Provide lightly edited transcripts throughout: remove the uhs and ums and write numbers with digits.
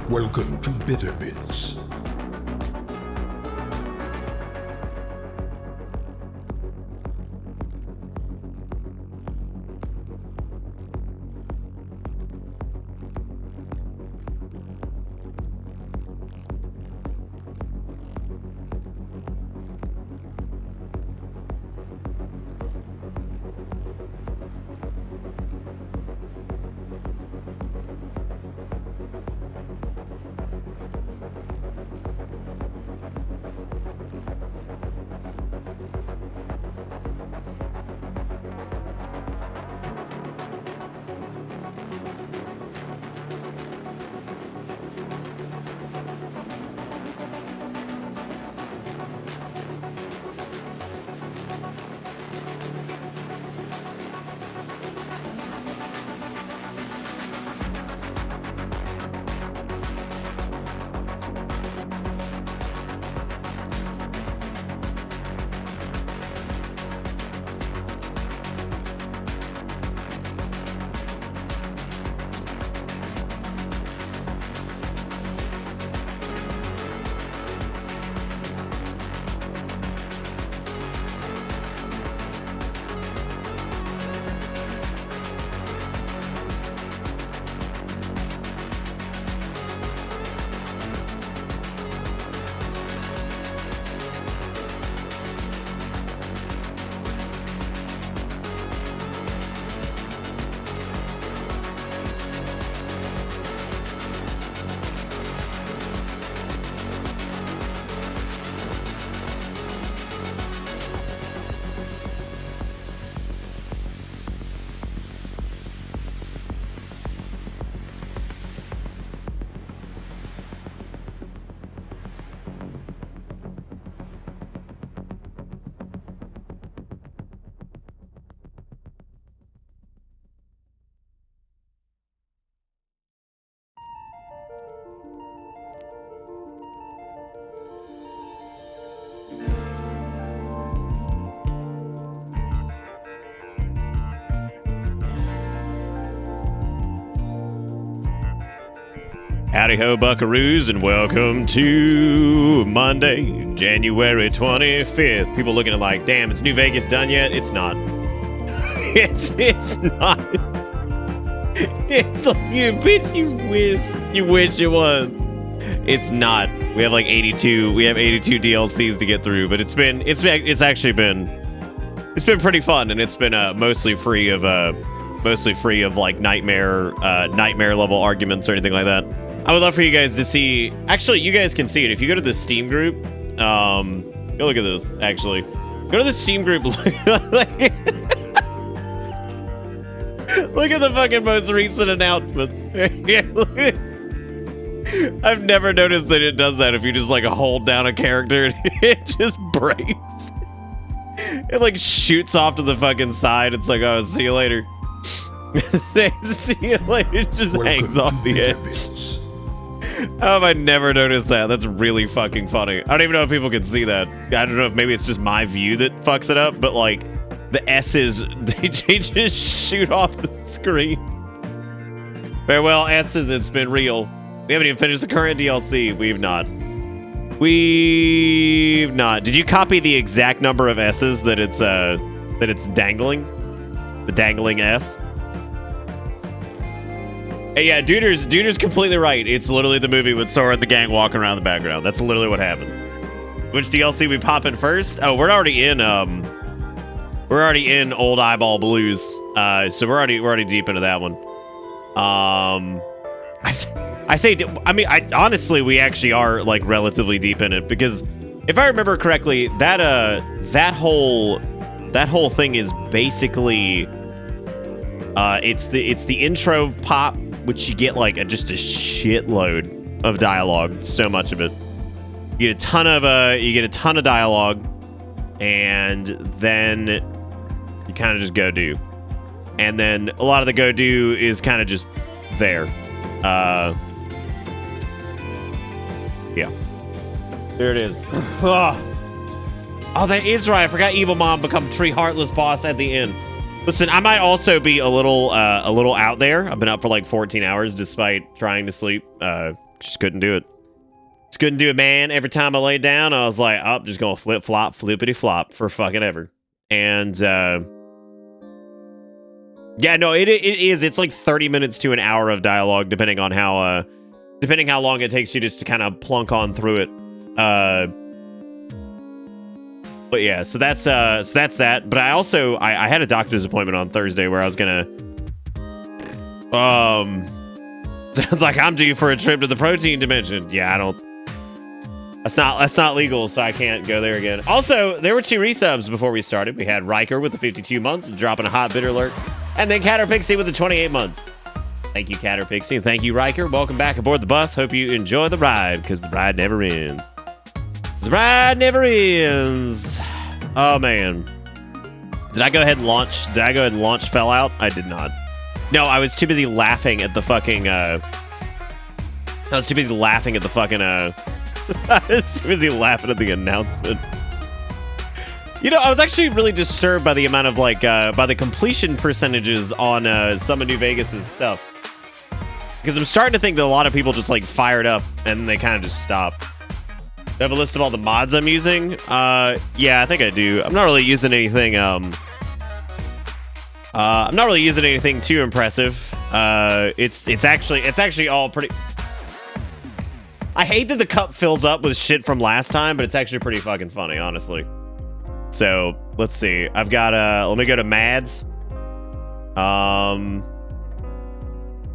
Welcome to Bitter Bits. Howdy ho, buckaroos, and welcome to Monday, January 25th. People looking at like, damn, is New Vegas done yet? It's not. It's not. It's like, you bitch, you wish it was. It's not. We have like 82. We have 82 DLCs to get through, but it's actually been pretty fun, and it's been mostly free of like nightmare level arguments or anything like that. I would love for you guys to see. Actually, you guys can see it if you go to the Steam group. Go look at this. Actually, go to the Steam group. Look at the fucking most recent announcement. I've never noticed that it does that if you just like hold down a character and it just breaks. It like shoots off to the fucking side. It's like, oh, see you later. See you later. It just hangs off the edge. How have I never noticed that? That's really fucking funny. I don't even know if people can see that. I don't know if maybe it's just my view that fucks it up, but like the S's, they just shoot off the screen. Farewell, S's, it's been real. We haven't even finished the current DLC. We've not. Did you copy the exact number of S's that it's dangling? The dangling S? Hey, yeah, Duder's completely right. It's literally the movie with Sora and the gang walking around in the background. That's literally what happened. Which DLC we popping first? Oh, we're already in Old Eyeball Blues. So we're already deep into that one. Honestly, we actually are like relatively deep in it because if I remember correctly, that whole thing is basically it's the intro pop, which you get like just a shitload of dialogue, so much of it. You get a ton of dialogue, and then you kind of just go do, and then a lot of the go do is kind of just there. Yeah, there it is. Oh, that is right. I forgot Evil Mom become Tree Heartless boss at the end. Listen, I might also be a little out there. I've been up for like 14 hours despite trying to sleep. Just couldn't do it. Just couldn't do it, man. Every time I laid down, I was like, oh, just gonna flip flop, flippity flop for fucking ever. And yeah, no, it is. It's like 30 minutes to an hour of dialogue, depending on how long it takes you just to kind of plunk on through it. But yeah, so that's that. But I also I had a doctor's appointment on Thursday where I was gonna sounds like I'm due for a trip to the protein dimension. Yeah, I don't. That's not legal, so I can't go there again. Also, there were 2 resubs before we started. We had Riker with the 52 months, dropping a hot bitter alert, and then Caterpixie with the 28 months. Thank you, Caterpixie, and thank you, Riker. Welcome back aboard the bus. Hope you enjoy the ride, because the ride never ends. The ride never ends. Oh man, did I go ahead and launch? Did I go ahead and launch Fallout? I did not. No, I was too busy laughing at the fucking. I was too busy laughing at the fucking. I was too busy laughing at the announcement. You know, I was actually really disturbed by the amount of like by the completion percentages on some of New Vegas's stuff. Because I'm starting to think that a lot of people just like fired up and they kind of just stop. Do I have a list of all the mods I'm using? Yeah, I think I do. I'm not really using anything. I'm not really using anything too impressive. It's actually all pretty. I hate that the cup fills up with shit from last time, but it's actually pretty fucking funny, honestly. So let's see. I've got let me go to Mads.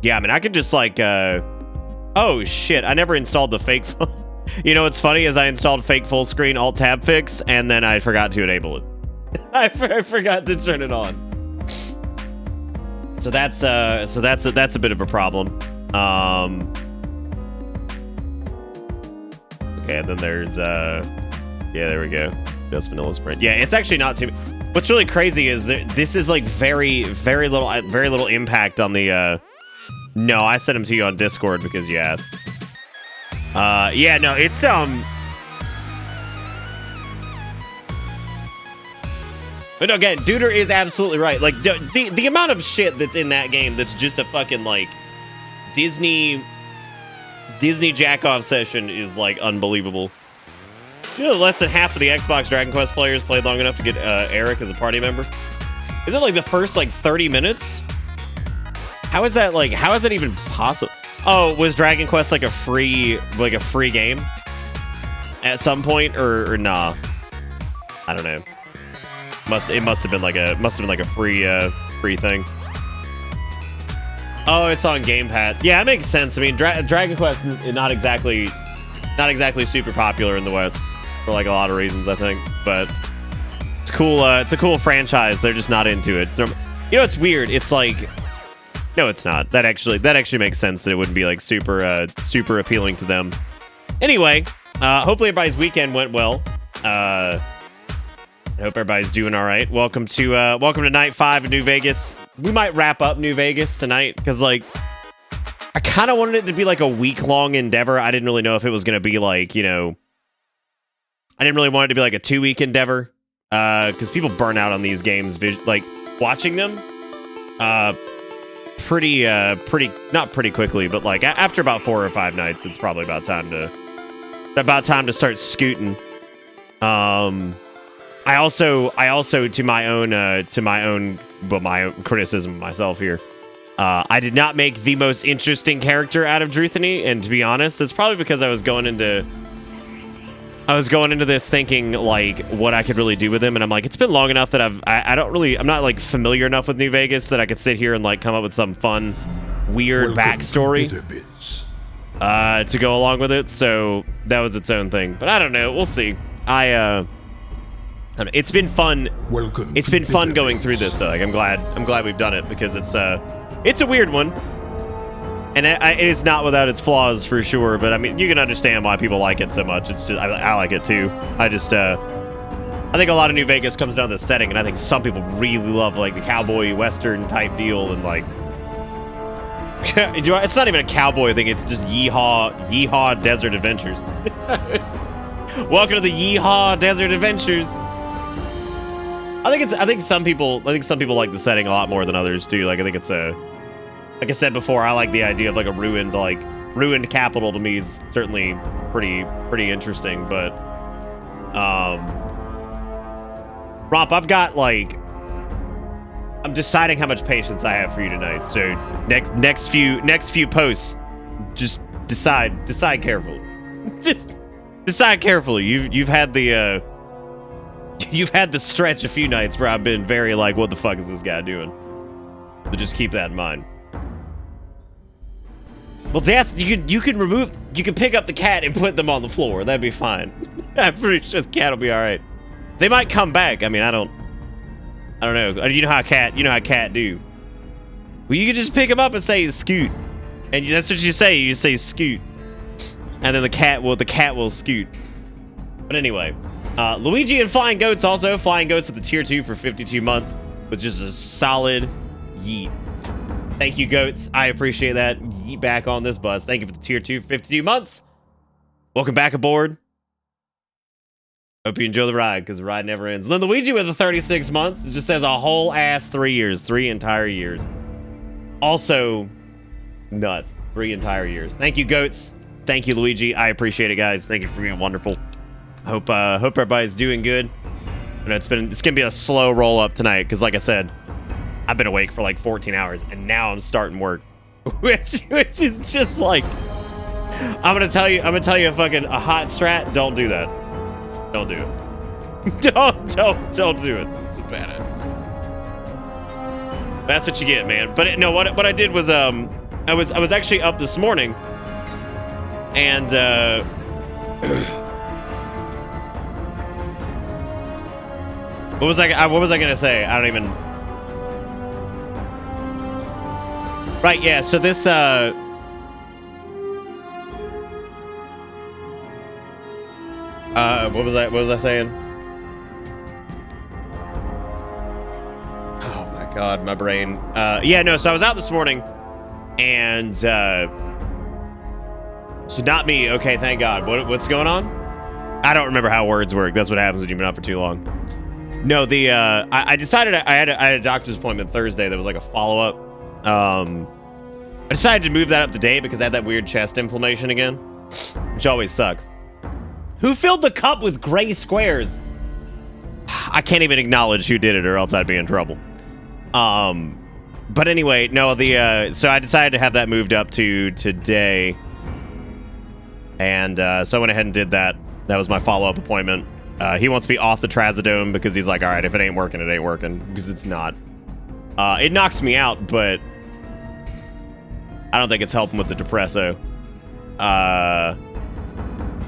Yeah, I mean, I could just like oh shit, I never installed the fake you know what's funny is I installed fake full screen alt tab fix and then I forgot to enable it. I forgot to turn it on. So that's a bit of a problem. Okay, and then there's yeah, there we go. Just vanilla sprint. Yeah, it's actually not too. What's really crazy is that this is like very little impact on the. No, I sent them to you on Discord because you asked. Yeah, no, it's But no, again, Duder is absolutely right. Like the amount of shit that's in that game that's just a fucking like Disney jack-off session is like unbelievable. You know, less than half of the Xbox Dragon Quest players played long enough to get Eric as a party member. Is it like the first like 30 minutes? How is that even possible? Oh, was Dragon Quest like a free game at some point or nah? I don't know. It must have been like a free thing. Oh, it's on Game Pass. Yeah, it makes sense. I mean, Dragon Quest is not exactly super popular in the West for like a lot of reasons, I think. But it's cool. It's a cool franchise. They're just not into it. So, you know, it's weird. It's like, no, it's not. That actually makes sense that it wouldn't be like super appealing to them. Anyway, hopefully everybody's weekend went well. I hope everybody's doing all right. Welcome to night 5 of New Vegas. We might wrap up New Vegas tonight because like I kind of wanted it to be like a week-long endeavor. I didn't really know if it was going to be like, you know, I didn't really want it to be like a 2-week endeavor because people burn out on these games, like watching them pretty not pretty quickly, but like after about 4 or 5 nights, it's probably about time to start scooting. I also to my own criticism of myself here. I did not make the most interesting character out of Drewthony, and to be honest, that's probably because I was going into this thinking like what I could really do with him, and I'm like, it's been long enough that I'm not like familiar enough with New Vegas that I could sit here and like come up with some fun, weird backstory to go along with it. So that was its own thing, but I don't know. We'll see. It's been fun. It's been fun going through this though. Like I'm glad we've done it because it's a weird one, and it is not without its flaws for sure. But I mean, you can understand why people like it so much. It's just I like it too. I think a lot of New Vegas comes down to the setting, and I think some people really love like the cowboy western type deal, and like it's not even a cowboy thing. It's just yeehaw desert adventures. Welcome to the yeehaw desert adventures. I think some people like the setting a lot more than others too. Like I think it's like I said before, I like the idea of like a ruined like ruined capital to me is certainly pretty interesting, but Romp, I've got like, I'm deciding how much patience I have for you tonight. So next few posts, just decide carefully. Just decide carefully. You've had the stretch a few nights where I've been very like, what the fuck is this guy doing? So just keep that in mind. Well, Death, you can pick up the cat and put them on the floor. That'd be fine. I'm pretty sure the cat will be all right. They might come back. I mean, I don't know. You know how cat do. Well, you can just pick him up and say scoot, and that's what you say. You say scoot, and then the cat will scoot. But anyway, Luigi and Flying Goats also. Flying Goats with the tier 2 for 52 months, with just a solid yeet. Thank you, Goats. I appreciate that. Yeet back on this bus. Thank you for the tier 2 for 52 months. Welcome back aboard. Hope you enjoy the ride, because the ride never ends. And then Luigi with the 36 months. It just says a whole ass 3 years. 3 entire years. Also, nuts. 3 entire years. Thank you, Goats. Thank you, Luigi. I appreciate it, guys. Thank you for being wonderful. Hope everybody's doing good. I know it's gonna be a slow roll up tonight, because like I said, I've been awake for like 14 hours, and now I'm starting work, which is just like, I'm gonna tell you a hot strat. Don't do that. Don't do it. don't do it. It's a bad idea. That's what you get, man. But no, what I did was I was actually up this morning, and what was I gonna say? I don't even. Right, yeah. So this what was I saying? Oh my god, my brain. Yeah, no, so I was out this morning, and so not me. Okay, thank God. What's going on? I don't remember how words work. That's what happens when you've been out for too long. No, I decided I had a doctor's appointment Thursday that was like a follow-up. I decided to move that up to date because I had that weird chest inflammation again, which always sucks. Who filled the cup with gray squares? I can't even acknowledge who did it, or else I'd be in trouble. But anyway, no, so I decided to have that moved up to today, and so I went ahead and did that. That was my follow-up appointment. He wants me off the trazodone because he's like, all right, if it ain't working, it ain't working, because it's not. It knocks me out, but I don't think it's helping with the depresso.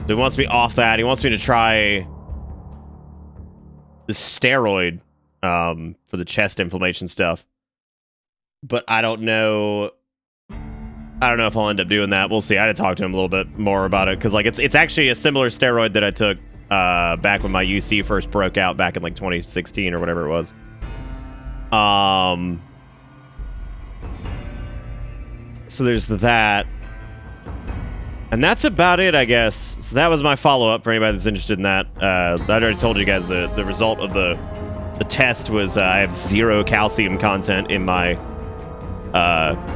He wants me off that. He wants me to try the steroid for the chest inflammation stuff. But I don't know. I don't know if I'll end up doing that. We'll see. I had to talk to him a little bit more about it, because like it's actually a similar steroid that I took back when my UC first broke out back in like 2016 or whatever it was. So there's that. And that's about it, I guess. So that was my follow-up for anybody that's interested in that. I already told you guys the result of the test was I have 0 calcium content in my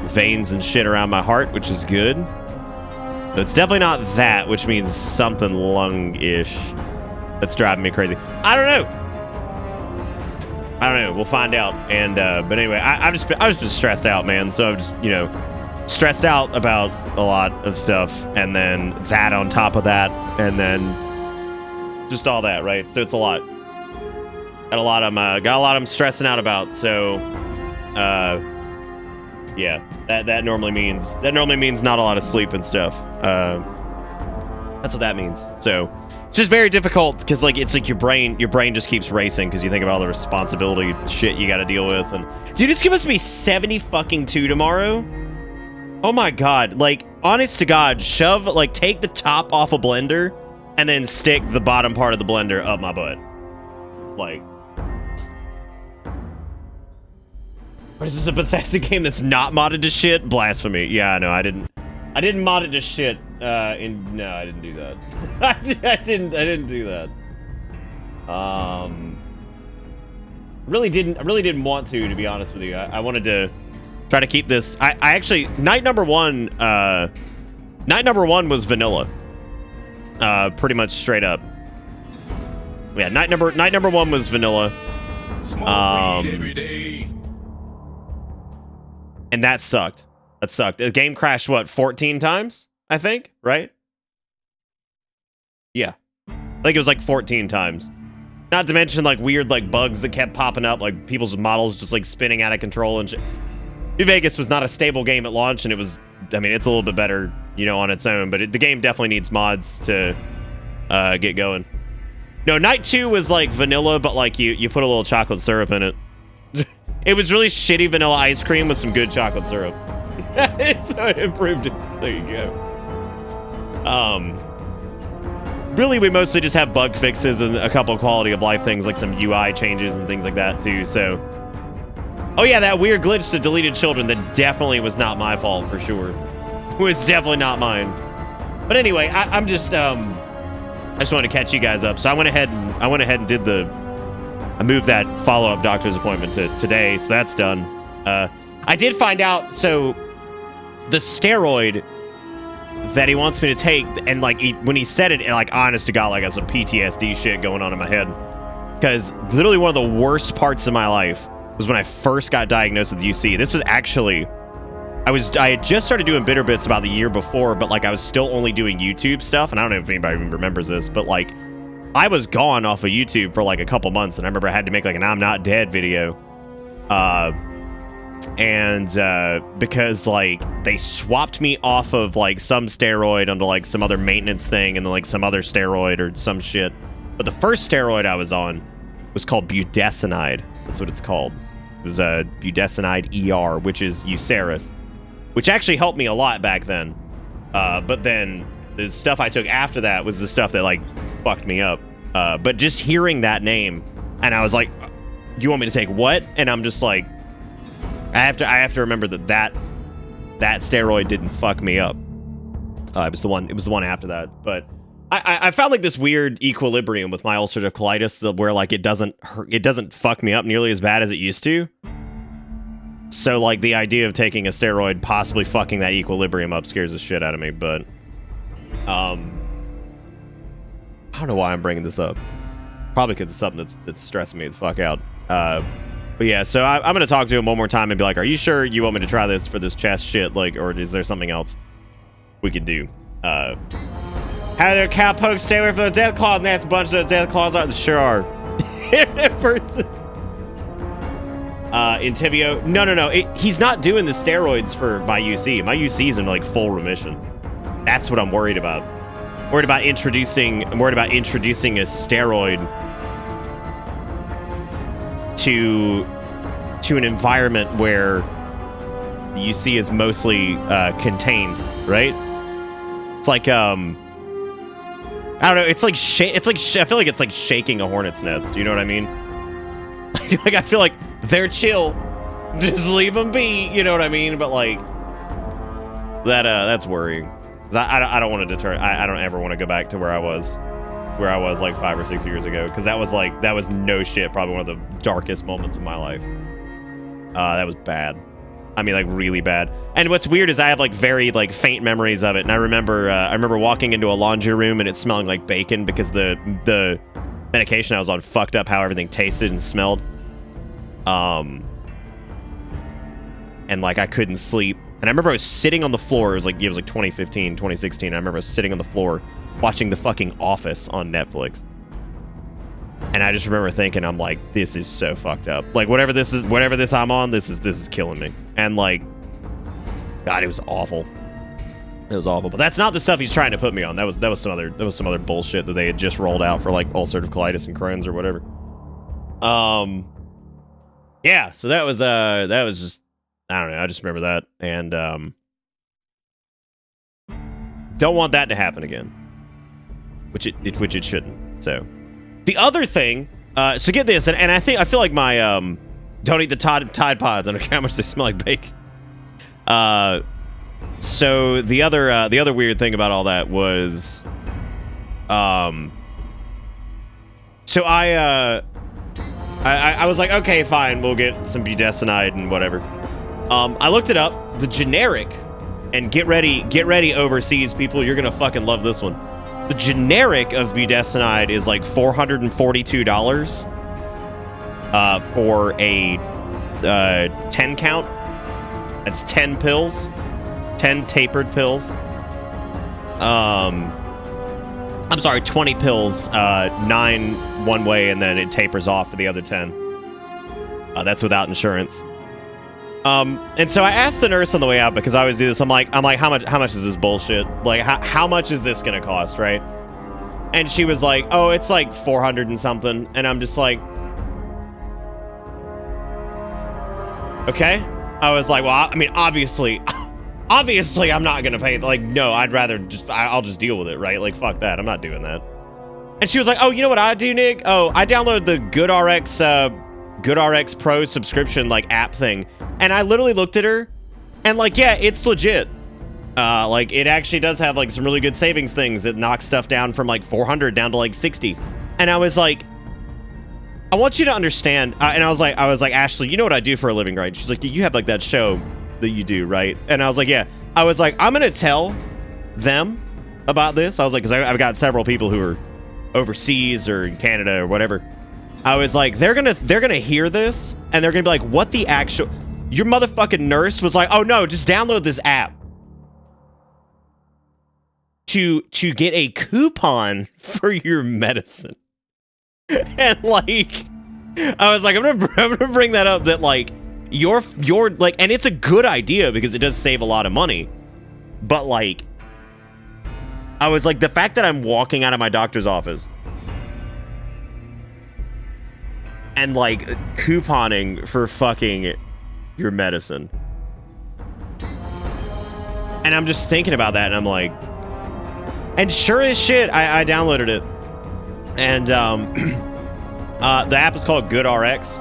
veins and shit around my heart, which is good. So it's definitely not that, which means something lung-ish that's driving me crazy. I don't know. We'll find out. And but anyway, I've just been stressed out, man. So I'm just, stressed out about a lot of stuff, and then that on top of that, and then just all that, right? So it's a lot. Got a lot I'm stressing out about. So yeah, that normally means not a lot of sleep and stuff. That's what that means. So it's just very difficult, because like it's like your brain just keeps racing because you think about all the responsibility shit you got to deal with. And dude, it's supposed to be 72 tomorrow. Oh my god, like, honest to god, take the top off a blender and then stick the bottom part of the blender up my butt. Like, what is this, a Bethesda game that's not modded to shit? Blasphemy. Yeah, no, I didn't mod it to shit. No, I didn't do that. I didn't do that. Really didn't want to be honest with you. I wanted to try to keep this. I actually, night number 1, Night number 1 was vanilla. Pretty much straight up. Yeah, night number 1 was vanilla. Smoke weed every day. And that sucked. That sucked. The game crashed, what, 14 times? I think, right? Yeah. I think it was like 14 times. Not to mention, like, weird, like, bugs that kept popping up, like, people's models just, like, spinning out of control and shit. New Vegas was not a stable game at launch, and it was, I mean, it's a little bit better, you know, on its own, but the game definitely needs mods to get going. No, Night 2 was, like, vanilla, but, like, you put a little chocolate syrup in it. It was really shitty vanilla ice cream with some good chocolate syrup. So it improved it. There you go. Really, we mostly just have bug fixes and a couple of quality of life things, like some UI changes and things like that, too, so... Oh, yeah, that weird glitch to deleted children, that definitely was not my fault, for sure. It was definitely not mine. But anyway, I just wanted to catch you guys up, so I went ahead and did I moved that follow-up doctor's appointment to today, so that's done. I did find out, so the steroid that he wants me to take, and like when he said it, like honest to God, like I got some PTSD shit going on in my head. Because literally one of the worst parts of my life was when I first got diagnosed with UC. This was actually, I had just started doing Bitter Bits about the year before, but like I was still only doing YouTube stuff, and I don't know if anybody even remembers this, but like I was gone off of YouTube for like a couple months, and I remember I had to make like an I'm Not Dead video. Because like they swapped me off of like some steroid onto like some other maintenance thing and then like some other steroid or some shit. But the first steroid I was on was called budesonide. That's what it's called. It was budesonide ER, which is Euceris, which actually helped me a lot back then. But then the stuff I took after that was the stuff that like fucked me up. But just hearing that name, and I was like, you want me to take what? And I'm just like, I have to remember that steroid didn't fuck me up. It was the one after that. But I found like this weird equilibrium with my ulcerative colitis where like it doesn't fuck me up nearly as bad as it used to. So like the idea of taking a steroid possibly fucking that equilibrium up scares the shit out of me. But I don't know why I'm bringing this up. Probably because it's something that's stressing me the fuck out. But yeah, so I'm going to talk to him one more time and be like, are you sure you want me to try this for this chest shit? Like, or is there something else we can do? How do cowpokes stay away from the death claws? And that's a bunch of death claws. Sure are. Intivio. No. He's not doing the steroids for my UC. My UC's in like full remission. That's what I'm worried about. I'm worried about introducing a steroid to an environment where the UC is mostly contained, right? It's like I don't know. It's like I feel like it's like shaking a hornet's nest. Do you know what I mean? Like I feel like they're chill, just leave them be. You know what I mean? But like that's worrying. 'Cause I don't want to deter. I don't ever want to go back to where I was like 5 or 6 years ago, because that was no shit probably one of the darkest moments of my life. That was bad. I mean, like really bad. And what's weird is I have like very like faint memories of it, and I remember walking into a laundry room and it smelling like bacon because the medication I was on fucked up how everything tasted and smelled. And like I couldn't sleep. And I remember I was sitting on the floor. It was like 2015, 2016. I remember I was sitting on the floor watching The fucking Office on Netflix. And I just remember thinking, I'm like, this is so fucked up. Like whatever this I'm on, this is killing me. And like, God, it was awful. It was awful. But that's not the stuff he's trying to put me on. That was some other bullshit that they had just rolled out for like ulcerative colitis and Crohn's or whatever. Yeah, so that was just, I don't know, I just remember that, and don't want that to happen again, which it shouldn't. So the other thing, so get this, and I feel like my don't eat the Tide Pods. I don't care how much they smell like bacon. So the other weird thing about all that was, so I was like, okay, fine, we'll get some budesonide and whatever. I looked it up. The generic And get ready overseas people. You're gonna fucking love this one. The generic of budesonide is like $442 for a 10 count. That's 10 pills, 10 tapered pills. I'm sorry, 20 pills, 9 one way, and then it tapers off for the other 10. That's without insurance. And so I asked the nurse on the way out, because I always do this. I'm like, how much is this bullshit? Like, how much is this gonna cost, right? And she was like, oh, it's like 400 and something. And I'm just like, okay. I was like, well, I mean, obviously I'm not gonna pay. Like, no, I'd rather I'll just deal with it, right? Like, fuck that. I'm not doing that. And she was like, oh, you know what I do, Nick? Oh, I downloaded the GoodRx Pro subscription, like, app thing. And I literally looked at her, and, like, yeah, it's legit. Like, it actually does have, like, some really good savings things that knock stuff down from, like, 400 down to, like, 60. And I was like, I want you to understand. And I was like, Ashley, you know what I do for a living, right? She's like, you have, like, that show that you do, right? And I was like, yeah. I was like, I'm going to tell them about this. I was like, because I've got several people who are overseas or in Canada or whatever. I was like, they're gonna hear this, and they're gonna be like, what the actual... Your motherfucking nurse was like, oh no, just download this app to get a coupon for your medicine. And like, I was like, I'm gonna bring that up, that like, you're like, and it's a good idea because it does save a lot of money, but like, I was like, the fact that I'm walking out of my doctor's office and like couponing for fucking your medicine. And I'm just thinking about that, and I'm like, and sure as shit, I downloaded it. And the app is called GoodRx.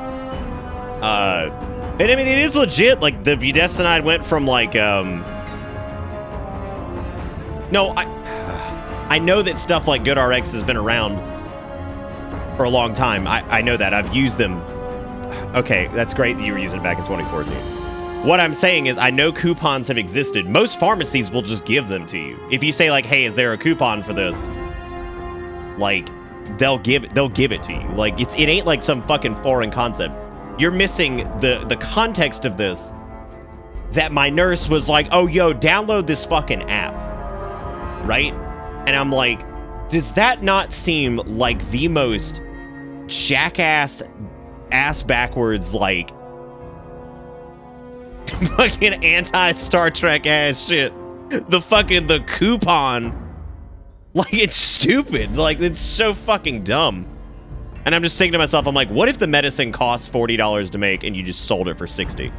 And I mean, it is legit. Like, the budesonide went from like, no, I know that stuff like GoodRx has been around for a long time. I know that. I've used them. Okay, that's great that you were using it back in 2014. What I'm saying is, I know coupons have existed. Most pharmacies will just give them to you. If you say like, hey, is there a coupon for this? Like, they'll give it to you. Like, it ain't like some fucking foreign concept. You're missing the context of this. That my nurse was like, oh, yo, download this fucking app. Right? And I'm like, does that not seem like the most jackass, ass backwards, like, fucking anti-Star Trek ass shit? The coupon. Like, it's stupid. Like, it's so fucking dumb. And I'm just thinking to myself, I'm like, what if the medicine costs $40 to make and you just sold it for $60?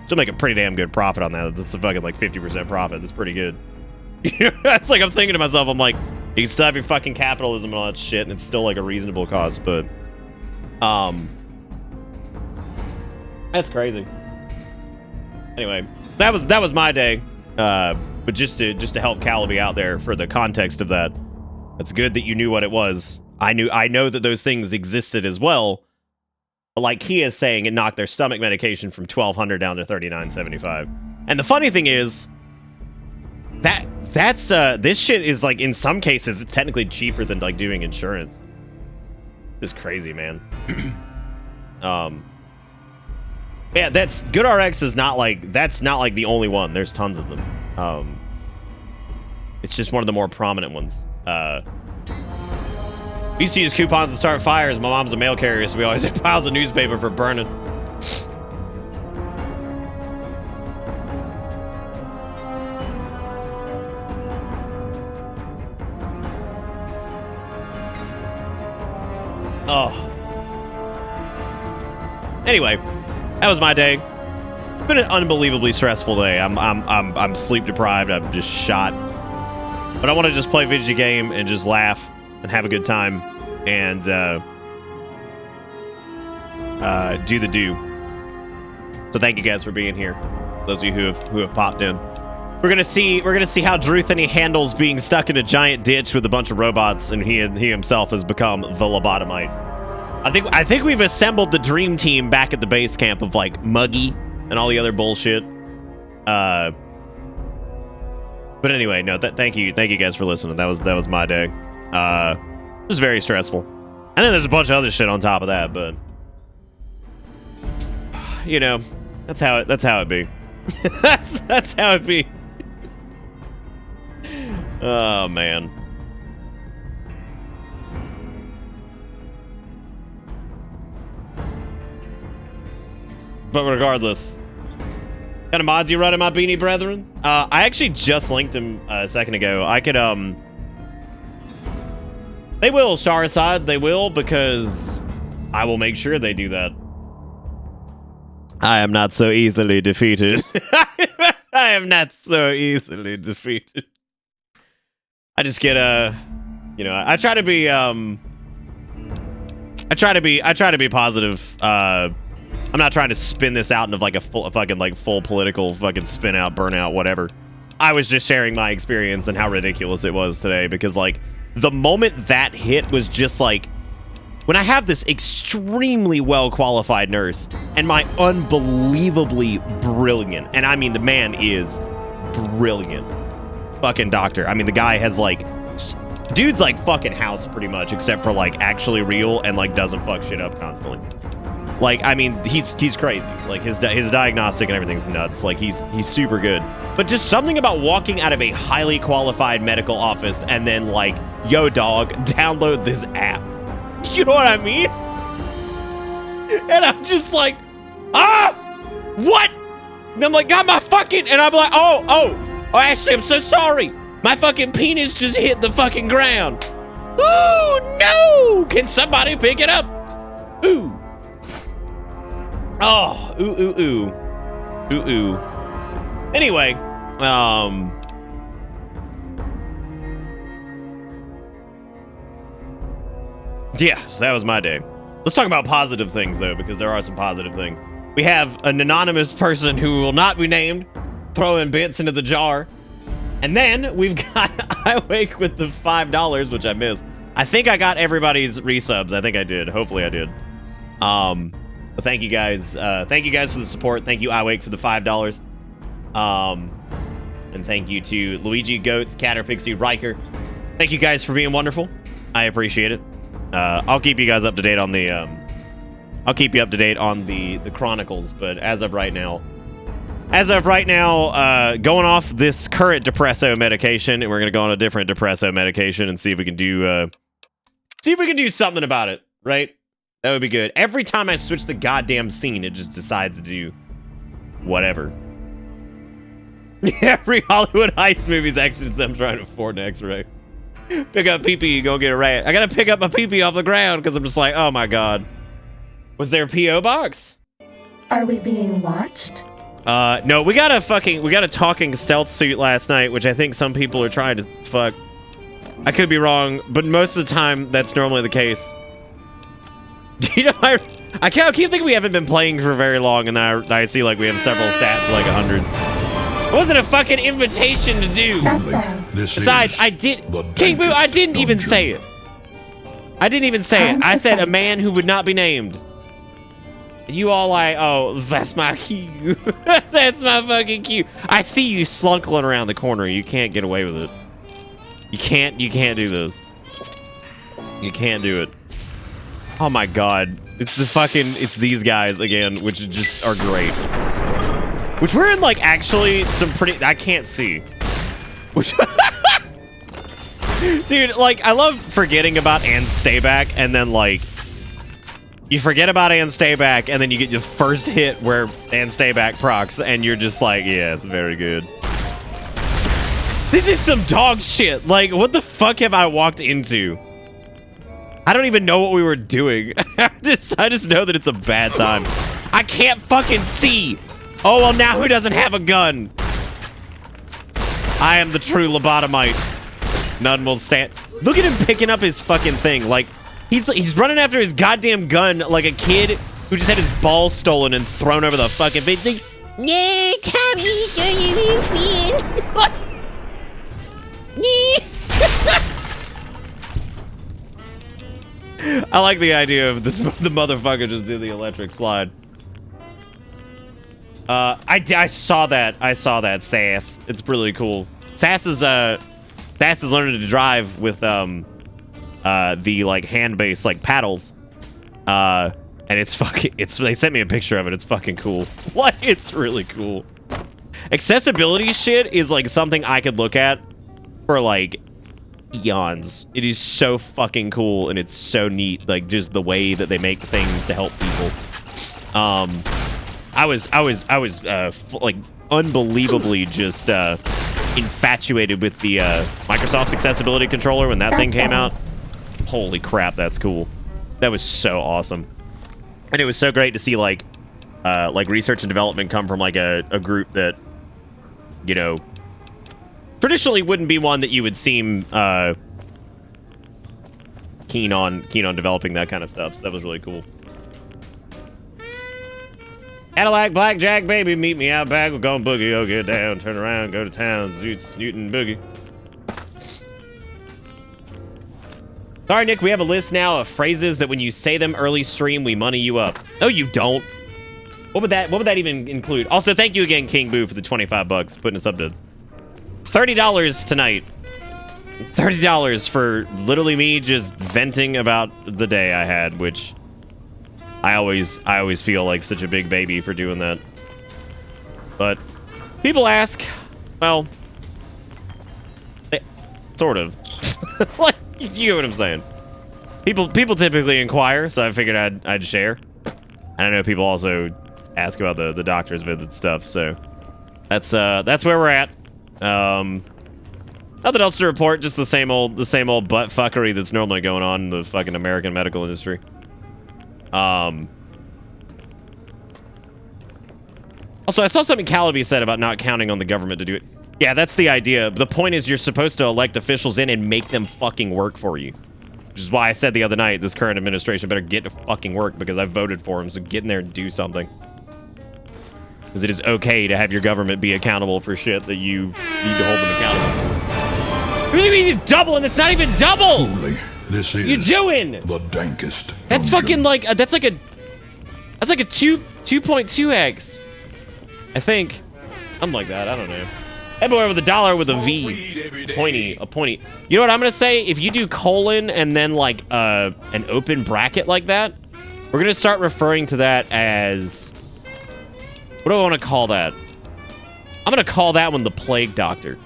Still make a pretty damn good profit on that. That's a fucking like 50% profit. That's pretty good. That's like, I'm thinking to myself, I'm like, you can still have your fucking capitalism and all that shit, and it's still like a reasonable cause, but that's crazy. Anyway, that was my day. But just to help Calaby out there for the context of that, it's good that you knew what it was. I know that those things existed as well. But like he is saying, it knocked their stomach medication from $1,200 down to $39.75. And the funny thing is that's this shit is like, in some cases it's technically cheaper than like doing insurance. It's crazy, man. Yeah, that's GoodRx is not like, that's not like the only one. There's tons of them. It's just one of the more prominent ones. We used to use coupons to start fires. My mom's a mail carrier, so we always had piles of newspaper for burning. Oh. Anyway, that was my day. It's been an unbelievably stressful day. I'm sleep deprived. I'm just shot. But I want to just play video game and just laugh and have a good time and do the do. So thank you guys for being here. Those of you who have popped in. We're gonna see how Drewthony handles being stuck in a giant ditch with a bunch of robots, and he himself has become the lobotomite. I think we've assembled the dream team back at the base camp of like Muggy and all the other bullshit. But anyway, no, thank you guys for listening. That was my day. It was very stressful. And then there's a bunch of other shit on top of that, but you know, that's how it be. that's how it be. Oh man. But regardless, what kind of mods you running, my beanie brethren? I actually just linked him a second ago. I could they will, Charizard, they will, because I will make sure they do that. I am not so easily defeated. I am not so easily defeated. I just get you know, I try to be positive. I'm not trying to spin this out into like a full political fucking spin out, burnout, whatever. I was just sharing my experience and how ridiculous it was today, because like the moment that hit was just like, when I have this extremely well qualified nurse and my unbelievably brilliant, and I mean the man is brilliant, fucking doctor. I mean the guy has like, dude's like fucking House pretty much, except for like actually real and like doesn't fuck shit up constantly. Like, I mean, he's crazy. Like, his diagnostic and everything's nuts. Like, he's super good. But just something about walking out of a highly qualified medical office and then, like, yo, dog, download this app. You know what I mean? And I'm just like, what? And I'm like, got my fucking... And I'm like, oh, Ashley, I'm so sorry. My fucking penis just hit the fucking ground. Ooh, no! Can somebody pick it up? Ooh. Oh, ooh. Anyway, yeah, so that was my day. Let's talk about positive things, though, because there are some positive things. We have an anonymous person who will not be named throwing bits into the jar. And then we've got iWake with the $5, which I missed. I think I got everybody's resubs. I think I did. Hopefully I did. But thank you guys. Thank you guys for the support. Thank you, iWake, for the $5. And thank you to Luigi, Goats, Catter, Pixie, Riker. Thank you guys for being wonderful. I appreciate it. I'll keep you guys up to date on the I'll keep you up to date on the chronicles, but as of right now, going off this current depresso medication, and we're gonna go on a different depresso medication and see if we can do something about it, right? That would be good. Every time I switch the goddamn scene, it just decides to do whatever. Every Hollywood heist movie is actually them trying to afford an X-ray. Pick up pee-pee, go get a rat. I gotta pick up my pee-pee off the ground because I'm just like, oh my god. Was there a P.O. box? Are we being watched? No, we got a talking stealth suit last night, which I think some people are trying to fuck. I could be wrong, but most of the time, that's normally the case. You know, I keep thinking we haven't been playing for very long, and then I see like we have several stats, like 100. It wasn't a fucking invitation to do. Besides, I didn't even say it. I didn't even say it. I said a man who would not be named. And you all like, oh, that's my cue. That's my fucking cue. I see you slunkling around the corner. You can't get away with it. You can't do this. You can't do it. Oh my god. It's these guys again, which just are great. Which we're in like actually some pretty, I can't see. Which dude, like I love forgetting about and stay back, and then like you forget about and stay back, and then you get your first hit where and stay back procs, and you're just like, yeah, it's very good. This is some dog shit. Like, what the fuck have I walked into? I don't even know what we were doing. I just know that it's a bad time. I can't fucking see. Oh, well, now who doesn't have a gun? I am the true lobotomite. None will stand. Look at him picking up his fucking thing. Like, he's running after his goddamn gun like a kid who just had his ball stolen and thrown over the fucking thing. No, Tommy, don't you friend? What? I like the idea of this, the motherfucker just do the electric slide. I saw that sass. It's really cool. Sass is learning to drive with the like hand-based like paddles. And it's fucking, they sent me a picture of it. It's fucking cool. What? It's really cool. Accessibility shit is like something I could look at for like eons. It is so fucking cool and it's so neat. Like just the way that they make things to help people. I was like unbelievably just infatuated with the Microsoft's accessibility controller when that thing came out. Holy crap, that's cool. That was so awesome. And it was so great to see like research and development come from like a group that, you know, traditionally wouldn't be one that you would seem keen on developing that kind of stuff. So that was really cool. Cadillac, blackjack, baby, meet me out back. We're going boogie, go get down, turn around, go to town, Newton boogie. Sorry, Nick, we have a list now of phrases that when you say them early stream, we money you up. No, you don't. What would that even include? Also, thank you again, King Boo, for the 25 bucks, putting us up to $30 tonight. $30 for literally me just venting about the day I had, which I always feel like such a big baby for doing that. But people ask, well, sort of. Like, you get what I'm saying. People typically inquire, so I figured I'd share. And I know people also ask about the doctor's visit stuff, so that's where we're at. Nothing else to report, just the same old butt fuckery that's normally going on in the fucking American medical industry. Also, I saw something Calaby said about not counting on the government to do it. Yeah, that's the idea. The point is you're supposed to elect officials in and make them fucking work for you. Which is why I said the other night, this current administration better get to fucking work because I voted for them, so get in there and do something. Because it is okay to have your government be accountable for shit that you need to hold them accountable. What do you mean it's double and it's not even double? Holy, this is you doing? The dankest. That's fucking like that's like a 2.2x. I think. Something like that. I don't know. Everywhere with $1 with a V. Pointy. You know what I'm gonna say? If you do colon and then like an open bracket like that, we're gonna start referring to that as, what do I want to call that? I'm gonna call that one the Plague Doctor.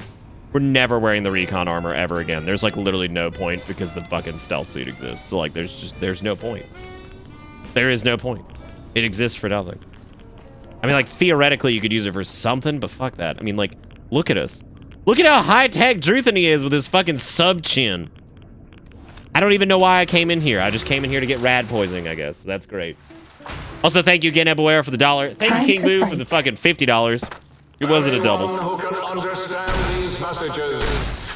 We're never wearing the recon armor ever again. There's like literally no point because the fucking stealth suit exists. So like there's no point. There is no point. It exists for nothing. I mean, like theoretically you could use it for something, but fuck that. I mean, like, look at us. Look at how high-tech Drewthony is with his fucking sub-chin. I don't even know why I came in here. I just came in here to get rad poisoning, I guess. That's great. Also, thank you again, Ebuera, for the $1. Thank you, King Boo, for the fucking $50. It wasn't a double.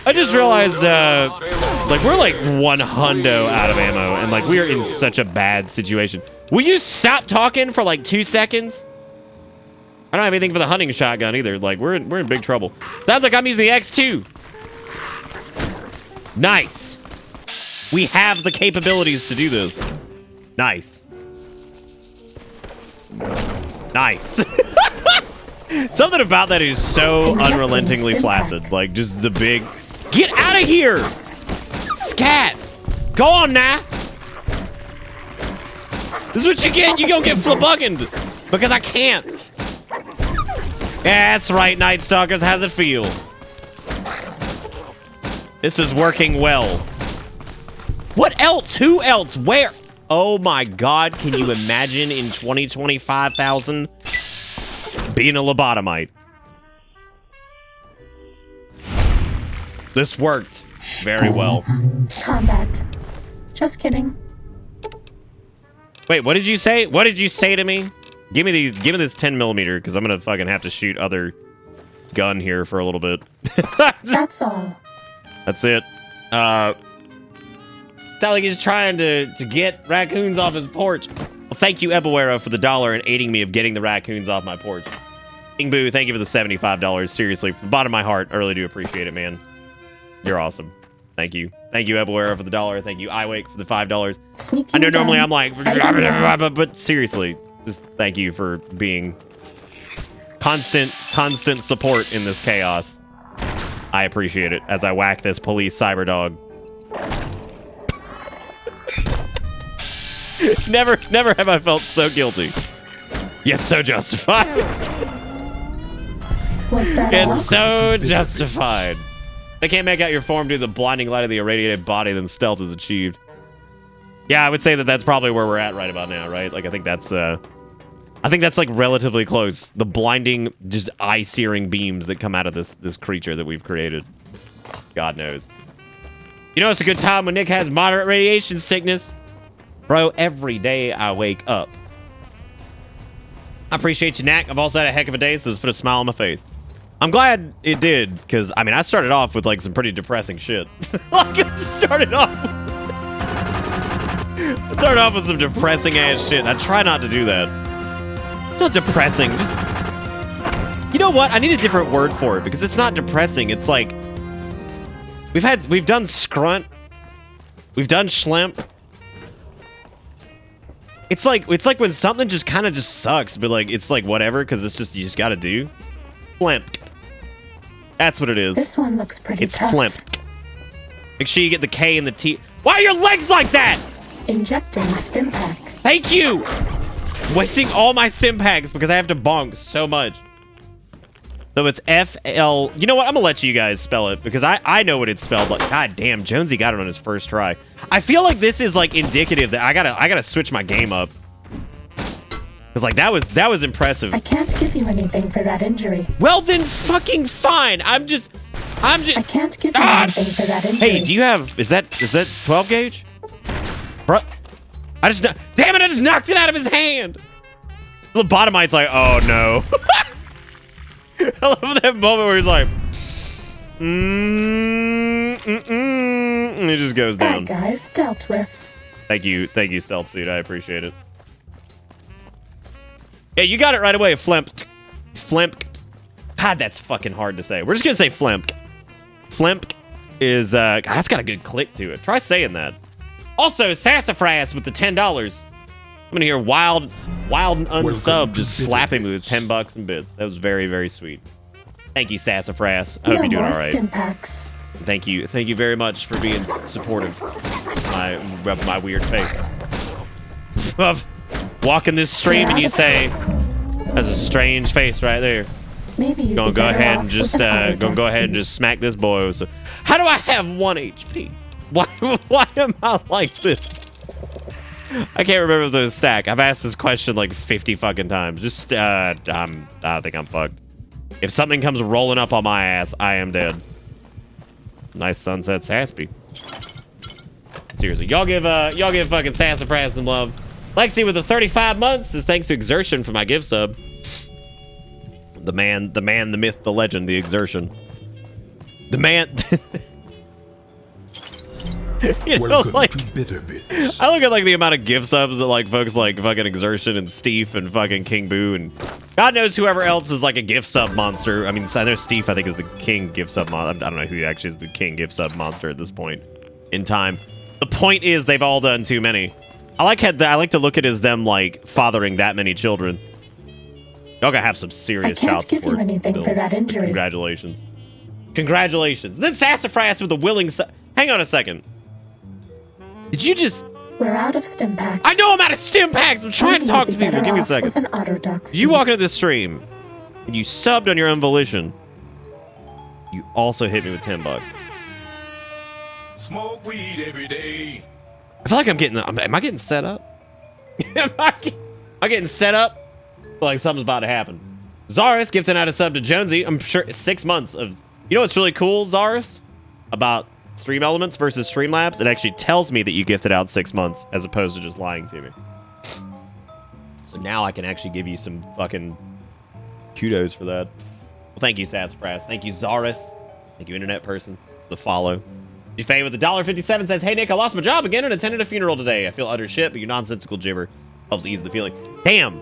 I just realized, like, we're like one hundo out of ammo, and like, we are in such a bad situation. Will you stop talking for like 2 seconds? I don't have anything for the hunting shotgun either. Like, we're in big trouble. Sounds like I'm using the X2. Nice. We have the capabilities to do this. Nice. Nice. Something about that is so unrelentingly flaccid. Like, just the big... Get out of here! Scat! Go on now! This is what you get. You gonna get flabuggined. Because I can't. Yeah, that's right, Night Stalkers. How's it feel? This is working well. What else? Who else? Where? Oh my god, can you imagine in 2025,000 being a lobotomite? This worked very well. Combat. Just kidding. Wait, what did you say? What did you say to me? Give me this 10mm, because I'm gonna fucking have to shoot other gun here for a little bit. That's all. That's it. Sounds like he's trying to get raccoons off his porch. Well, thank you, Ebuera, for the $1 and aiding me of getting the raccoons off my porch. King Boo, thank you for the $75. Seriously, from the bottom of my heart, I really do appreciate it, man. You're awesome. Thank you. Thank you, Ebuera, for the $1. Thank you, Iwake, for the $5. Sneaking I know normally down. I'm like, but seriously, just thank you for being constant support in this chaos. I appreciate it as I whack this police cyber dog. Never have I felt so guilty, yet so justified. Was that all? It's so justified. They can't make out your form due to the blinding light of the irradiated body, then stealth is achieved. Yeah, I would say that that's probably where we're at right about now, right? Like, I think that's like relatively close. The blinding, just eye-searing beams that come out of this creature that we've created. God knows. You know, it's a good time when Nick has moderate radiation sickness. Bro, every day I wake up. I appreciate you, Knack. I've also had a heck of a day, so it's put a smile on my face. I'm glad it did, because, I mean, I started off with, like, some pretty depressing shit. Like, I started off with some depressing-ass shit. I try not to do that. It's not depressing. Just, you know what? I need a different word for it, because it's not depressing. It's like, we've done scrunt. We've done schlemp. It's like when something just kind of just sucks, but, like, it's like whatever, because it's just, you just got to do. Flimp. That's what it is. This one looks pretty It's tough. flimp. Make sure you get the K and the T. Why are your legs like that? Injecting the stim pack. Thank you. Wasting all my sim packs because I have to bonk so much. So it's F-L... You know what? I'm going to let you guys spell it because I know what it's spelled. Like, God damn, Jonesy got it on his first try. I feel like this is, like, indicative that I gotta switch my game up. Because, like, that was impressive. I can't give you anything for that injury. Well, then fucking fine. I'm just... I can't give you anything for that injury. Hey, do you have... Is that 12 gauge? Bro... Damn it, I just knocked it out of his hand. The Lobotomite's like, oh, no. I love that moment where he's like... And he just goes down. That guy's dealt with. Thank you, Stealth Suit. I appreciate it. Yeah, you got it right away, Flimp. Flimp. God, that's fucking hard to say. We're just gonna say Flimp. Flimp is, God, that's got a good click to it. Try saying that. Also, Sassafras with the $10. I'm gonna hear Wild and Unsub just slapping me with 10 bucks and bits. That was very, very sweet. Thank you, Sassafras. I hope you're doing all right. Stim packs. Thank you very much for being supportive of my weird face. Of walking this stream and you say, "That's a strange face right there." Maybe you Gonna could go better ahead off and just with an gonna go ahead and just smack this boy. So, how do I have 1 HP? Why am I like this? I can't remember if there's a stack. I've asked this question like 50 fucking times. Just I think I'm fucked. If something comes rolling up on my ass, I am dead. Nice sunset, Saspy. Seriously, y'all give fucking Sassafras some love. Lexi with the 35 months says thanks to Exertion for my gift sub. The man, the myth, the legend, the Exertion. The man. You know, like, to Bitter Bits. I look at like the amount of gift subs that like folks like fucking Exertion and Steve and fucking King Boo and God knows whoever else is like a gift sub monster. I mean, I know Steve I think is the king gift sub monster. I don't know who actually is the king gift sub monster at this point in time. The point is they've all done too many. I like to look at it as them like fathering that many children. Y'all gotta have some serious child support. I can't give you anything bills. for that injury. Congratulations. Congratulations. Then Sassafras with a willing hang on a second. Did you just... We're out of stim packs. I know I'm out of stim packs. I'm trying to talk to people. Give me a second. With an autodox. You walk into this stream and you subbed on your own volition. You also hit me with 10 bucks. Smoke weed every day. I feel like I'm getting... Am I getting set up? Am I getting set up? I feel like something's about to happen. Zaris gifting out a sub to Jonesy. I'm sure it's 6 months of... You know what's really cool, Zaris? About Stream Elements versus Streamlabs? It actually tells me that you gifted out 6 months as opposed to just lying to me. So now I can actually give you some fucking kudos for that. Well, thank you, Sassafras. Thank you, Zaris. Thank you, Internet Person. The follow. Jafay with $1.57 says, hey, Nick, I lost my job again and attended a funeral today. I feel utter shit, but your nonsensical gibber helps ease the feeling. Damn.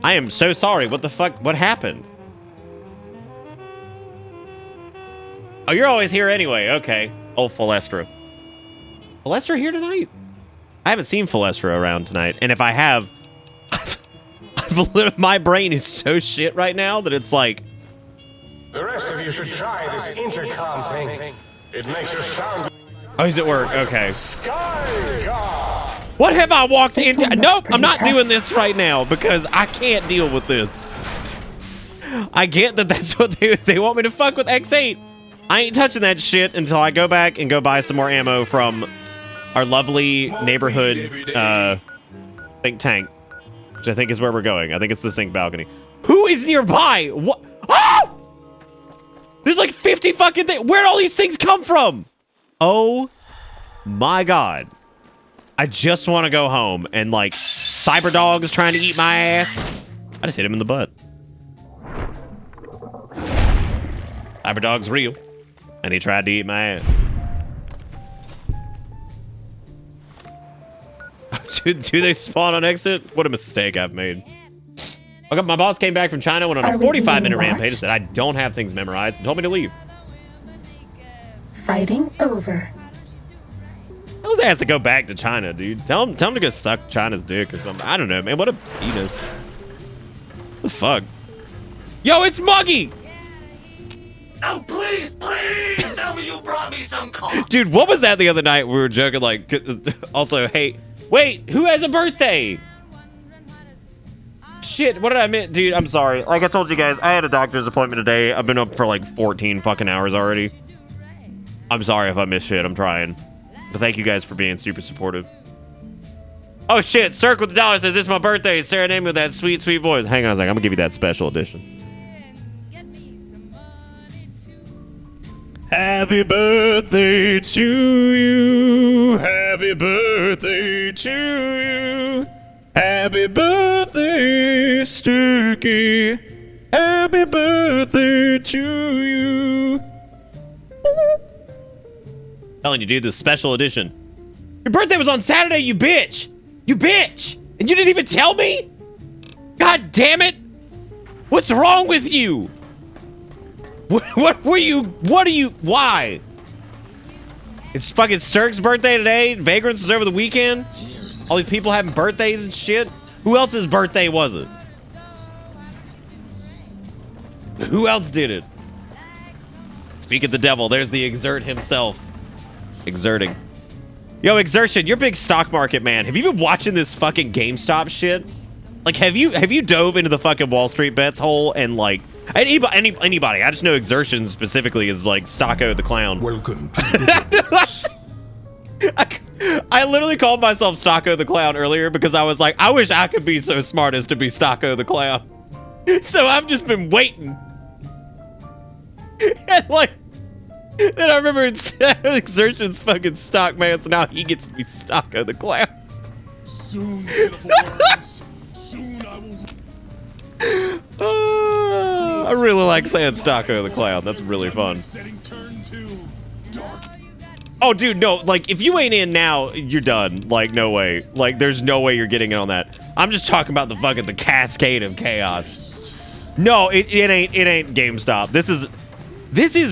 I am so sorry. What the fuck? What happened? Oh, you're always here anyway. Okay. Oh, Philestra. Philestra here tonight? I haven't seen Philestra around tonight. And if I have, my brain is so shit right now that it's like... The rest of you you should try this intercom thing. It makes your sound. Oh, he's at work. Okay. Sky God. What have I walked into? one looks Nope, I'm pretty not tough. doing this right now because I can't deal with this. I get that that's what they want me to fuck with X8. I ain't touching that shit until I go back and go buy some more ammo from our lovely neighborhood think tank, which I think is where we're going. I think it's the sink balcony. Who is nearby? What? Oh! There's like 50 fucking things. Where'd all these things come from? Oh my God. I just want to go home and like cyber dogs trying to eat my ass. I just hit him in the butt. Cyber dog's real. And he tried to eat my ass. Do they spawn on exit? What a mistake I've made. Okay, my boss came back from China, went on a Are we 45-minute being rampage, watched? said I don't have things memorized, and told me to leave. Fighting over. Tell his ass to go back to China, dude. Tell him to go suck China's dick or something. I don't know, man. What a penis. What the fuck? Yo, it's Muggy! Oh, please, please tell me you brought me some coffee. Dude, what was that the other night? We were joking, like, also, hey, wait, who has a birthday? Shit, what did I mean? Dude, I'm sorry. Like I told you guys, I had a doctor's appointment today. I've been up for like 14 fucking hours already. I'm sorry if I missed shit. I'm trying. But thank you guys for being super supportive. Oh shit, Cirque with the dollar says, this is my birthday. Sarah named me with that sweet, sweet voice. Hang on a second, I'm gonna give you that special edition. Happy birthday to you. Happy birthday to you. Happy birthday, Sturkey. Happy birthday to you. Telling you, dude, this special edition. Your birthday was on Saturday, you bitch. You bitch. And you didn't even tell me? God damn it. What's wrong with you? What were you? What are you? Why? It's fucking Sturk's birthday today. Vagrants was over the weekend. All these people having birthdays and shit. Who else's birthday was it? Who else did it? Speak of the devil, there's the exert himself. Exerting. Yo, Exertion, you're a big stock market man. Have you been watching this fucking GameStop shit? Like, have you dove into the fucking Wall Street bets hole and like anybody? I just know Exertion specifically is like Stocko the Clown. Welcome to the I literally called myself Stocko the Clown earlier because I was like, I wish I could be so smart as to be Stocko the Clown. So I've just been waiting. And like, then I remember Exertion's fucking stock man, so now he gets to be Stocko the Clown. Soon, beautiful words. Soon I will. I really like saying Stocko the Clown. That's really fun. Setting turn to dark. Oh, dude, no. Like, if you ain't in now, you're done. Like, no way. Like, there's no way you're getting in on that. I'm just talking about the cascade of chaos. No, it ain't GameStop. This is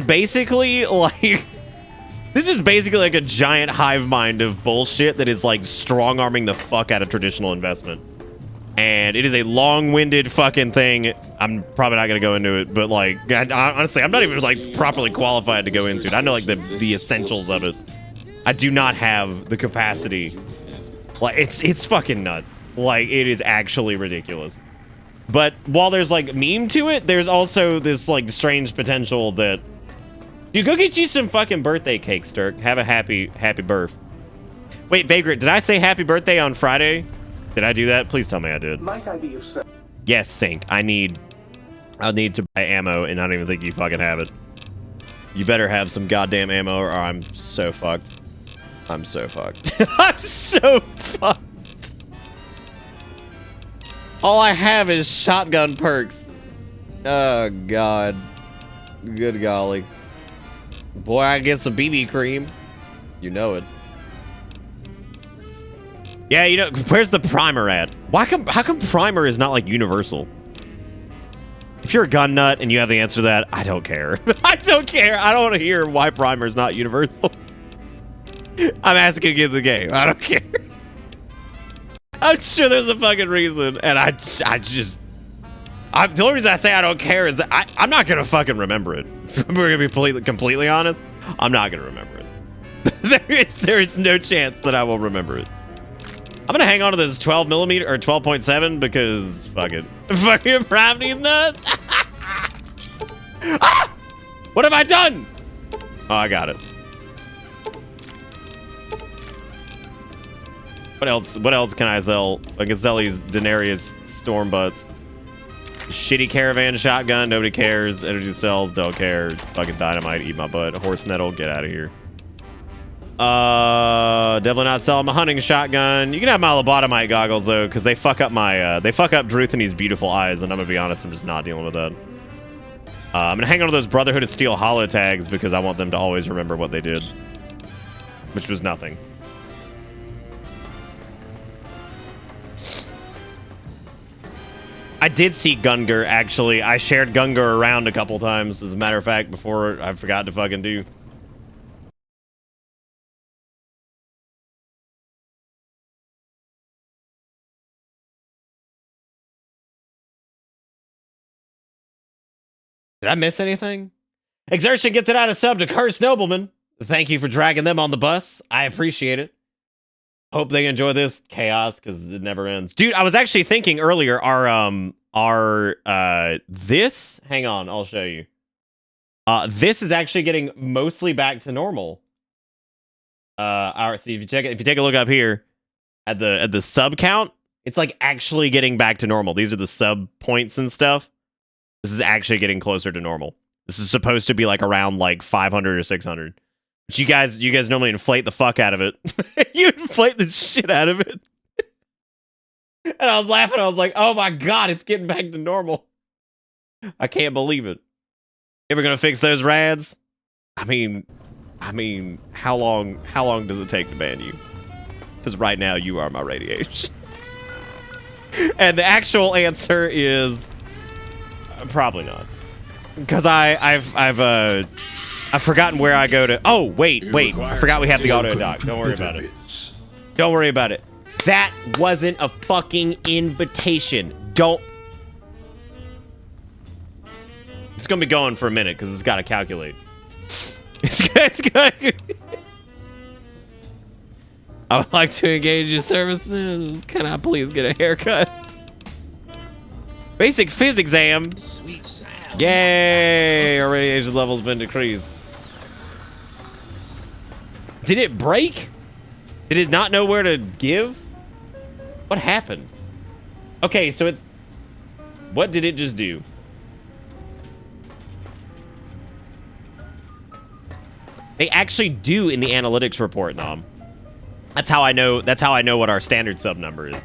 basically like a giant hive mind of bullshit that is like strong arming the fuck out of traditional investment. And it is a long-winded fucking thing. I'm probably not gonna go into it, but like, honestly, I'm not even like properly qualified to go into it. I know like the essentials of it. I do not have the capacity. Like, it's fucking nuts. Like, it is actually ridiculous. But while there's like meme to it, there's also this like strange potential that you go get you some fucking birthday cake, Sturk. Have a happy birth. Wait, Vagrant, did I say happy birthday on Friday? Did I do that? Please tell me I did. Might I be of service? Yes, Sync. I'll need to buy ammo, and I don't even think you fucking have it. You better have some goddamn ammo, or I'm so fucked. I'm so fucked. I'm so fucked. All I have is shotgun perks. Oh, God. Good golly. Boy, I get some BB cream. You know it. Yeah, you know, where's the primer at? How come primer is not like universal? If you're a gun nut and you have the answer to that, I don't care. I don't care. I don't want to hear why primer is not universal. I'm asking you the game. I don't care. I'm sure there's a fucking reason, and the only reason I say I don't care is that I'm not gonna fucking remember it. we're gonna be completely honest, I'm not gonna remember it. there is no chance that I will remember it. I'm gonna hang on to this 12 millimeter or 12.7 because fuck it. Fucking prime these nuts. Ah! What have I done? Oh, I got it. What else? What else can I sell? I can sell these Denarius storm butts. Shitty caravan shotgun, nobody cares. Energy cells, don't care. Fucking dynamite, eat my butt. Horse nettle, get out of here. Definitely not selling my hunting shotgun. You can have my lobotomite goggles though, because they fuck up my they fuck up Drewthony's beautiful eyes, and I'm gonna be honest, I'm just not dealing with that. I'm gonna hang on to those Brotherhood of Steel holo tags because I want them to always remember what they did, which was nothing. I did see Gungar, actually. I shared Gungar around a couple times, as a matter of fact, before I forgot to fucking do. Did I miss anything? Exertion gifted out a sub to Cursed Nobleman. Thank you for dragging them on the bus. I appreciate it. Hope they enjoy this chaos because it never ends. Dude, I was actually thinking earlier, this, hang on, I'll show you. This is actually getting mostly back to normal. See, if you take a look up here at the sub count, it's like actually getting back to normal. These are the sub points and stuff. This is actually getting closer to normal. This is supposed to be like around like 500 or 600. But you guys normally inflate the fuck out of it. You inflate the shit out of it. And I was laughing. I was like, oh my God, it's getting back to normal. I can't believe it. Ever gonna fix those rads? I mean, how long does it take to ban you? Because right now you are my radiation. And the actual answer is probably not. Because I've forgotten where I go to. Oh, wait. I forgot we have the auto dock. Don't worry about it. Don't worry about it. That wasn't a fucking invitation. Don't. It's gonna be going for a minute because it's got to calculate. It's good. I would like to engage your services. Can I please get a haircut? Basic phys exam. Sweet sound. Yay! Our radiation level's been decreased. Did it break? Did it not know where to give? What happened? Okay, so it's... What did it just do? They actually do in the analytics report, Nom. That's how I know what our standard sub number is.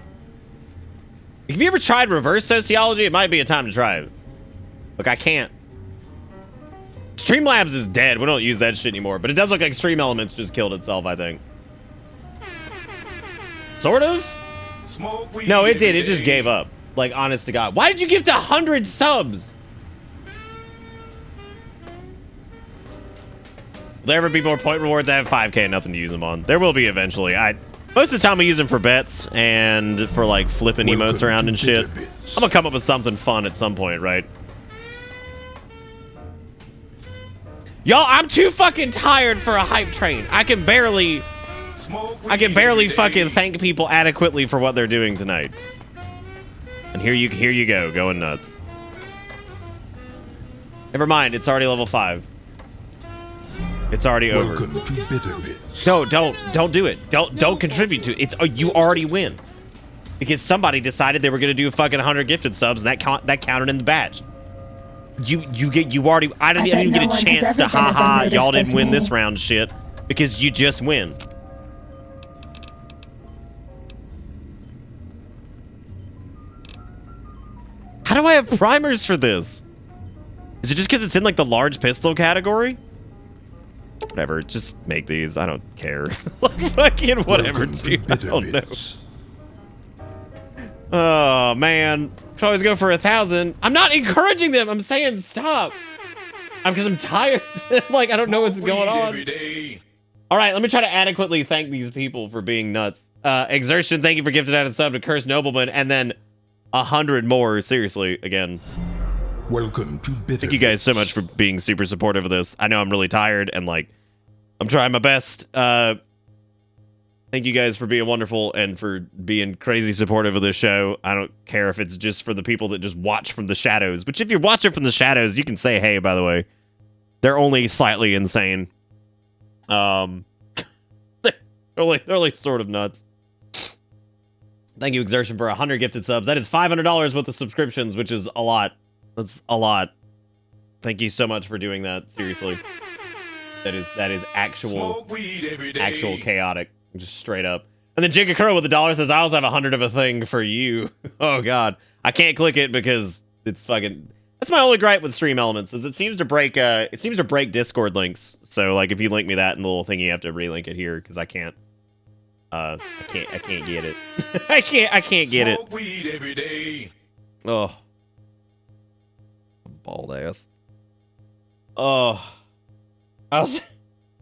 Have you ever tried reverse sociology? It might be a time to try it. Look, I can't. Streamlabs is dead. We don't use that shit anymore. But it does look like Stream Elements just killed itself, I think. Sort of? No, it did. It just gave up. Like, honest to God. Why did you give to 100 subs? Will there ever be more point rewards? I have 5K, nothing to use them on. There will be eventually. Most of the time we use them for bets and for like flipping emotes around and shit. I'm gonna come up with something fun at some point, right? Y'all, I'm too fucking tired for a hype train. I can barely fucking thank people adequately for what they're doing tonight. And here you go, going nuts. Never mind, it's already level 5. It's already over. No, don't do it. Don't contribute to it. It's you already win. Because somebody decided they were gonna do fucking 100 gifted subs, and that counted in the batch. You already. I didn't even get a chance to haha. Y'all didn't win this round, shit, because you just win. How do I have primers for this? Is it just because it's in like the large pistol category? Whatever, just make these. I don't care. Like, fucking whatever, dude. I don't know. Oh, man. Could always go for 1,000. I'm not encouraging them. I'm saying stop. Because I'm tired. Like, I don't know what's going on. All right, let me try to adequately thank these people for being nuts. Exertion, thank you for gifting out a sub to Cursed Nobleman. And then 100 more. Seriously, again. Welcome to Bitter. Thank you guys so much for being super supportive of this. I know I'm really tired and like I'm trying my best. Thank you guys for being wonderful and for being crazy supportive of this show. I don't care if it's just for the people that just watch from the shadows, which if you're watching from the shadows, you can say hey, by the way. They're only slightly insane. They're only sort of nuts. Thank you, Exertion, for 100 gifted subs. That is $500 worth of subscriptions, which is a lot. That's a lot. Thank you so much for doing that. Seriously. That is actual chaotic. Just straight up. And then Jigakuro with $1 says, I also have 100 of a thing for you. Oh, God. I can't click it because it's fucking... That's my only gripe with Stream Elements, is it seems to break Discord links. So, like, if you link me that in the little thing, you have to relink it here, because I can't get it. I can't get it. Smoke weed every day. Oh. Bald ass. Oh,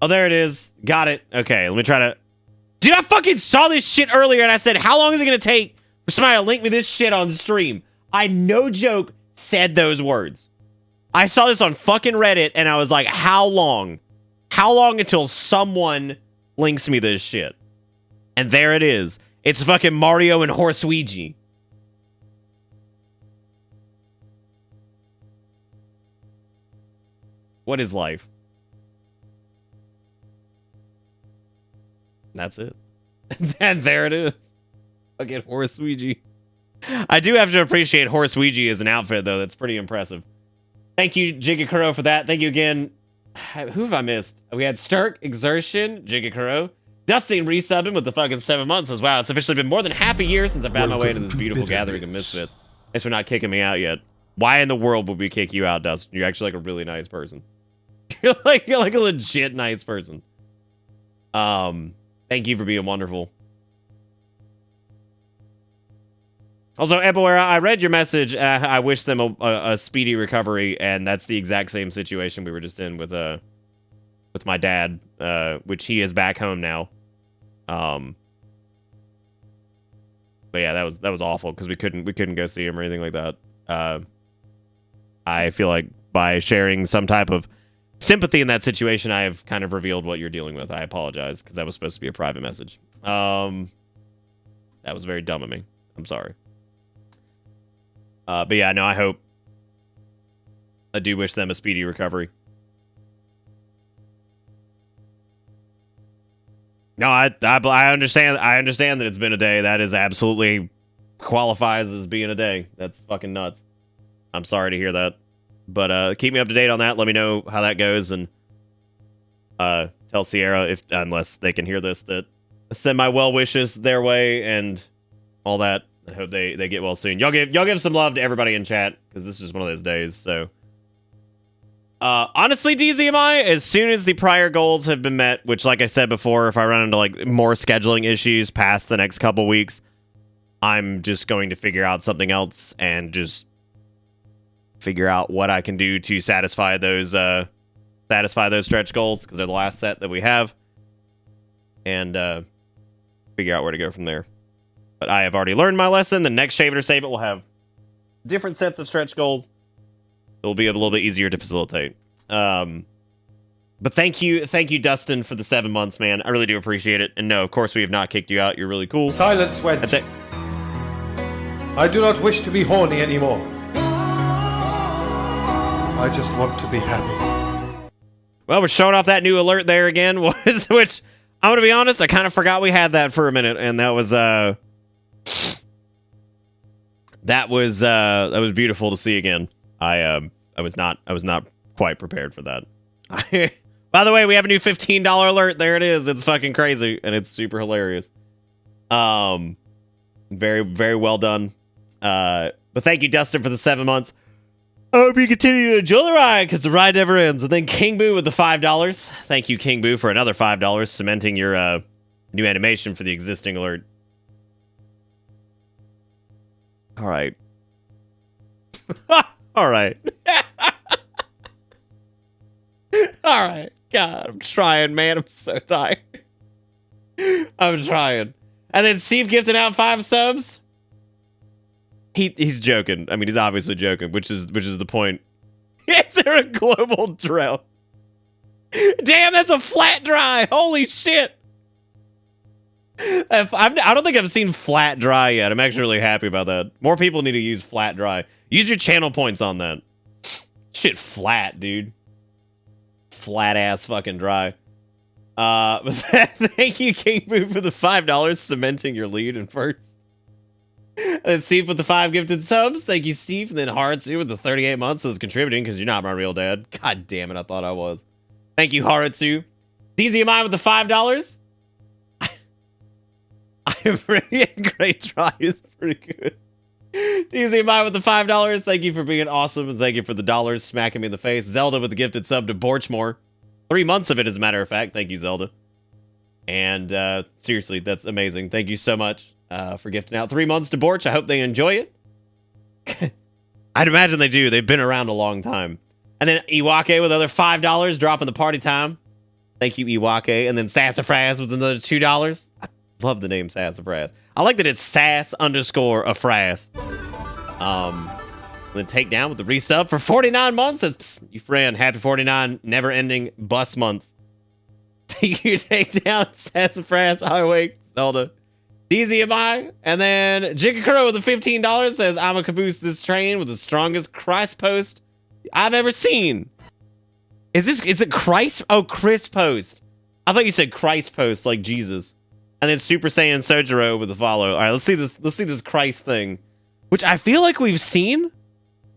there it is. Got it. Okay, let me try to... Dude, I fucking saw this shit earlier, and I said, how long is it going to take for somebody to link me this shit on stream? I, no joke, said those words. I saw this on fucking Reddit, and I was like, how long? How long until someone links me this shit? And there it is. It's fucking Mario and Horseouija. What is life? That's it. And there it is. Fucking Horseouija. I do have to appreciate Horseouija as an outfit, though. That's pretty impressive. Thank you, Jigakuro, for that. Thank you again. Who have I missed? We had Sturk, Exertion, Jigakuro. Dustin resubbing with the fucking 7 months says, wow, it's officially been more than half a year since I found my way into this beautiful gathering of misfits. Thanks for not kicking me out yet. Why in the world would we kick you out, Dustin? You're actually like a really nice person. You're like a legit nice person. Thank you for being wonderful. Also, Epoera, I read your message. I wish them a speedy recovery, and that's the exact same situation we were just in with my dad, which he is back home now. But yeah, that was awful because we couldn't go see him or anything like that. I feel like by sharing some type of sympathy in that situation, I have kind of revealed what you're dealing with. I apologize because that was supposed to be a private message. That was very dumb of me. I'm sorry. But yeah, no, I do wish them a speedy recovery. No, I understand. I understand that it's been a day. That is absolutely qualifies as being a day. That's fucking nuts. I'm sorry to hear that. But keep me up to date on that. Let me know how that goes, and tell Sierra, unless they can hear this, that send my well wishes their way and all that. I hope they get well soon. Y'all give some love to everybody in chat, because this is just one of those days. So honestly, DZMI, as soon as the prior goals have been met, which, like I said before, if I run into like more scheduling issues past the next couple weeks, I'm just going to figure out something else and just figure out what I can do to satisfy those stretch goals, because they're the last set that we have, and figure out where to go from there. But I have already learned my lesson. The next Shave It or Save It will have different sets of stretch goals. It'll be a little bit easier to facilitate. But thank you, Dustin, for the 7 months, man. I really do appreciate it. And no, of course, we have not kicked you out. You're really cool. Silence, Wedge. I do not wish to be horny anymore. I just want to be happy. Well, we're showing off that new alert there again, which I'm gonna be honest, I kind of forgot we had that for a minute, and that was beautiful to see again. I was not quite prepared for that. By the way, we have a new $15 alert. There it is. It's fucking crazy, and it's super hilarious. Very, very well done. But thank you, Dustin, for the 7 months. I hope you continue to enjoy the ride, because the ride never ends. And then King Boo with the $5. Thank you, King Boo, for another $5, cementing your new animation for the existing alert. All right. All right. All right. God, I'm trying, man. I'm so tired. I'm trying. And then Steve gifted out 5 subs. He's joking. I mean, he's obviously joking, which is the point. Is there a global drought? Damn, that's a flat dry. Holy shit. I don't think I've seen flat dry yet. I'm actually really happy about that. More people need to use flat dry. Use your channel points on that. Shit flat, dude. Flat ass fucking dry. Thank you, King Boo, for the $5, cementing your lead in first. And then Steve with the 5 gifted subs. Thank you, Steve. And then Haratsu with the 38 months is contributing because you're not my real dad. God damn it, I thought I was. Thank you, Haratsu. DZMI with the $5. I'm pretty great try is pretty good. DZMI with the $5. Thank you for being awesome. And thank you for the dollars smacking me in the face. Zelda with the gifted sub to Borchmore. 3 months of it, as a matter of fact. Thank you, Zelda. And seriously, that's amazing. Thank you so much for gifting out 3 months to Borch. I hope they enjoy it. I'd imagine they do. They've been around a long time. And then Iwake with another $5, dropping the party time. Thank you, Iwake. And then Sassafras with another $2. I love the name Sassafras. I like that it's Sass_afras. Then Takedown with the resub for 49 months. That's you friend. Happy 49 never-ending bus months. Thank you, Takedown, Sassafras, Highway, Zelda. DZMI. And then Jigakuro with the $15 says, I'm a caboose this train with the strongest Christ post I've ever seen. Is it Christ? Oh, Chris post. I thought you said Christ post like Jesus. And then Super Saiyan Sojiro with the follow. All right, let's see this Christ thing, which I feel like we've seen,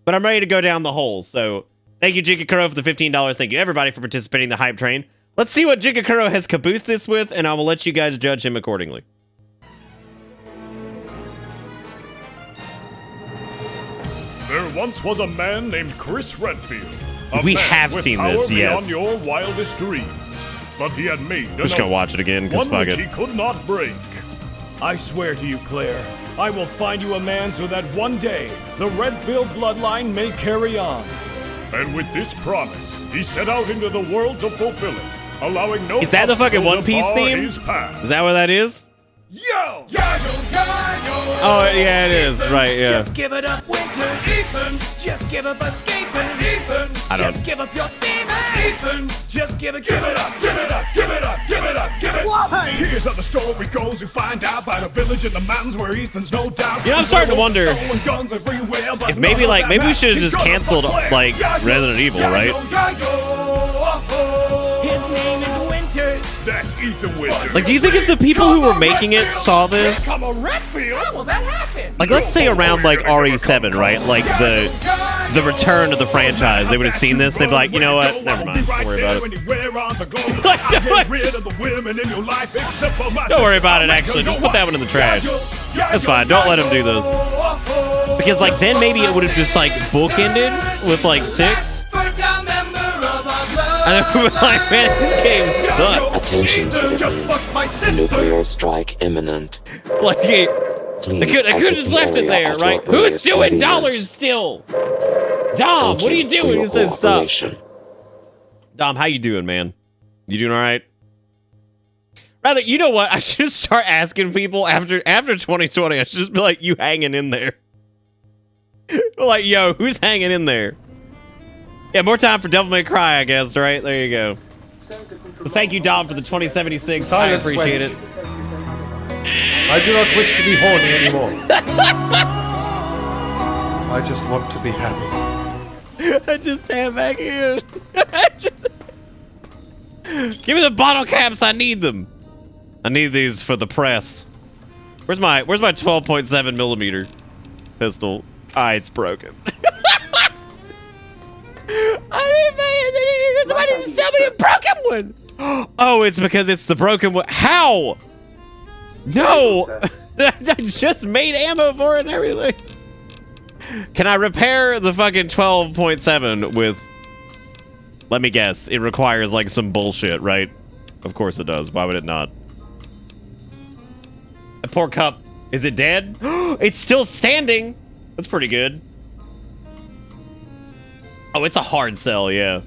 but I'm ready to go down the hole. So thank you, Jigakuro, for the $15. Thank you, everybody, for participating in the hype train. Let's see what Jigakuro has caboosed this with, and I will let you guys judge him accordingly. There once was a man named Chris Redfield. We have seen this, yes. Beyond your wildest dreams. But he had made I'm just gonna watch it again, because fuck it. He could not break. I swear to you, Claire, I will find you a man so that one day the Redfield bloodline may carry on. And with this promise, he set out into the world to fulfill it, allowing no. Is that the fucking One Piece theme? Is that what that is? Yo! Oh, yeah, it is. Right, yeah. Just give it up, Winters. Ethan, just give up escaping. Ethan, just give up your semen. Ethan, just give it up, give it up, give it up, give it up, give it up. Here's how the story goes. You find out by the village in the mountains where Ethan's no doubt. You know, I'm starting to wonder if maybe we should have just canceled like Resident Evil, right? His name is Winters. That's Ethan Winters. Like, do you think if the people who were making it saw this, Come a Redfield? How will that happen? like, let's say around like RE7, right? Like the return of the franchise, they would have seen this. They'd be like, you know what? Never mind. Don't worry about it. Don't worry about it. Actually, just put that one in the trash. That's fine. Don't let them do those. Because like then maybe it would have just like bookended with like 6. And then we were like, man, this game sucks. Attention, citizens. Nuclear strike imminent. Like, they could have just left it there, right? Who's doing dollars still? Dom, what are you doing? He says sup. Dom, how you doing, man? You doing all right? Rather, you know what? I should just start asking people after 2020. I should just be like, you hanging in there? Like, yo, who's hanging in there? Yeah, more time for Devil May Cry, I guess, right? There you go. So thank you, Dom, for the 2076. I appreciate it. I do not wish to be horny anymore. I just want to be happy. I just stand back here. Give me the bottle caps. I need them. I need these for the press. Where's my 12.7 millimeter pistol? Ah, it's broken. Somebody sell me a broken one. Oh, it's because it's the broken one. How? No, I just made ammo for it and everything. Can I repair the fucking 12.7 with? Let me guess. It requires like some bullshit, right? Of course it does. Why would it not? A poor cup. Is it dead? It's still standing. That's pretty good. Oh, it's a hard sell, yeah.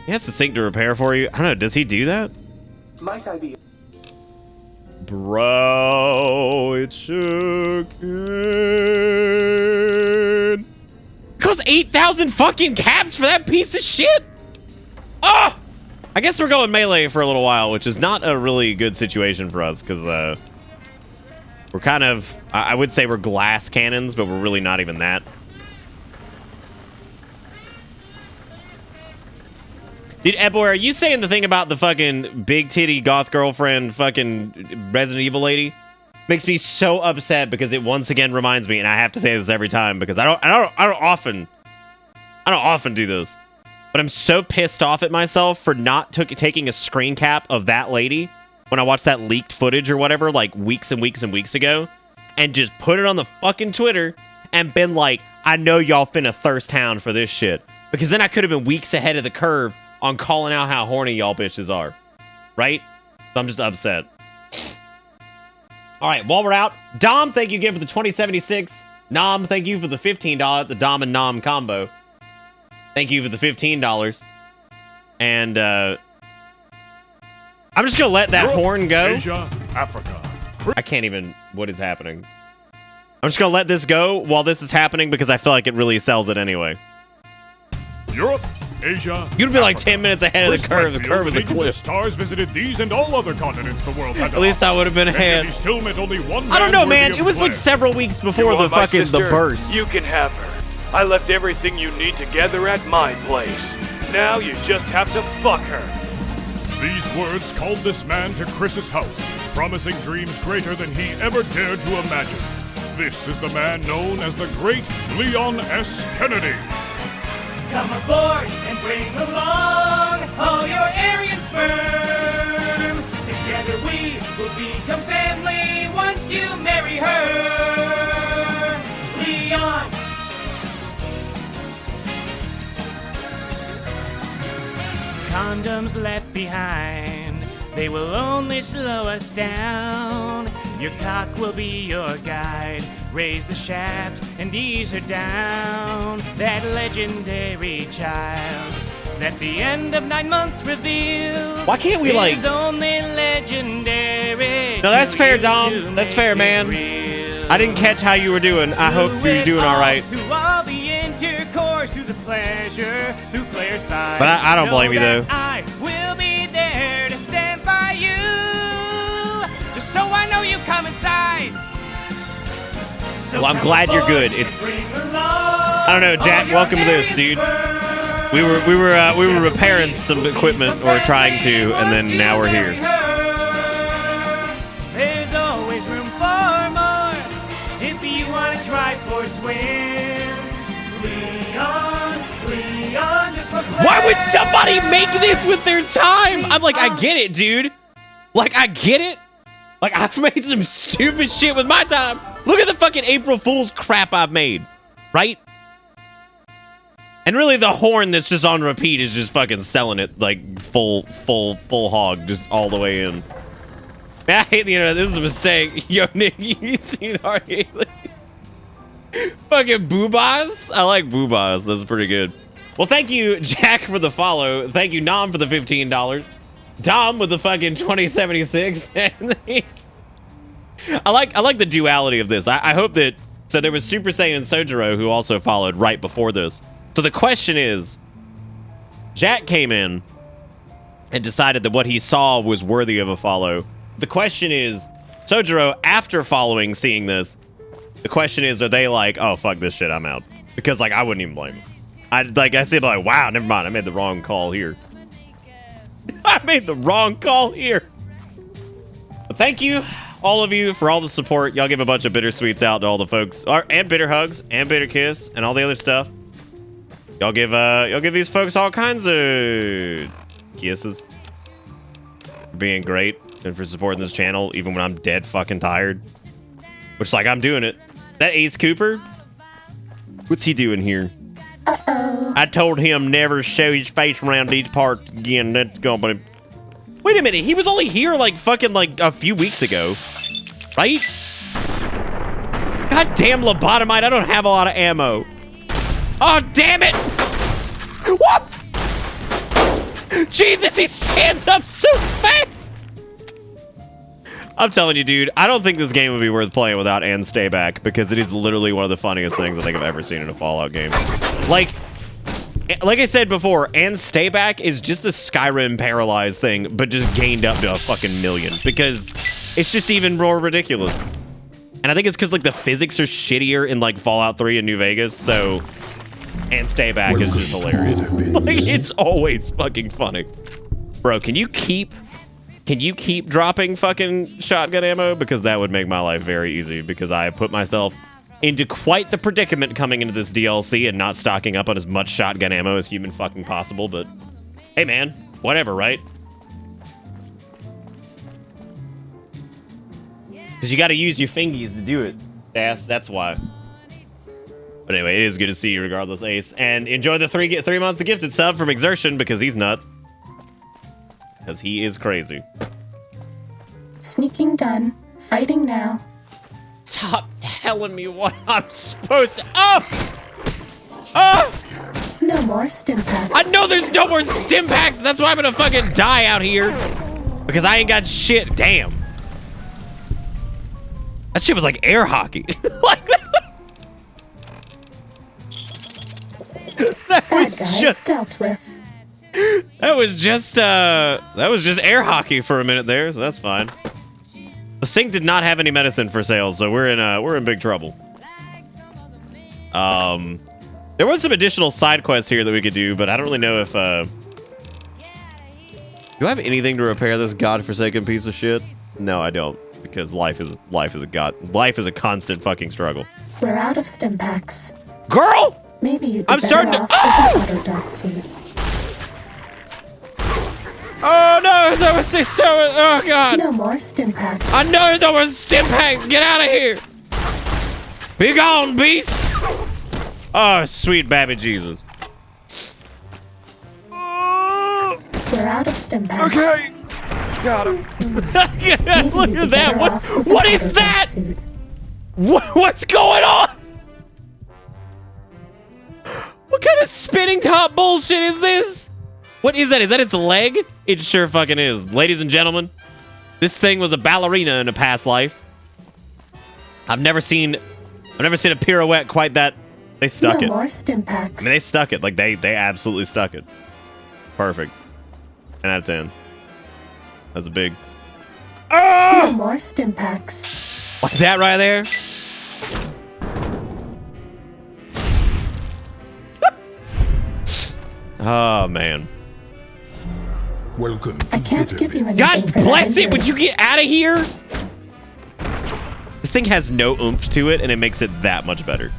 He has the sink to repair for you. I don't know. Does he do that? Might I be? Bro, it shook it. Cost 8,000 fucking caps for that piece of shit? Ah! I guess we're going melee for a little while, which is not a really good situation for us, because we're kind of, I would say we're glass cannons, but we're really not even that. Dude, Eboy, are you saying the thing about the fucking big titty goth girlfriend fucking Resident Evil lady? Makes me so upset because it once again reminds me, and I have to say this every time because I don't often do this. But I'm so pissed off at myself for not taking a screen cap of that lady when I watched that leaked footage or whatever, like weeks and weeks and weeks ago, and just put it on the fucking Twitter and been like, I know y'all finna thirst hound for this shit. Because then I could have been weeks ahead of the curve on calling out how horny y'all bitches are. Right? So I'm just upset. All right, while we're out, Dom, thank you again for the 2076. Nom, thank you for the $15, the Dom and Nom combo. Thank you for the $15. And I'm just gonna let that Europe, horn go. Asia, Africa. I can't even, what is happening? I'm just gonna let this go while this is happening because I feel like it really sells it anyway. Europe, Asia. You'd be like 10 minutes ahead of the curve. The curve is a Legion of cliff. Stars visited these and all other continents the world had to At least I would have been offer, and yet ahead. he still met only one I don't know, man man. worthy It was of like Claire. several weeks before the fucking the burst. You can have her. I left everything you need together at my place. Now you just have to fuck her. These words called this man to Chris's house, promising dreams greater than he ever dared to imagine. This is the man known as the Great Leon S. Kennedy. Come aboard and bring along all your Aryan sperm. Together we will become family once you marry her. Leon. Condoms left behind, they will only slow us down. Your cock will be your guide. Raise the shaft and ease her down. That legendary child that the end of 9 months reveals. Why can't we, like... is only legendary. No, that's to fair, you Dom. to That's make fair, it man. real. I didn't catch how you were doing. I hope you're doing all right. Through all the intercourse, through the pleasure, through Claire's thighs. But I don't blame you, Know though. that I will be there to stand by you. Just so I know you come inside. So Well, I'm come glad you're aboard good. and It's- bring along I don't know, Jack. all your Welcome to this, Aryan dude. sperm. We were repairing some equipment, or trying to, and then now we're here. There's always room for more if you want to try for twins. Leon, just for Why would somebody make this with their time? I'm like, I get it, dude. Like, I get it. Like, I've made some stupid shit with my time. Look at the fucking April Fool's crap I've made, right? And really, the horn that's just on repeat is just fucking selling it like full hog, just all the way in. Man, I hate the internet. This is a mistake. Yo, Nick, you seen our alien? Fucking boobas? I like boobas. That's pretty good. Well, thank you, Jack, for the follow. Thank you, Nom, for the $15. Dom with the fucking 2076. I like the duality of this. I hope that... So there was Super Saiyan Sojiro who also followed right before this. So the question is, Jack came in and decided that what he saw was worthy of a follow. The question is, Sojiro, after following, seeing this, the question is, are they like, oh, fuck this shit, I'm out? Because, like, I wouldn't even blame him. I said, like, wow, never mind, I made the wrong call here. I made the wrong call here. But thank you, all of you, for all the support. Y'all give a bunch of bittersweets out to all the folks, and bitter hugs, and bitter kiss, and all the other stuff. Y'all give these folks all kinds of kisses. For being great and for supporting this channel, even when I'm dead fucking tired. Which, like, I'm doing it. That Ace Cooper? What's he doing here? Uh-oh. I told him never show his face around these parts again. That's gonna... Wait a minute, he was only here, like, fucking, like, a few weeks ago. Right? God damn lobotomite, I don't have a lot of ammo. Oh, damn it! What? Jesus, he stands up so fast! I'm telling you, dude, I don't think this game would be worth playing without and stay back, because it is literally one of the funniest things I think I've ever seen in a Fallout game. Like I said before, and stay back is just the Skyrim paralyzed thing, but just gained up to a fucking million, because it's just even more ridiculous. And I think it's because like the physics are shittier in like Fallout 3 and New Vegas, so and stay back is just hilarious. Like, it's always fucking funny. Bro, can you keep dropping fucking shotgun ammo? Because that would make my life very easy, because I put myself into quite the predicament coming into this DLC and not stocking up on as much shotgun ammo as human fucking possible, but hey man, whatever, right? Because you gotta use your fingies to do it. That's why. But anyway, it is good to see you regardless, Ace. And enjoy the 3 months of gifted sub from Exertion, because he's nuts. Because he is crazy. Sneaking done. Fighting now. Stop telling me what I'm supposed to... Oh! Oh! No more stim packs. I know there's no more stim packs! That's why I'm gonna fucking die out here. Because I ain't got shit. Damn. That shit was like air hockey. Like that was Bad guys just dealt with. that was just air hockey for a minute there, so that's fine. The sink did not have any medicine for sale, so we're in big trouble. There was some additional side quests here that we could do, but I don't really know if do I have anything to repair this godforsaken piece of shit? No, I don't, because life is a constant fucking struggle. We're out of stim packs. Girl! Maybe you'd be I'm better starting to- off with an auto dark suit. Oh no, that was so. Oh god. No more stim packs. I know there was stim packs. Get out of here. Be gone, beast. Oh, sweet baby Jesus. We're out of stim packs. Okay. Got him. Maybe Look you'd be at that. better off with What an is auto that? dark suit. What's going on? What kind of spinning top bullshit is this? What is that? Is that its leg? It sure fucking is. Ladies and gentlemen, this thing was a ballerina in a past life. I've never seen a pirouette quite that. They stuck it. No more stim packs. I mean, they stuck it. Like, they absolutely stuck it. Perfect. 10 out of 10. That's a big... No more stim packs. Like that right there? Oh, man. Welcome to I can't give you anything God for that bless it! injury. Would you get out of here? This thing has no oomph to it, and it makes it that much better.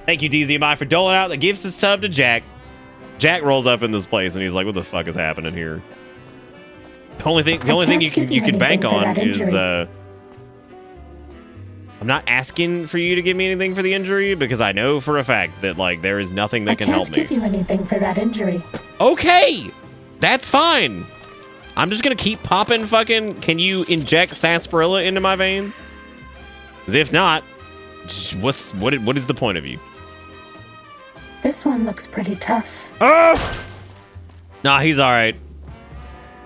Thank you, DZMI, for doling out the gifts and sub to Jack. Jack rolls up in this place, and he's like, "What the fuck is happening here?" The only thing you can bank on is I'm not asking for you to give me anything for the injury, because I know for a fact that like there is nothing that can help me. I can't give you anything for that injury. Okay, that's fine. I'm just gonna keep popping fucking... Can you inject sarsaparilla into my veins? Because if not, what is the point of you? This one looks pretty tough. Oh! Nah, he's all right.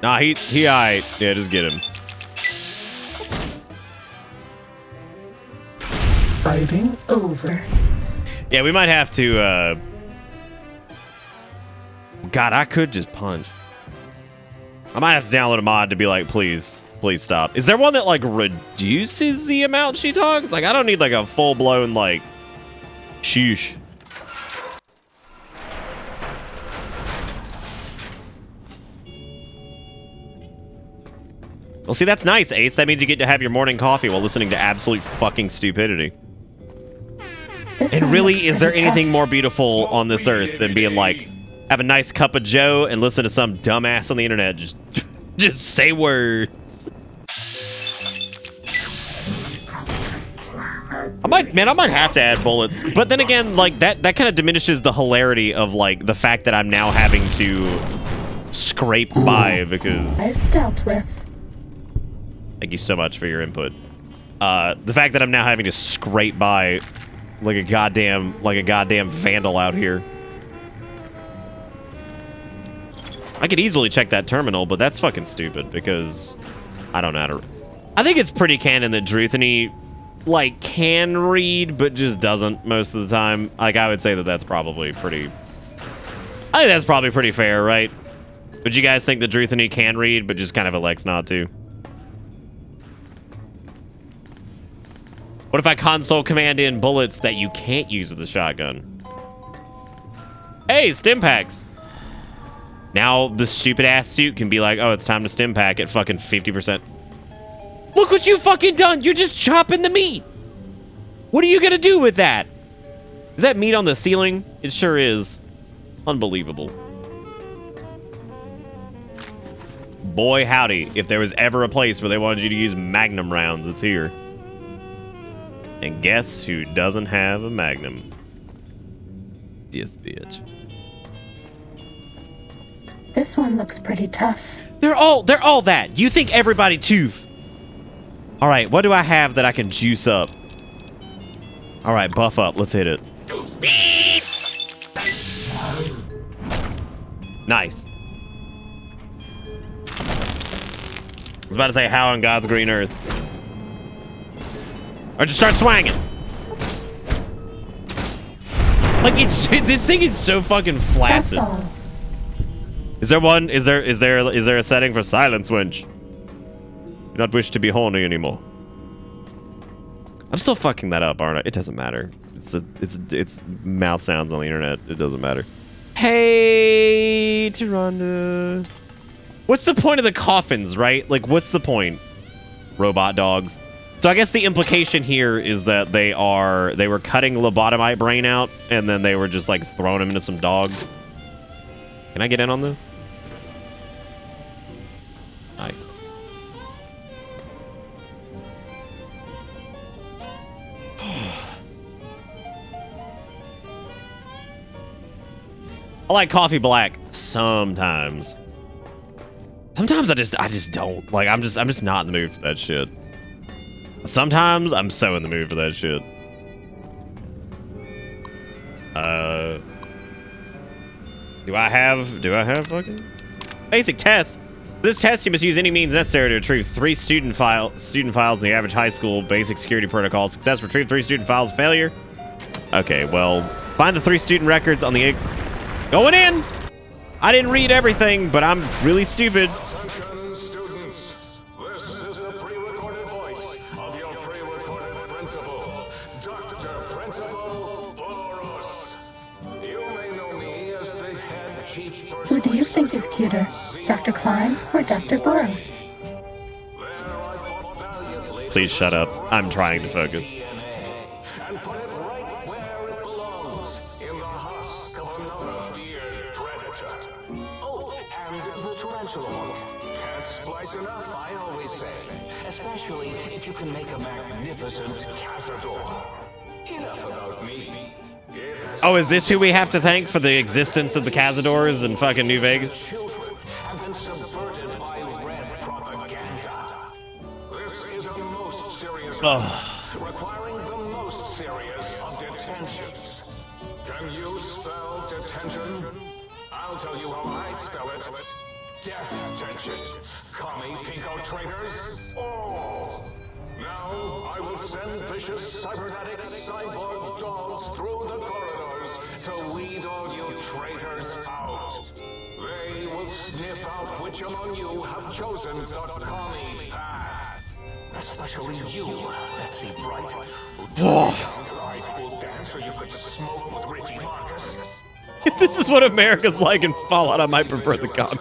Nah, he all right. Yeah, just get him. Fighting over. Yeah, we might have to, God, I could just punch. I might have to download a mod to be like, please stop. Is there one that, like, reduces the amount she talks? Like, I don't need, like, a full-blown, like, sheesh. Well, see, that's nice, Ace. That means you get to have your morning coffee while listening to absolute fucking stupidity. And really, is there anything more beautiful on this earth than being like, have a nice cup of joe and listen to some dumbass on the internet just say words? I might have to add bullets, but then again, like that kind of diminishes the hilarity of like the fact that I'm now having to scrape by because. Nice dealt with. Thank you so much for your input. The fact that I'm now having to scrape by like a goddamn vandal out here. I could easily check that terminal, but that's fucking stupid because I don't know how to... I think it's pretty canon that Drewthony, like, can read, but just doesn't most of the time. Like, I would say that that's probably pretty... I think that's probably pretty fair, right? Would you guys think that Drewthony can read, but just kind of elects not to? What if I console command in bullets that you can't use with the shotgun? Hey, stim packs! Now the stupid ass suit can be like, oh, it's time to stim pack at fucking 50%. Look what you fucking done! You're just chopping the meat! What are you gonna do with that? Is that meat on the ceiling? It sure is. Unbelievable. Boy, howdy. If there was ever a place where they wanted you to use Magnum rounds, it's here. And guess who doesn't have a Magnum? This bitch. This one looks pretty tough. They're all that. You think everybody tooth. All right, what do I have that I can juice up? All right, buff up. Let's hit it. Nice. I was about to say how on God's green earth. Or just start swanging. Like this thing is so fucking flaccid. That's all. Is there one? Is there a setting for silence winch? Do not wish to be horny anymore. I'm still fucking that up, aren't I? It doesn't matter. It's mouth sounds on the internet. It doesn't matter. Hey, Tyrande. What's the point of the coffins, right? Like, what's the point? Robot dogs. So I guess the implication here is that they were cutting lobotomite brain out, and then they were just like throwing him into some dogs. Can I get in on this? Nice. I like coffee black sometimes. Sometimes I just don't. Like I'm just not in the mood for that shit. Sometimes I'm so in the mood for that shit. Do I have fucking basic test? For this test, you must use any means necessary to retrieve 3 student files in the average high school basic security protocol. Success, retrieve 3 student files. Failure. Okay, well, find the 3 student records on the going in. I didn't read everything, but I'm really stupid. Attention, students. This is the pre-recorded voice of your pre-recorded principal, Dr. Principal Boros. You may know me as the head chief person. Who do you think is cuter, Dr. Klein or Dr. Boros? Please shut up. I'm trying to focus. And put it right where it belongs, in the husk of another feared predator. Oh, and the tarantula one. Can't splice enough, I always say. Especially if you can make a magnificent cazador. Enough about me. Oh, is this who we have to thank for the existence of the Cazadors in fucking New Vegas? Children have been subverted by red propaganda. This is a most serious matter, requiring the most serious of detentions. Can you spell detention? I'll tell you how I spell it. Death tension. Commie pinko traitors. Oh! Now I will send vicious cybernetic cyborg dogs through the corridors to weed all you traitors out. They will sniff out which among you have chosen the commie path. Especially you, Betsy Bright, who turned down your high school dance so you could smoke with Richie Marcus. If this is what America's like in Fallout, I might prefer the comic.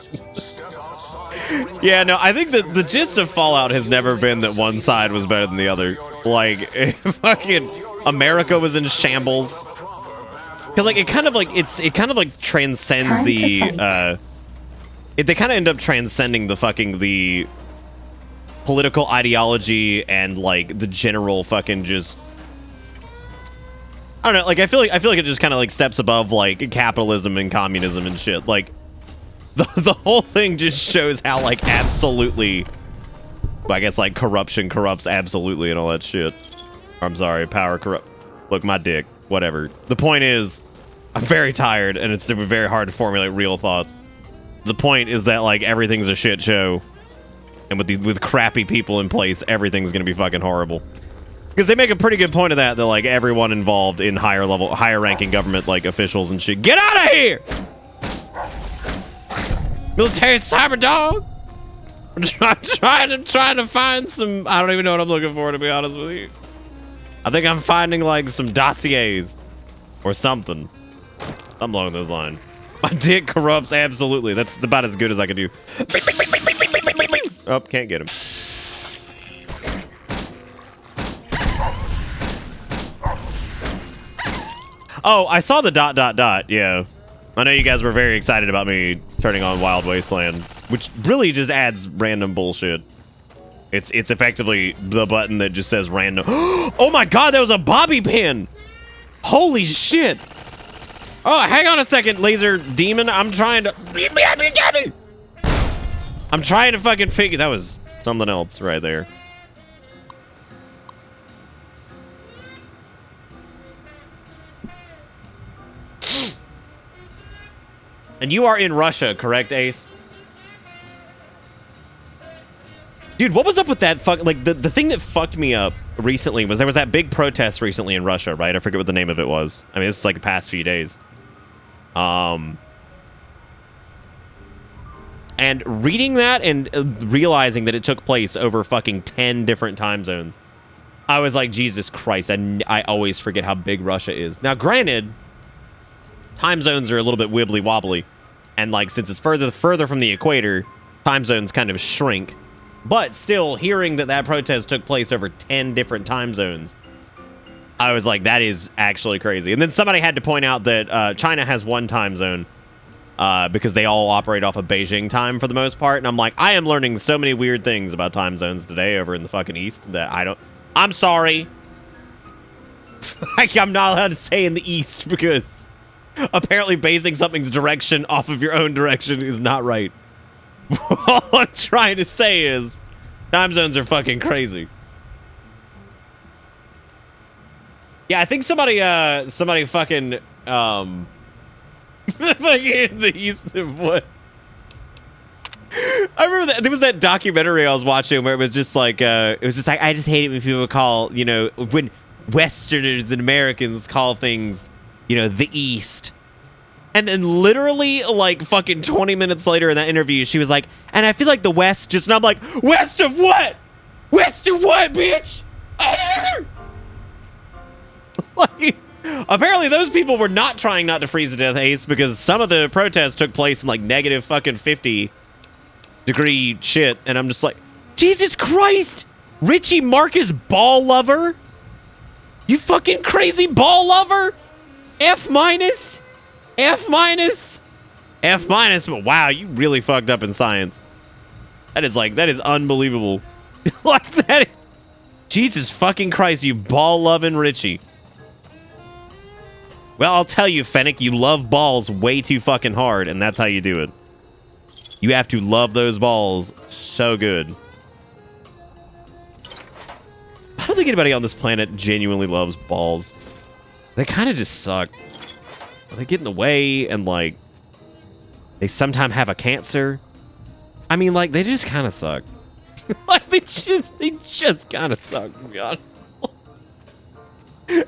Yeah, no, I think that the gist of Fallout has never been that one side was better than the other. Like, fucking America was in shambles. Because, like, it kind of like transcends the, they kind of end up transcending the political ideology and, like, the general fucking just, I don't know, like, I feel like it just kind of, like, steps above, like, capitalism and communism and shit. Like, the whole thing just shows how, like, absolutely, I guess, like, corruption corrupts absolutely and all that shit. I'm sorry, power corrupt. Look, my dick. Whatever. The point is, I'm very tired, and it's very hard to formulate real thoughts. The point is that like everything's a shit show, and with crappy people in place, everything's gonna be fucking horrible. Because they make a pretty good point of that like everyone involved in higher ranking government like officials and shit, get out of here! Military cyber dog. I'm trying to find some. I don't even know what I'm looking for, to be honest with you. I think I'm finding like some dossiers or something along those lines. My dick corrupts, absolutely. That's about as good as I can do. Oh, can't get him. Oh, I saw the ... Yeah. I know you guys were very excited about me turning on Wild Wasteland, which really just adds random bullshit. It's effectively the button that just says random. Oh my god, that was a bobby pin! Holy shit! Oh, hang on a second, laser demon. I'm trying to fucking figure. That was something else right there. And you are in Russia, correct, Ace? Dude, what was up with that fuck? Like, the thing that fucked me up recently was there was that big protest recently in Russia, right? I forget what the name of it was. I mean, this is like the past few days. And reading that and realizing that it took place over fucking 10 different time zones, I was like, Jesus Christ, I always forget how big Russia is. Now, granted, time zones are a little bit wibbly wobbly, and like since it's further from the equator, time zones kind of shrink. But still, hearing that protest took place over 10 different time zones, I was like, that is actually crazy. And then somebody had to point out that China has one time zone because they all operate off of Beijing time for the most part. And I'm like, I am learning so many weird things about time zones today over in the fucking East that I'm sorry. I'm not allowed to say in the East because apparently basing something's direction off of your own direction is not right. All I'm trying to say is time zones are fucking crazy. Yeah, I think somebody fucking fucking in the East of what? I remember that there was that documentary I was watching where it was just like I just hate it when people call, you know, when Westerners and Americans call things, you know, the East. And then literally like fucking 20 minutes later in that interview, she was like, and I feel like the West just, and I'm like, West of what? West of what, bitch? Like, apparently those people were not trying not to freeze to death, Ace, because some of the protests took place in like negative fucking 50 degree shit. And I'm just like, Jesus Christ, Richie Marcus ball lover? You fucking crazy ball lover? F minus? F minus? F minus? Wow, you really fucked up in science. That is unbelievable. Like that. Jesus fucking Christ, you ball loving Richie. Well, I'll tell you, Fennec, you love balls way too fucking hard, and that's how you do it. You have to love those balls so good. I don't think anybody on this planet genuinely loves balls. They kind of just suck. They get in the way, and like they sometimes have a cancer. I mean, like they just kind of suck. Like they just kind of suck, to be honest.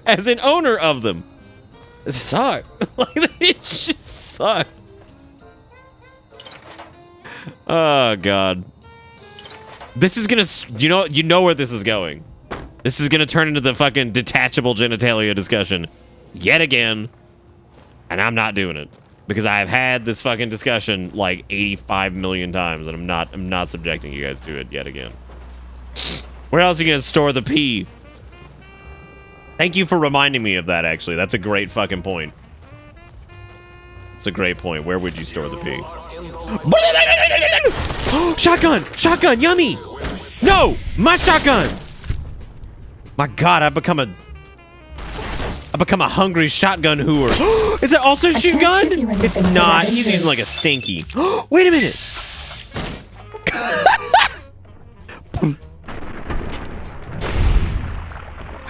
As an owner of them, they suck. Like they just suck. Oh god, this is gonna, you know where this is going. This is gonna turn into the fucking detachable genitalia discussion yet again. And I'm not doing it because I have had this fucking discussion like 85 million times, and I'm not subjecting you guys to it yet again. Where else are you gonna store the pee? Thank you for reminding me of that. Actually, that's a great fucking point. It's a great point. Where would you store the pee? Shotgun! Shotgun! Yummy! No! My shotgun! My god, I've become a hungry shotgun hooer. Is it also shoot gun? It's not. He's using like a stinky. Wait a minute.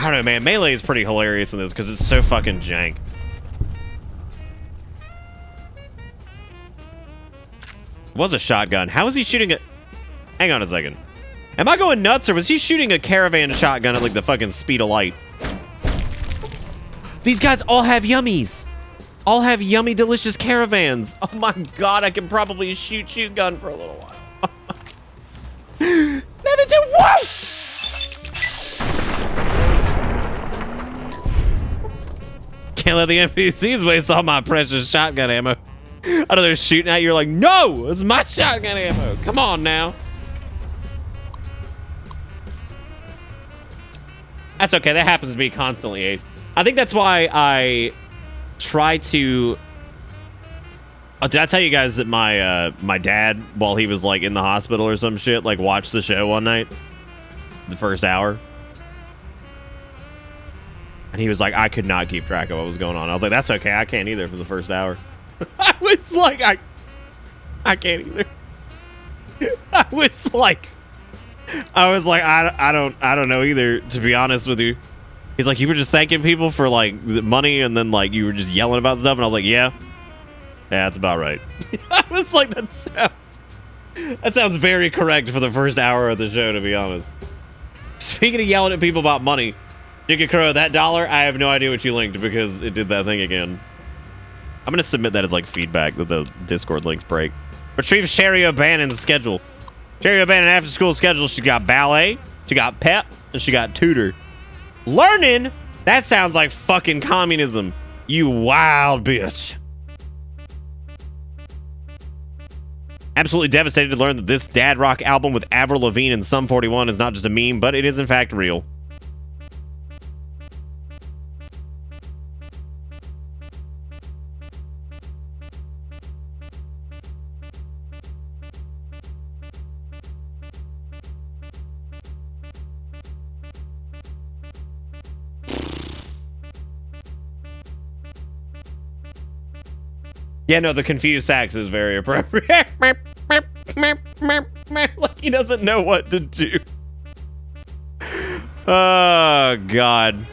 I don't know, man. Melee is pretty hilarious in this because it's so fucking jank. was a shotgun. How is he shooting it? Hang on a second. Am I going nuts, or was he shooting a caravan shotgun at like the fucking speed of light? These guys all have yummies. All have yummy, delicious caravans. Oh my god, I can probably shoot gun for a little while. 72, whoa! Can't let the NPCs waste all my precious shotgun ammo. I know they're shooting at you, you're like, no, it's my shotgun ammo. Come on now. That's okay, that happens to me constantly, Ace. I think that's why I try to... Oh, did I tell you guys that my dad, while he was like in the hospital or some shit, like watched the show one night? The first hour? And he was like, I could not keep track of what was going on. I was like, that's okay, I can't either for the first hour. I was like, I can't either. I was like, I don't know either, to be honest with you. He's like, you were just thanking people for like the money, and then like you were just yelling about stuff, and I was like, yeah, that's about right. I was like, that sounds very correct for the first hour of the show, to be honest. Speaking of yelling at people about money, Jigga Crow, that $1, I have no idea what you linked because it did that thing again. I'm gonna submit that as like feedback that the Discord links break. Retrieve Sherry O'Bannon's schedule. Sherry O'Bannon after school schedule. She got ballet, she got pep, and she got tutor. Learning? That sounds like fucking communism. You wild bitch. Absolutely devastated to learn that this dad rock album with Avril Lavigne and Sum 41 is not just a meme, but it is in fact real. Yeah, no, the confused sax is very appropriate. Like he doesn't know what to do. Oh, God.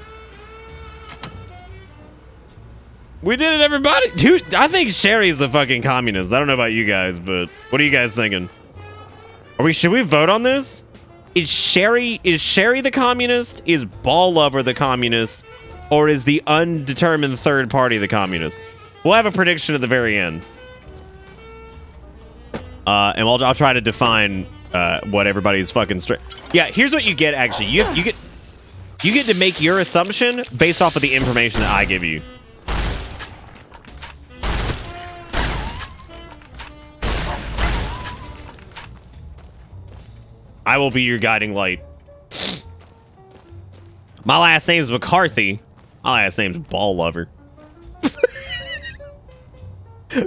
We did it, everybody. Dude, I think Sherry's the fucking communist. I don't know about you guys, but what are you guys thinking? Should we vote on this? Is Sherry the communist? Is Ball Lover the communist? Or is the undetermined third party the communist? We'll have a prediction at the very end. And I'll try to define what everybody's fucking Yeah, here's what you get, actually. You get to make your assumption based off of the information that I give you. I will be your guiding light. My last name's McCarthy. My last name's Ball Lover.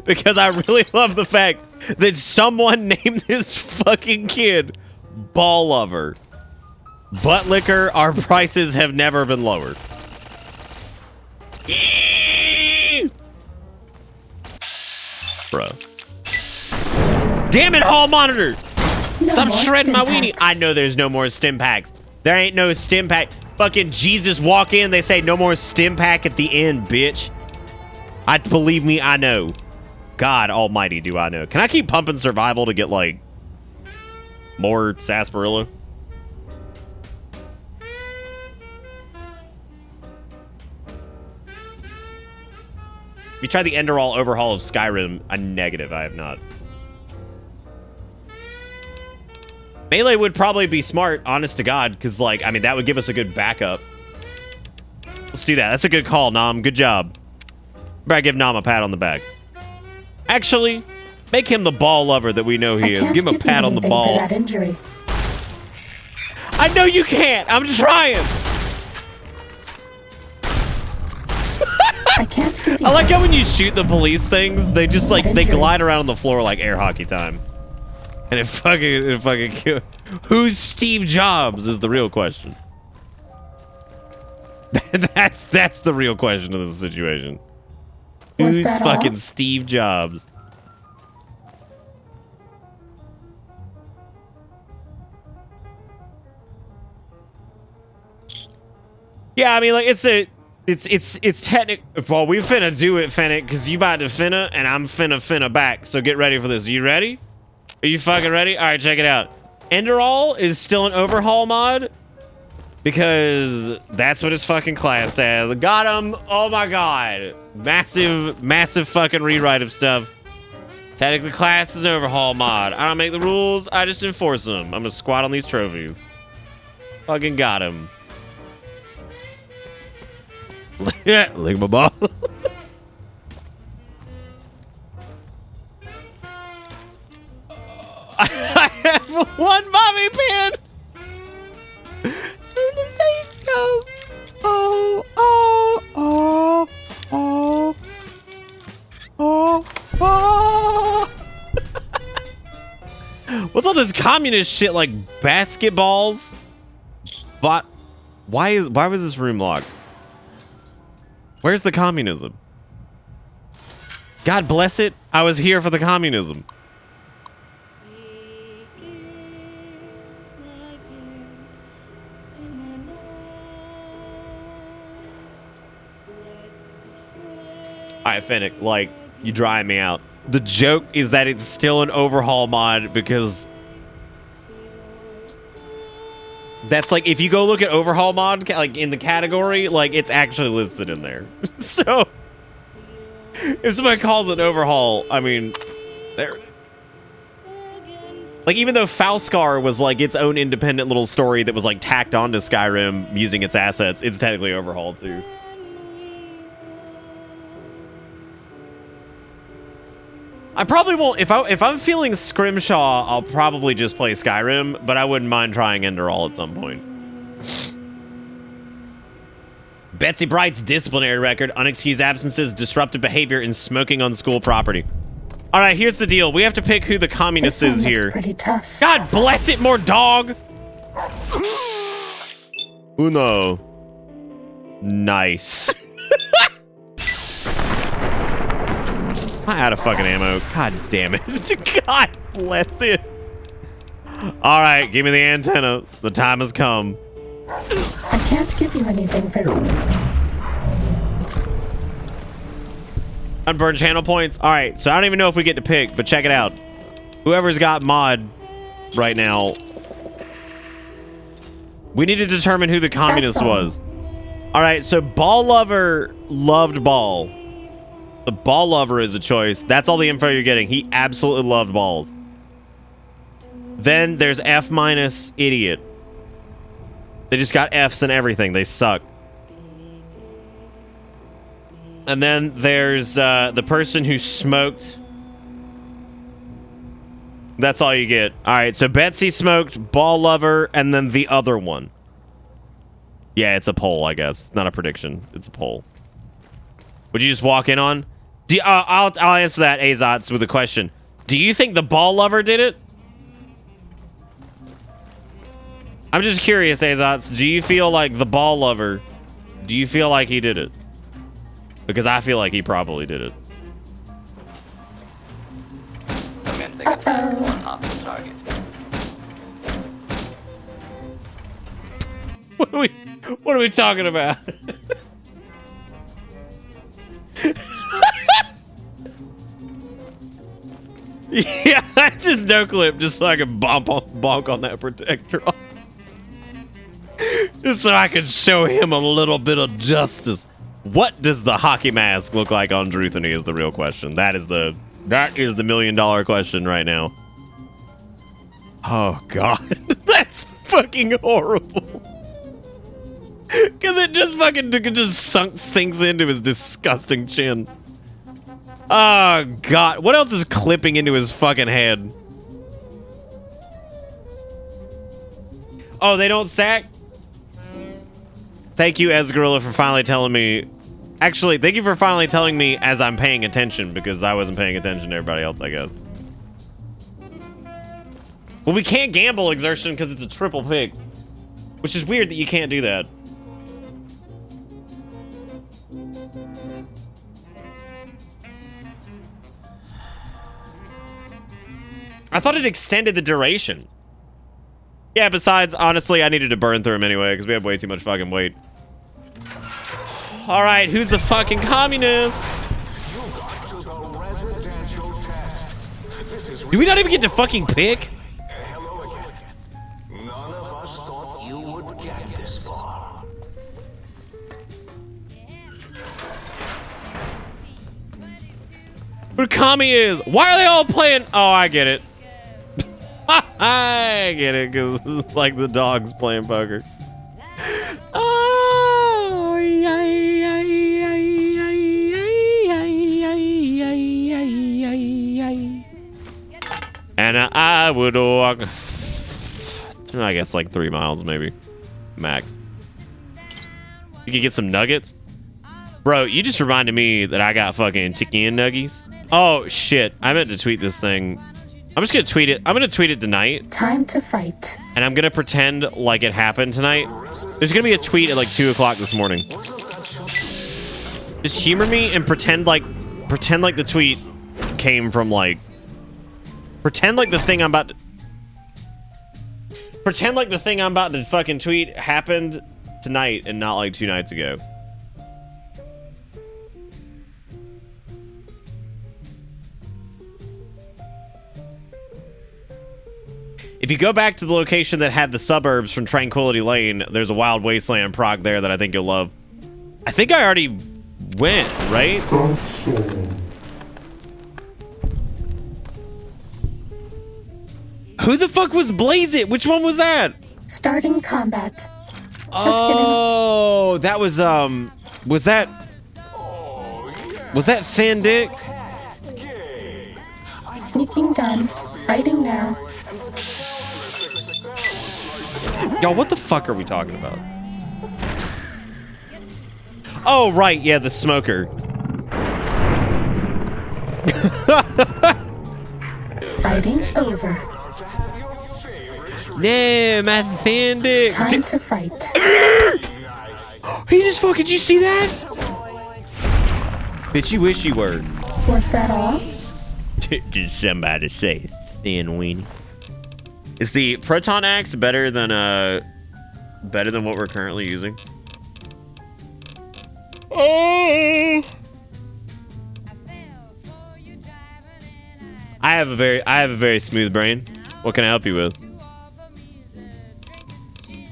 Because I really love the fact that someone named this fucking kid Ball Lover. Butt liquor, our prices have never been lower. Bruh. Damn it, hall monitor! Stop shredding my weenie. I know there's no more stim packs. There ain't no stim pack. Fucking Jesus walk in, they say no more stim pack at the end, bitch. Believe me, I know. God almighty, do I know. Can I keep pumping survival to get, like, more sarsaparilla? You tried the Enderal overhaul of Skyrim. A negative, I have not. Melee would probably be smart, honest to God, because, like, I mean, that would give us a good backup. Let's do that. That's a good call, Nom. Good job. Better give Nom a pat on the back. Actually, make him the ball lover that we know he is. Give him a pat on the ball. For that injury. I know you can't. I'm trying. I can't give you I like how when you shoot the police things, they just like they glide around on the floor like air hockey time. And it fucking kill. Who's Steve Jobs is the real question. that's the real question of the situation. Who's fucking Steve Jobs? Yeah, I mean, like it's technical. Well, we finna do it, Fennec, because you about to finna, and I'm finna back. So get ready for this. You ready? Are you fucking ready? All right, check it out. Enderall is still an overhaul mod because that's what it's fucking classed as. Got him. Oh my god. Massive fucking rewrite of stuff. Technically classed as an overhaul mod. I don't make the rules. I just enforce them. I'm gonna squat on these trophies. Fucking got him. Lick my ball. I have one bobby pin. Where did they go? Oh. What's all this communist shit like basketballs? But why was this room locked? Where's the communism? God bless it. I was here for the communism. Alright, Fennec, like, you drying me out. The joke is that it's still an overhaul mod because that's like, if you go look at overhaul mod, like in the category, like it's actually listed in there. So if somebody calls it overhaul, I mean, there. Like, even though Falskar was like its own independent little story that was like tacked onto Skyrim using its assets, it's technically overhaul too. I probably won't, if I'm feeling Scrimshaw, I'll probably just play Skyrim, but I wouldn't mind trying Enderall at some point. Betsy Bright's disciplinary record, unexcused absences, disruptive behavior, and smoking on school property. All right, here's the deal. We have to pick who the communist is here. Pretty tough. God bless it, more dog. Uno. Nice. I'm out of fucking ammo. God damn it. God bless it. All right, give me the antenna. The time has come. I can't give you anything for... Unburned channel points. All right, so I don't even know if we get to pick, but check it out. Whoever's got mod right now, we need to determine who the communist was. All right, so Ball Lover loved Ball. The Ball Lover is a choice. That's all the info you're getting. He absolutely loved balls. Then there's F- Idiot. They just got F's and everything. They suck. And then there's the person who smoked. That's all you get. All right, so Betsy smoked, Ball Lover, and then the other one. Yeah, it's a poll, I guess. It's not a prediction. It's a poll. Would you just walk in on? I'll answer that, Azots, with a question. Do you think the Ball Lover did it? I'm just curious, Azots. Do you feel like the Ball Lover, do you feel like he did it? Because I feel like he probably did it. Commencing attack on hostile target. What are we talking about? Yeah, I just no clip just so I can bonk on that protector. Just so I can show him a little bit of justice. What does the hockey mask look like on Drewthony is the real question. That is the $1 million question right now. Oh god. That's fucking horrible. Cause it just sinks into his disgusting chin. Oh god. What else is clipping into his fucking head? Oh, they don't sack? Thank you, Esgorilla, for finally telling me. Actually, thank you for finally telling me as I'm paying attention, because I wasn't paying attention to everybody else, I guess. Well, we can't gamble exertion because it's a triple pick, which is weird that you can't do that. I thought it extended the duration. Yeah, besides, honestly, I needed to burn through him anyway, because we have way too much fucking weight. Alright, who's the fucking communist? You got to the residential test. Do we not even get to fucking pick? Hello again. None of us thought you would get this far. But Kami is. Why are they all playing? Oh, I get it. I get it, because like the dog's playing poker. Oh, and I would walk, I guess, like 3 miles, maybe, max. You can get some nuggets. Bro, you just reminded me that I got fucking chicken nuggies. Oh, shit. I meant to tweet this thing. I'm just going to tweet it. I'm going to tweet it tonight. Time to fight. And I'm going to pretend like it happened tonight. There's going to be a tweet at like 2 o'clock this morning. Just humor me and pretend like the tweet came from like... Pretend like the thing I'm about to fucking tweet happened tonight and not like 2 nights ago. If you go back to the location that had the suburbs from Tranquility Lane, there's a wild wasteland in Prague there that I think you'll love. I think I already went, right? Who the fuck was Blaze It? Which one was that? Starting combat. Just oh, kidding. that was that Thin Dick? Sneaking done. Fighting now. Y'all, what the fuck are we talking about? Oh, right, yeah, the smoker. Fighting over. No, my Thin Dick. Time to fight. He just fucking, did you see that? Bitch, you wish you were. Was that all? Did somebody say thin weenie? Is the Proton Axe better than what we're currently using? Oh. I have a very smooth brain. What can I help you with?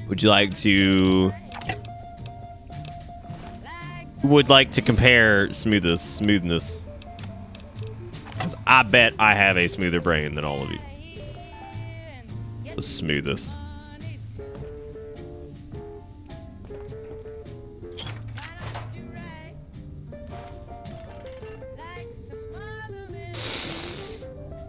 Would you like to compare smoothness? 'Cause I bet I have a smoother brain than all of you. The smoothest.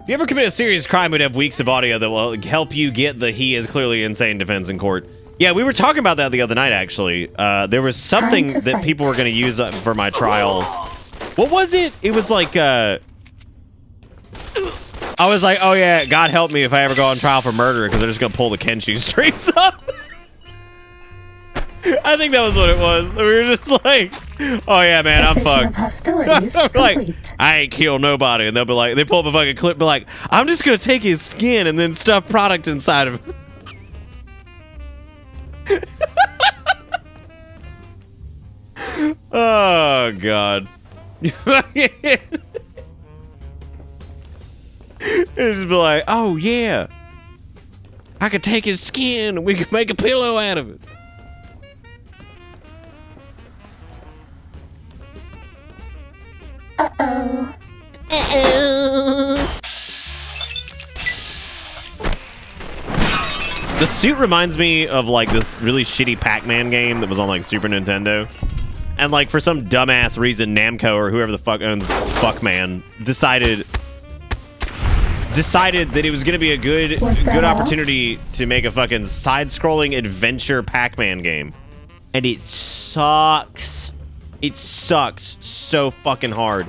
If you ever commit a serious crime, we'd have weeks of audio that will help you get the "he is clearly insane" defense in court. Yeah, we were talking about that the other night, actually. There was something that people were going to use for my trial. What was it? It was like, I was like, oh yeah, God help me if I ever go on trial for murder, because they're just going to pull the Kenshu streams up. I think that was what it was. We were just like, oh yeah, man, I'm fucked. Hostilities I'm like, complete. I ain't killed nobody. And they'll be like, they pull up a fucking clip, be like, I'm just going to take his skin and then stuff product inside of him. Oh, God. It'd just be like, oh, yeah. I could take his skin and we could make a pillow out of it. Uh-oh. The suit reminds me of like this really shitty Pac-Man game that was on like Super Nintendo. And like for some dumbass reason, Namco or whoever the fuck owns Fuckman decided that it was going to be a good opportunity to make a fucking side-scrolling adventure Pac-Man game. And it sucks. It sucks so fucking hard.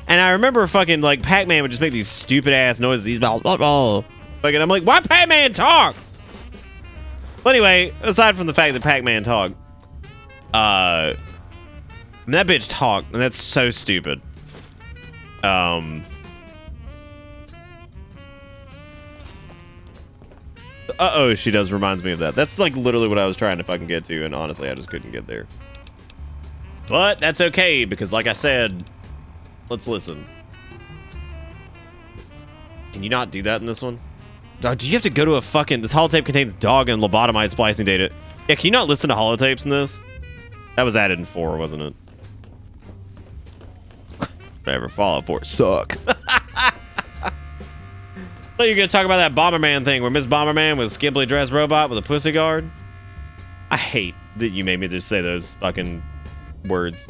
And I remember fucking like Pac-Man would just make these stupid ass noises. He's about fucking, I'm like, why Pac-Man talk? But anyway, aside from the fact that Pac-Man talked, that bitch talked, and that's so stupid. Uh-oh, she does reminds me of that. That's like literally what I was trying to fucking get to, and honestly, I just couldn't get there. But that's okay, because like I said, let's listen. Can you not do that in this one? Do you have to go to a fucking... This holotape contains dog and lobotomized splicing data. Yeah, can you not listen to holotapes in this? That was added in 4, wasn't it? Whatever, Fallout 4 suck. So you're gonna talk about that Bomberman thing where Miss Bomberman was a skimpily dressed robot with a pussy guard? I hate that you made me just say those fucking words.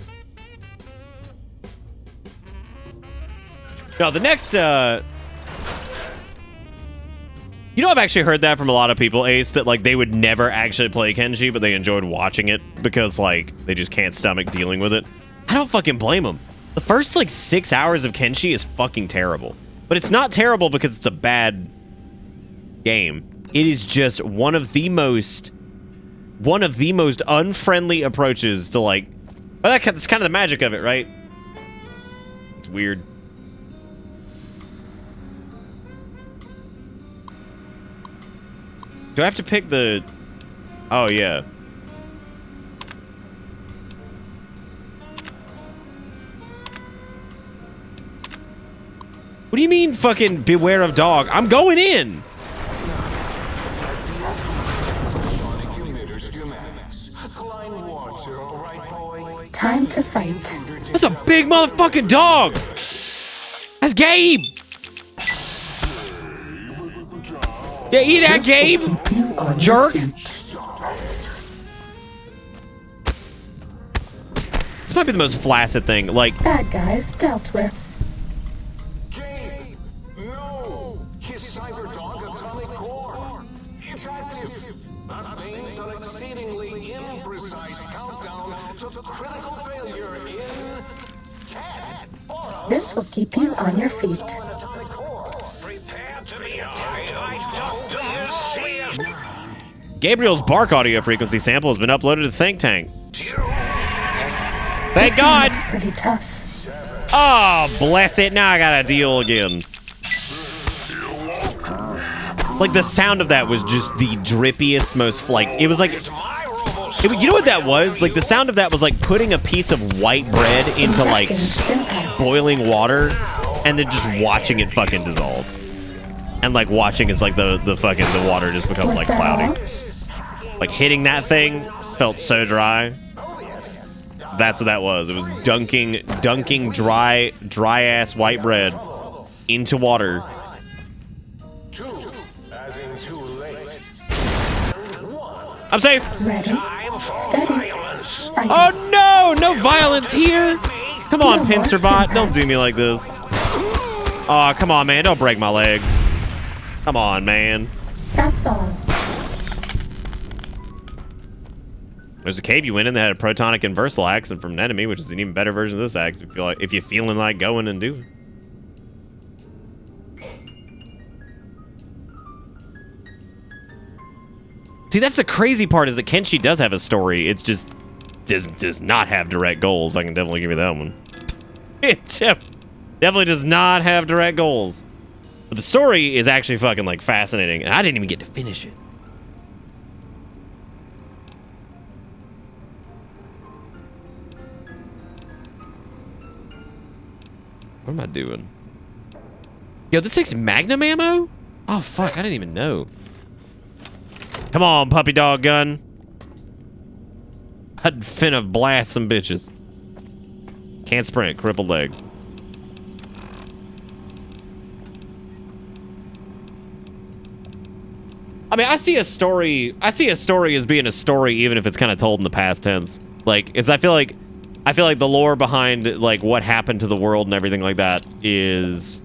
No, the next, you know, I've actually heard that from a lot of people, Ace, that, like, they would never actually play Kenshi, but they enjoyed watching it because, like, they just can't stomach dealing with it. I don't fucking blame them. The first, like, 6 hours of Kenshi is fucking terrible. But it's not terrible because it's a bad game. It is just one of the most unfriendly approaches to, like... Well, that's kind of the magic of it, right? It's weird. Do I have to pick the... Oh, yeah. What do you mean, fucking beware of dog? I'm going in! Time to fight. That's a big motherfucking dog! That's Gabe! Yeah, eat that, Gabe! Jerk! This might be the most flaccid thing, like... Bad guys dealt with. Gabe! No! His cyber dog atomic core! It's active! That means an exceedingly imprecise countdown to critical failure in 10. This will keep you on your feet. Prepare to be Gabriel's bark audio frequency sample has been uploaded to Think Tank. Thank God! That's pretty tough. Oh, bless it. Now I gotta deal again. Like, the sound of that was just the drippiest, most, like, it was like... you know what that was? Like, the sound of that was like putting a piece of white bread into, like, boiling water and then just watching it fucking dissolve. And, like, watching as, like, the water just becomes, like, cloudy. Like, hitting that thing felt so dry. That's what that was. It was dunking dry-ass white bread into water. I'm safe. Ready, steady, fight. Oh no! No violence here! Come on, Pincerbot. Don't do me like this. Oh, come on, man. Don't break my legs. Come on, man. That's all. There's a cave you went in that had a protonic inversal axe and from an enemy, which is an even better version of this axe if you're feeling like going and doing. See, that's the crazy part, is that Kenshi does have a story. It's just does not have direct goals. I can definitely give you that one. It definitely does not have direct goals. But the story is actually fucking, like, fascinating, and I didn't even get to finish it. What am I doing? Yo, this takes magnum ammo? Oh, fuck, I didn't even know. Come on, puppy dog gun. I'd finna blast some bitches. Can't sprint, crippled legs. I mean, I see a story as being a story even if it's kind of told in the past tense. Like, I feel like the lore behind, like, what happened to the world and everything like that is,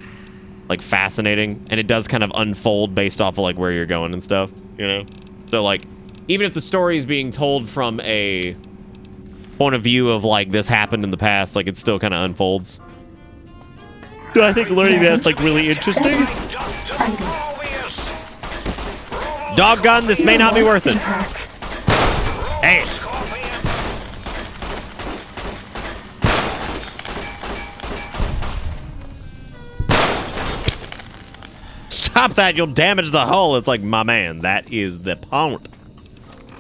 like, fascinating, and it does kind of unfold based off of, like, where you're going and stuff, you know? So, like, even if the story is being told from a point of view of, like, this happened in the past, like, it still kind of unfolds. So I think learning that's, like, really interesting. Doggone, this may not be worth it. Hey. Stop that, you'll damage the hull. It's like, my man, that is the point.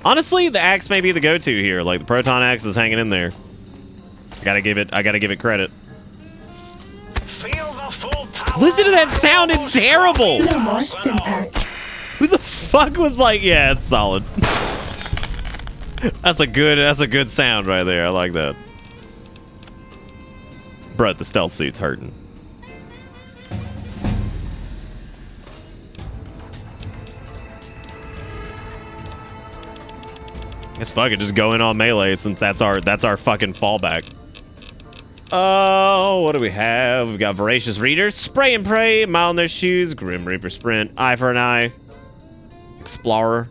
Honestly, the axe may be the go-to here. Like, the proton axe is hanging in there. I gotta give it credit. Feel Listen to that sound. It's terrible. No more stim pack. Who the fuck was like, yeah, it's solid. That's a good sound right there. I like that. Bro, the stealth suit's hurting. Guess fuck it, just go in on melee since that's our fucking fallback. Oh, what do we have? We've got Voracious Reader, Spray and Pray, Mile in Their Shoes, Grim Reaper Sprint, Eye for an Eye, Explorer.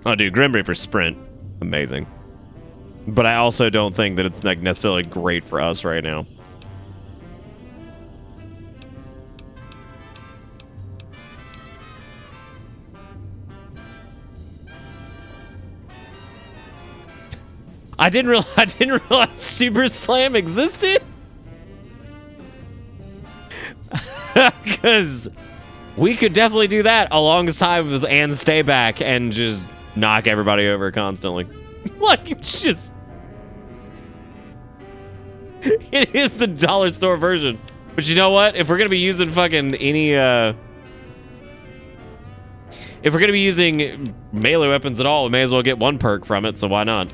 Oh, dude, Grim Reaper Sprint, amazing. But I also don't think that it's like necessarily great for us right now. I didn't realize Super Slam existed. Because we could definitely do that alongside with and stay back and just knock everybody over constantly. Like, it's just... It is the dollar store version. But you know what? If we're going to be using fucking any... If we're going to be using melee weapons at all, we may as well get one perk from it, so why not?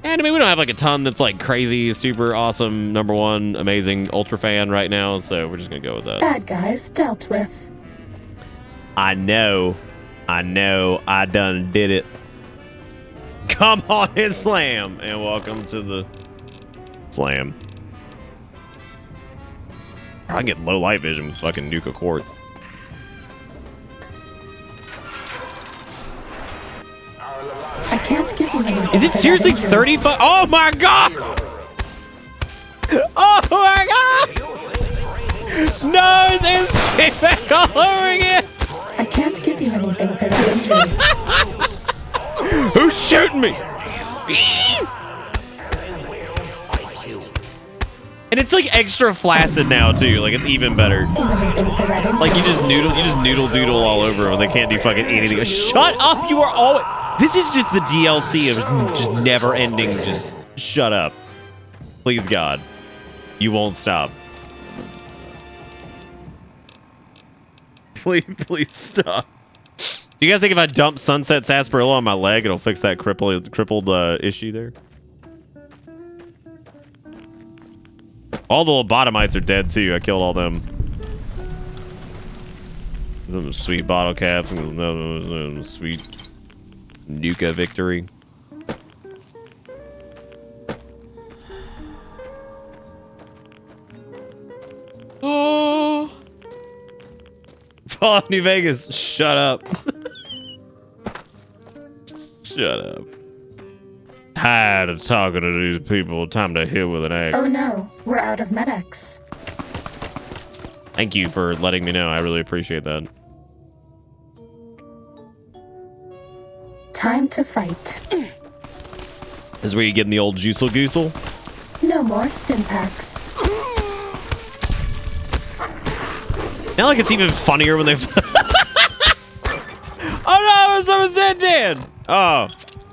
And I mean, we don't have like a ton that's like crazy, super awesome, #1, amazing, ultra fan right now, so we're just going to go with that. Bad guys dealt with. I know, I done did it. Come on and slam, and welcome to the slam. I can get low light vision with fucking Nuka Quartz. I can't give you anything. Is it seriously 35? Oh my god! Oh my god! No, there's playback all over again! I can't give you anything for that injury. Who's shooting me? And it's like extra flaccid now too. Like it's even better. Like you just noodle doodle all over them. They can't do fucking anything. Shut up! You are always. This is just the DLC of just never ending. Just shut up, please God. You won't stop. Please stop. Do you guys think if I dump Sunset Sarsaparilla on my leg, it'll fix that crippled issue there? All the lobotomites are dead too. I killed all them. Some sweet bottle caps. Sweet Nuka victory. Oh. Fallout New Vegas. Shut up. Shut up. Tired of talking to these people. Time to hit with an axe. Oh no, we're out of medics. Thank you for letting me know. I really appreciate that. Time to fight. This is where you get in the old juiceal goosel. No more stim packs. Now like it's even funnier when they... Oh no, someone's dead. Oh,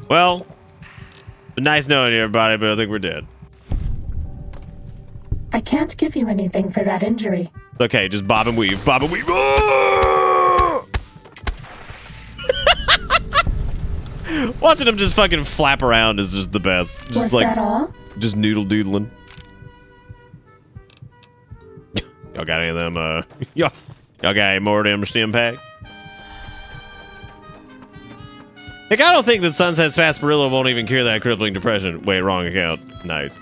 well, nice knowing you, everybody, but I think we're dead. I can't give you anything for that injury. Okay, just bob and weave, bob and weave. Oh! Watching him just fucking flap around is just the best. Just Was like, that all? just noodle doodling. Y'all got any of them, y'all got any more of them stim pack? Like, I don't think that Sunset Sarsaparilla won't even cure that crippling depression. Wait, wrong account. Nice.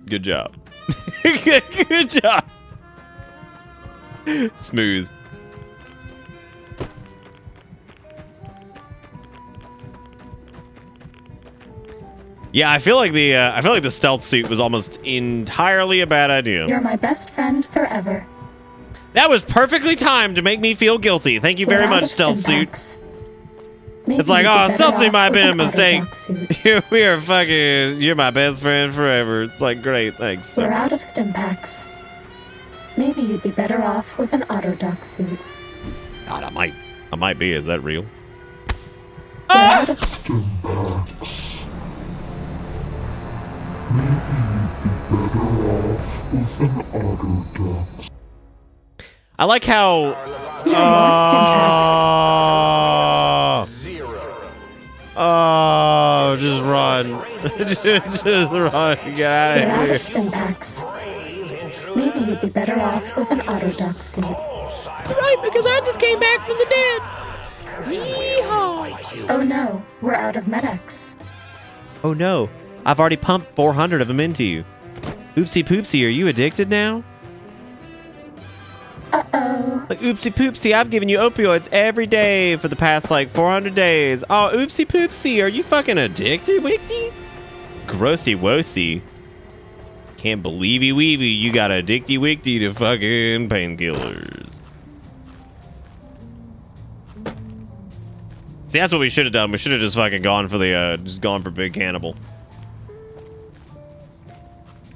Good job. Good job. Smooth. Yeah, I feel like the stealth suit was almost entirely a bad idea. You're my best friend forever. That was perfectly timed to make me feel guilty. Thank you very much, stealth suit. Maybe It's like, you'd be oh, better something off might have with been a an mistake. Autodoc suit. We are fucking, you're my best friend forever. It's like, great, thanks. We're out of stim packs. Maybe you'd be better off with an Autodoc suit. God, I might be. Is that real? We're out of I like how. Oh, just run. Just run. Get out We're out of here. of stim packs. Maybe you'd be better off with an Autodoc suit. Right, because I just came back from the dead. Yeehaw. Oh no, we're out of Med-X. Oh no, I've already pumped 400 of them into you. Oopsie poopsie, are you addicted now? Uh-oh. Like, oopsie poopsie, I've given you opioids every day for the past, like, 400 days. Oh, oopsie poopsie, are you fucking addicted, Wickty? Grossy wossy. Can't believey weevy, you got addicty wickty to fucking painkillers. See, that's what we should have done. We should have just fucking gone for the, just gone for Big Cannibal.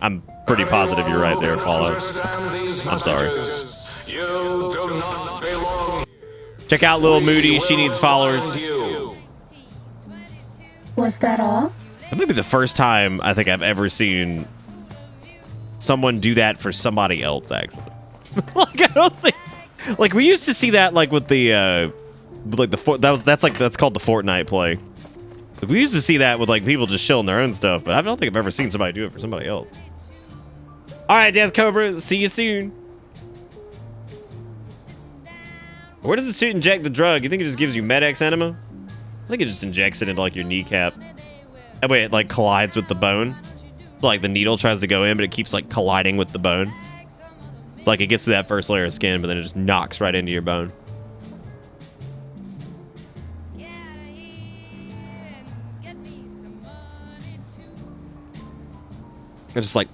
I'm pretty positive you're right there, Fallout. I'm sorry. You do not belong. Check out Lil Moody. She needs followers. Was that all? That may be the first time I think I've ever seen someone do that for somebody else, actually. Like, I don't think... Like, we used to see that, like, with the, like, that's called the Fortnite play. Like, we used to see that with, like, people just shilling their own stuff, but I don't think I've ever seen somebody do it for somebody else. Alright, Death Cobra. See you soon. Where does the suit inject the drug? You think it just gives you Med-X enema? I think it just injects it into, like, your kneecap. That way it, like, collides with the bone. Like, the needle tries to go in, but it keeps, like, colliding with the bone. It's like it gets to that first layer of skin, but then it just knocks right into your bone. It's just like...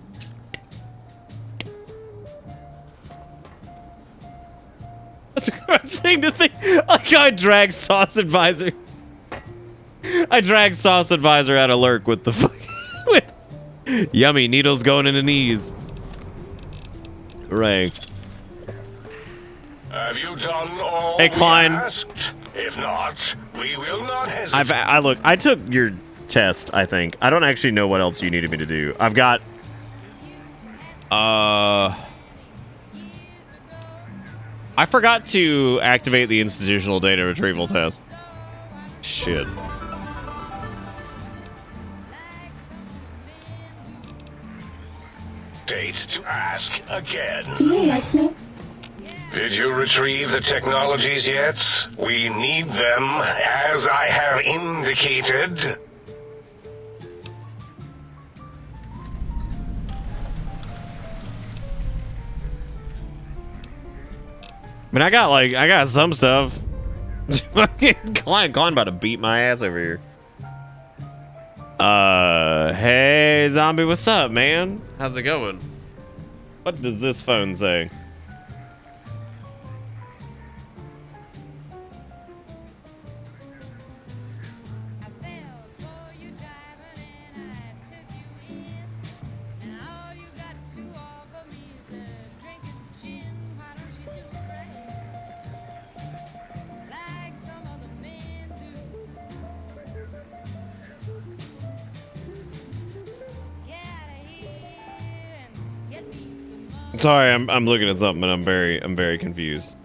That's a gross thing to think. Like, I dragged Sauce Advisor. I dragged Sauce Advisor out of lurk with the fucking... with yummy needles going in the knees. Hooray. Have you done all Hey, Klein. we asked? If not, we will not hesitate. I took your test, I think. I don't actually know what else you needed me to do. I've got... I forgot to activate the institutional data retrieval test. Shit. Date to ask again. Do you like me? Did you retrieve the technologies yet? We need them, as I have indicated. I mean, I got some stuff. Klein about to beat my ass over here. Hey, zombie, what's up, man? How's it going? What does this phone say? Sorry, I'm looking at something and I'm very confused.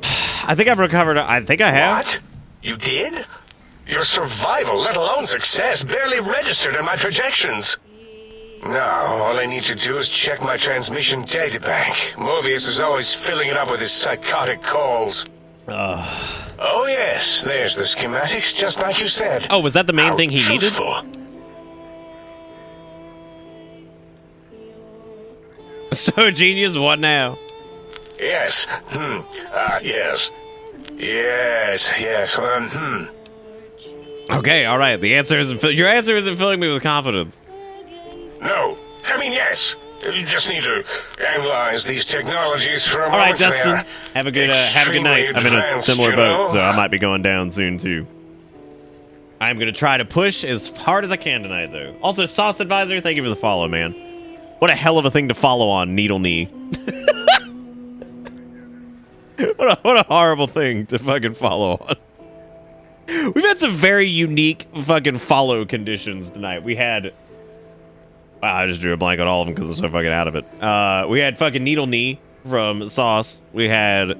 I think I've recovered. I think I have. What? You did? Your survival, let alone success, barely registered in my projections. Now, all I need to do is check my transmission databank. Mobius is always filling it up with his psychotic calls. Oh yes, there's the schematics, just like you said. Oh, was that the main thing he needed? Truthful. So genius, what now? Yes. Yes. Yes. Okay, all right. The answer isn't. Your answer isn't filling me with confidence. No. I mean, yes. You just need to analyze these technologies for a All right, moment. Dustin. Have a good night. I'm in a similar boat, so I might be going down soon too. I'm gonna try to push as hard as I can tonight, though. Also, Sauce Advisor, thank you for the follow, man. What a hell of a thing to follow on Needle Knee. What a horrible thing to fucking follow on. We've had some very unique fucking follow conditions tonight. We had... Wow, I just drew a blank on all of them because I'm so fucking out of it. We had fucking Needle Knee from Sauce. We had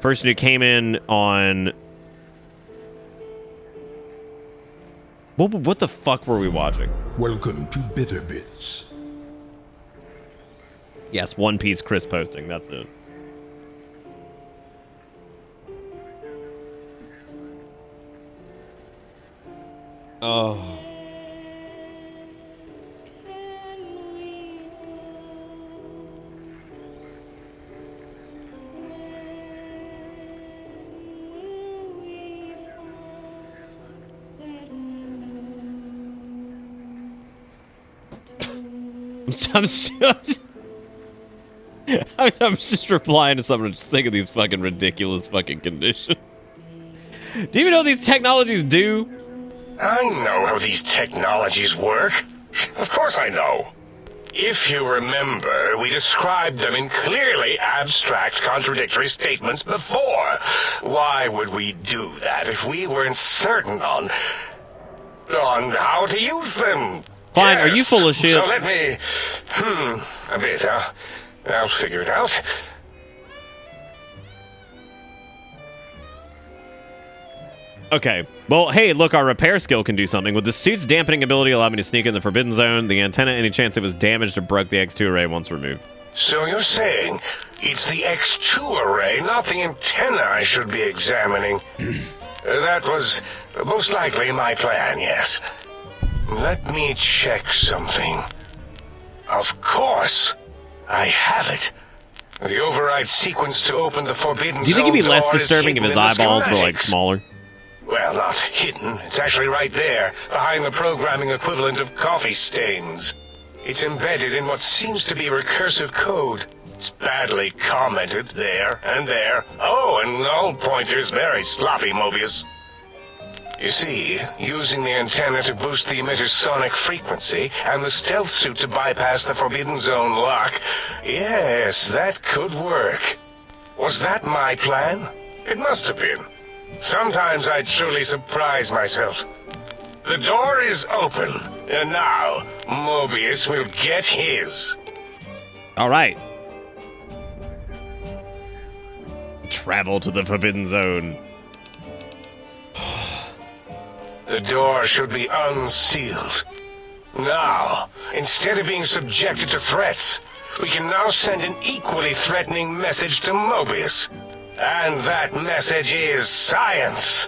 person who came in on... What the fuck were we watching? Welcome to Bitter Bits. Yes, One Piece Chris posting. That's it. Oh. I'm just replying to someone just think of these fucking ridiculous fucking conditions. Do you even know what these technologies do? I know how these technologies work. Of course I know. If you remember, we described them in clearly abstract, contradictory statements before. Why would we do that if we weren't certain on how to use them? Fine, yes. Are you full of shit? So let me... a bit, I'll figure it out. Okay. Well, hey, look, our repair skill can do something. With the suit's dampening ability allow me to sneak in the Forbidden Zone, the antenna, any chance it was damaged or broke the X2 array once removed. So you're saying it's the X2 array, not the antenna I should be examining. That was most likely my plan, yes. Let me check something. Of course, I have it. The override sequence to open the Forbidden Zone. Do you think it'd be less door is disturbing if hidden his in the eyeballs were, like, schematics. smaller? Well, not hidden. It's actually right there, behind the programming equivalent of coffee stains. It's embedded in what seems to be recursive code. It's badly commented there and there. Oh, and null pointers very sloppy, Mobius. You see, using the antenna to boost the emitter's sonic frequency and the stealth suit to bypass the Forbidden Zone lock, yes, that could work. Was that my plan? It must have been. Sometimes I truly surprise myself. The door is open, and now Mobius will get his. All right. Travel to the Forbidden Zone. The door should be unsealed. Now, instead of being subjected to threats, we can now send an equally threatening message to Mobius. And that message is science.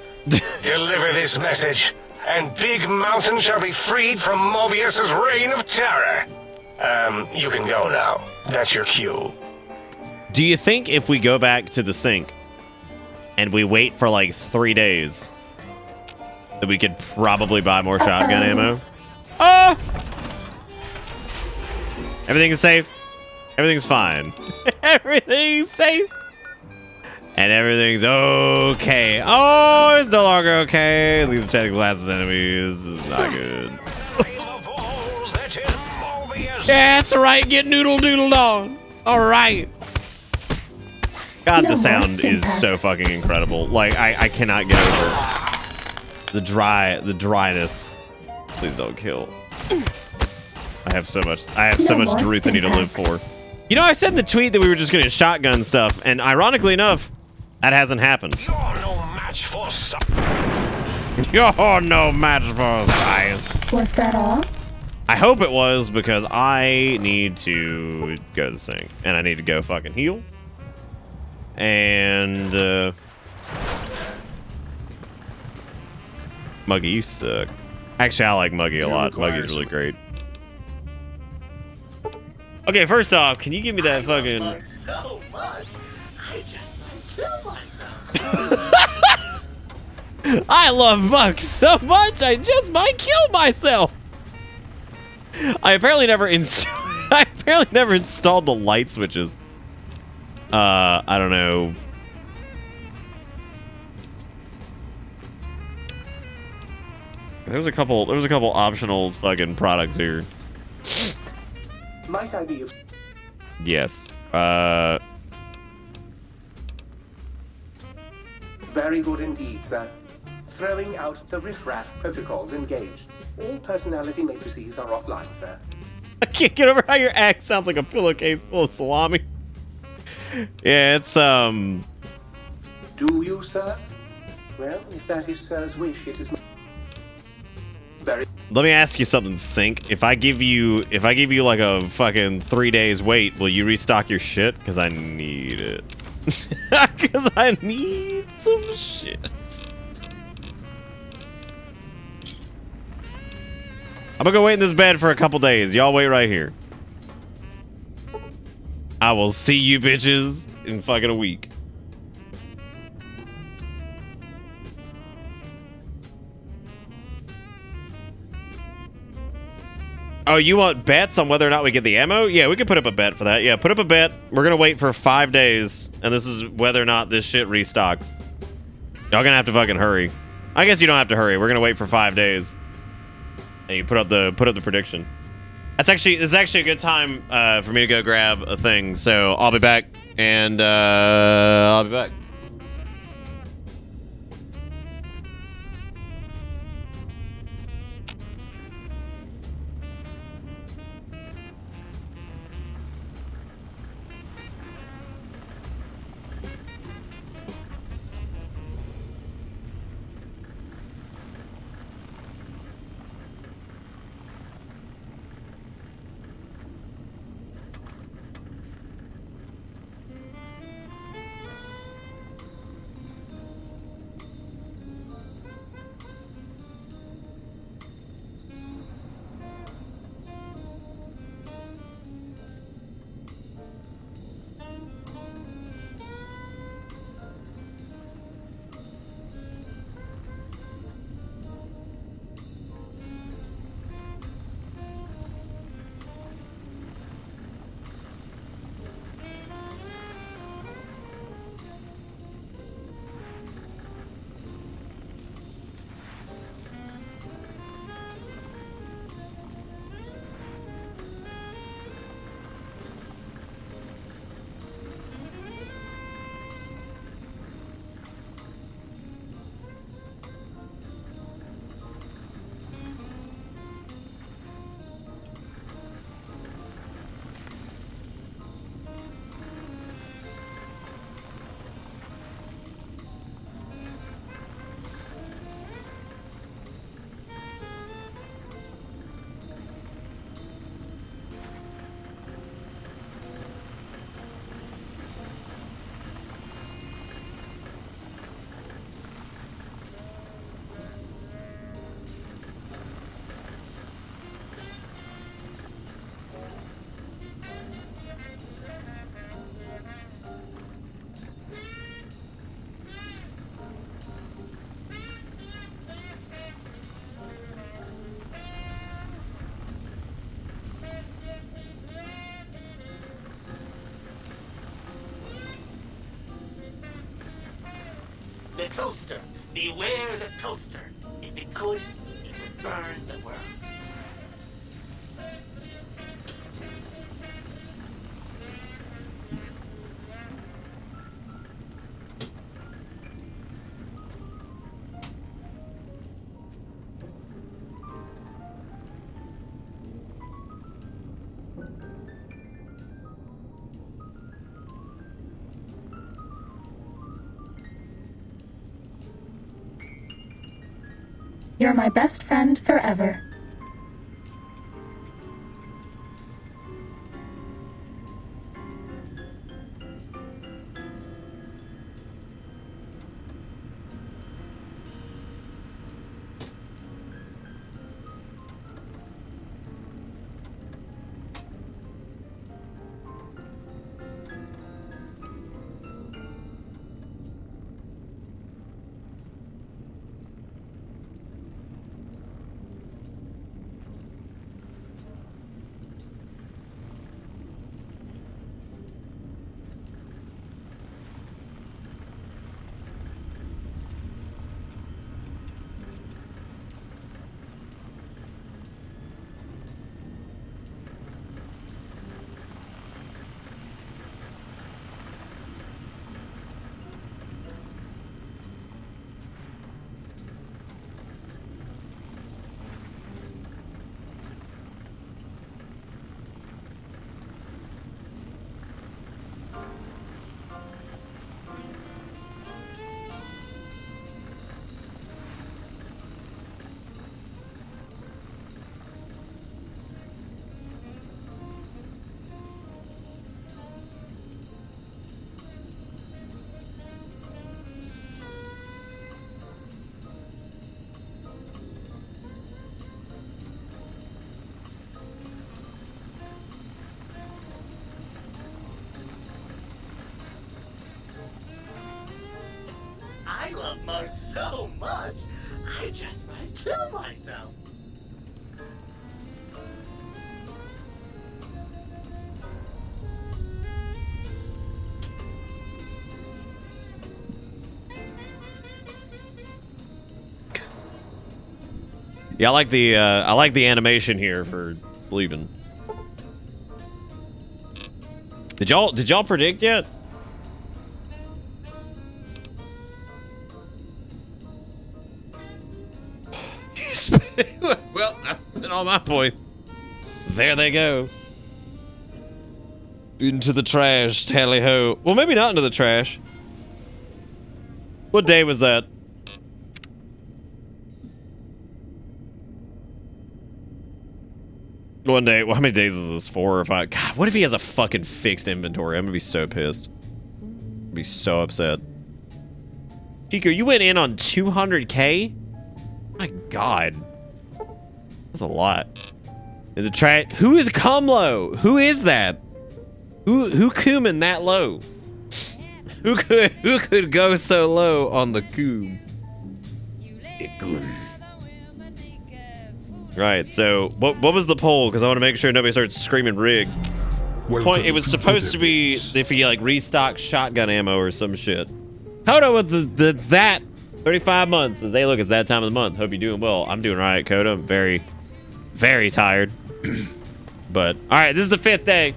Deliver this message, and Big Mountain shall be freed from Mobius's reign of terror. You can go now. That's your cue. Do you think if we go back to the sink and we wait for like 3 days that we could probably buy more shotgun ammo? Oh! Everything's safe. Everything's fine. Everything's safe. And everything's okay. Oh, it's no longer okay. These attack classes enemies. This is not good. Yeah, that's right. Get noodle doodled on. All right. God, the sound is so fucking incredible. Like, I cannot get over the dryness. Please don't kill. I have so much Drewthony to live for. You know, I said in the tweet that we were just gonna shotgun stuff, and ironically enough, that hasn't happened. You're no match for You're no match for science. Was that all? I hope it was, because I need to go to the sink, and I need to go fucking heal. And Muggy, you suck. Actually, I like Muggy a lot. Muggy's really great. Okay, first off, can you give me that fucking... So much, I just I love bugs so much, I just might kill myself. I apparently never installed the light switches. I don't know. There's a couple optional fucking products here. Might I be of... Yes. Very good indeed, sir. Throwing out the riffraff protocols engaged. All personality matrices are offline, sir. I can't get over how your act sounds like a pillowcase full of salami. Yeah, it's Do you, sir? Well, if that is sir's wish, it is very... Let me ask you something, Sync. If I give you like a fucking 3 days wait, will you restock your shit? Because I need it. Because I need some shit. I'm gonna go wait in this bed for a couple days. Y'all wait right here. I will see you bitches in fucking a week. Oh, you want bets on whether or not we get the ammo? Yeah, we could put up a bet for that. Yeah, put up a bet. We're gonna wait for 5 days, and this is whether or not this shit restocks. Y'all gonna have to fucking hurry. I guess you don't have to hurry. We're gonna wait for 5 days. And you put up the prediction. It's actually a good time for me to go grab a thing. So I'll be back, and I'll be back. The toaster. Beware the toaster. If it could, it would burn the world. You're my best friend forever. love mugs so much, I just might kill myself. Yeah, I like the animation here for leaving. Did y'all predict yet? Well, I spent all my points. There they go. Into the trash, tally ho. Well, maybe not into the trash. What day was that? One day. Well, how many days is this? 4 or 5? God, what if he has a fucking fixed inventory? I'm gonna be so pissed. I'd be so upset. Chico, you went in on 200K? My God. That's a lot. Is it trash? Who is Kumlo? Who is that? Who Kumin that low? Who could go so low on the Kum? Right, so what was the poll? Because I want to make sure nobody starts screaming rig. It was supposed to be if he like restocked shotgun ammo or some shit. Kodo with that 35 months. As they look, it's that time of the month. Hope you're doing well. I'm doing right, Kodo. I'm very, very tired. But all right, this is the 5th day.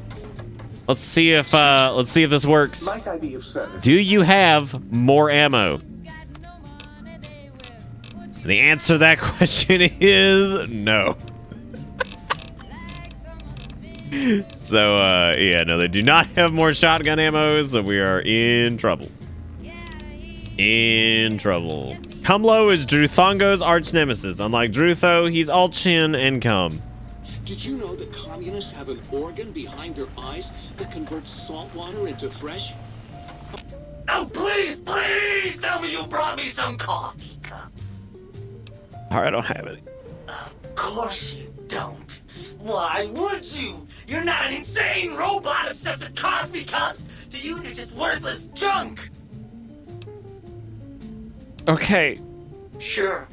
Let's see if this works. Might I be of service? Do you have more ammo? The answer to that question is no. So, yeah, no, they do not have more shotgun ammo, so we are in trouble. In trouble. Kumlo is Drewthongo's arch nemesis. Unlike Drewtho, he's all chin and cum. Did you know that communists have an organ behind their eyes that converts salt water into fresh? Oh, please, please tell me you brought me some coffee cups. All right, I don't have any. Of course you don't. Why would you? You're not an insane robot obsessed with coffee cups. To you, they're just worthless junk. Okay. Sure.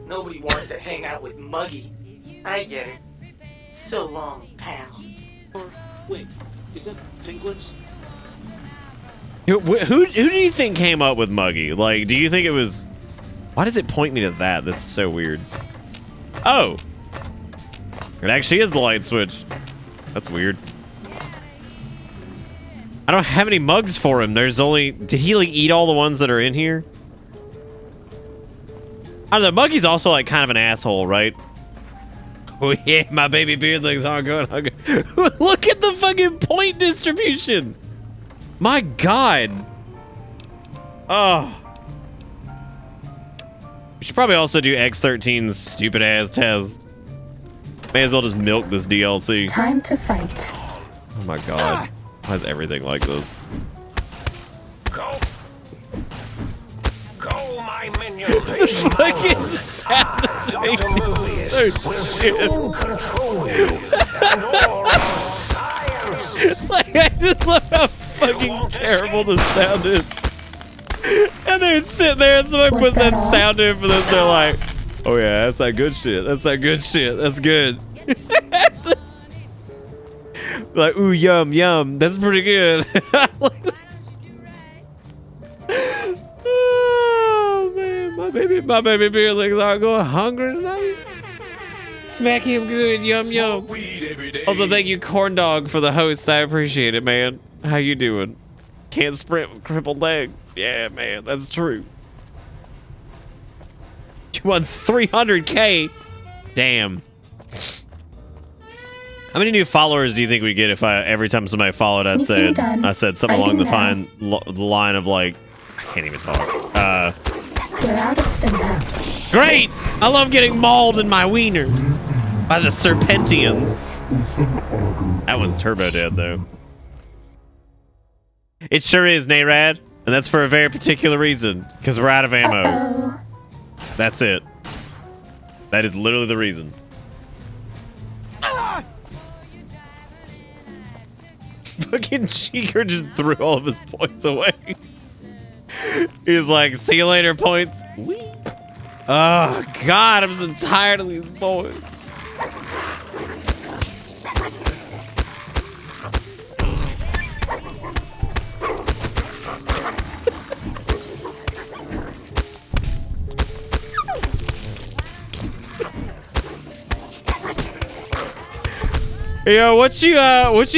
Nobody wants to hang out with Muggy. I get it. So long, pal. Or, wait, is that penguins? Who do you think came up with Muggy? Like, do you think it was... Why does it point me to that? That's so weird. Oh. It actually is the light switch. That's weird. I don't have any mugs for him. There's only... Did he, like, eat all the ones that are in here? I don't know. Muggy's also, like, kind of an asshole, right? Oh, yeah, my baby beardlings aren't going. Look at the fucking point distribution. My God. Oh. We should probably also do X13's stupid ass test. May as well just milk this DLC. Time to fight. Oh my God. Why is everything like this? Go. Go, my minion. Fucking sound. This makes it so shit. Like, I just love how fucking terrible the sound is. And they're sitting there and somebody puts that sound in for this. They're like, oh yeah, that's that good shit. That's that good shit. That's good. Like, ooh, yum, yum. That's pretty good. Oh man, my baby beardlings aren't going hungry tonight. Smack him good, yum yum. Also, thank you, Corn Dog, for the host. I appreciate it, man. How you doing? Can't sprint with crippled legs. Yeah, man, that's true. You won 300K. Damn. How many new followers do you think we get if every time somebody followed, I said something along the line of like, I can't even talk. You're out of stim. Great! I love getting mauled in my wiener by the Serpentians. That one's turbo dead though. It sure is, Nayrad, and that's for a very particular reason, because we're out of ammo. That's it. That is literally the reason. Fucking Cheeker just threw all of his points away. He's like, see you later, points. Oh, God, I'm so tired of these boys. Yo, what you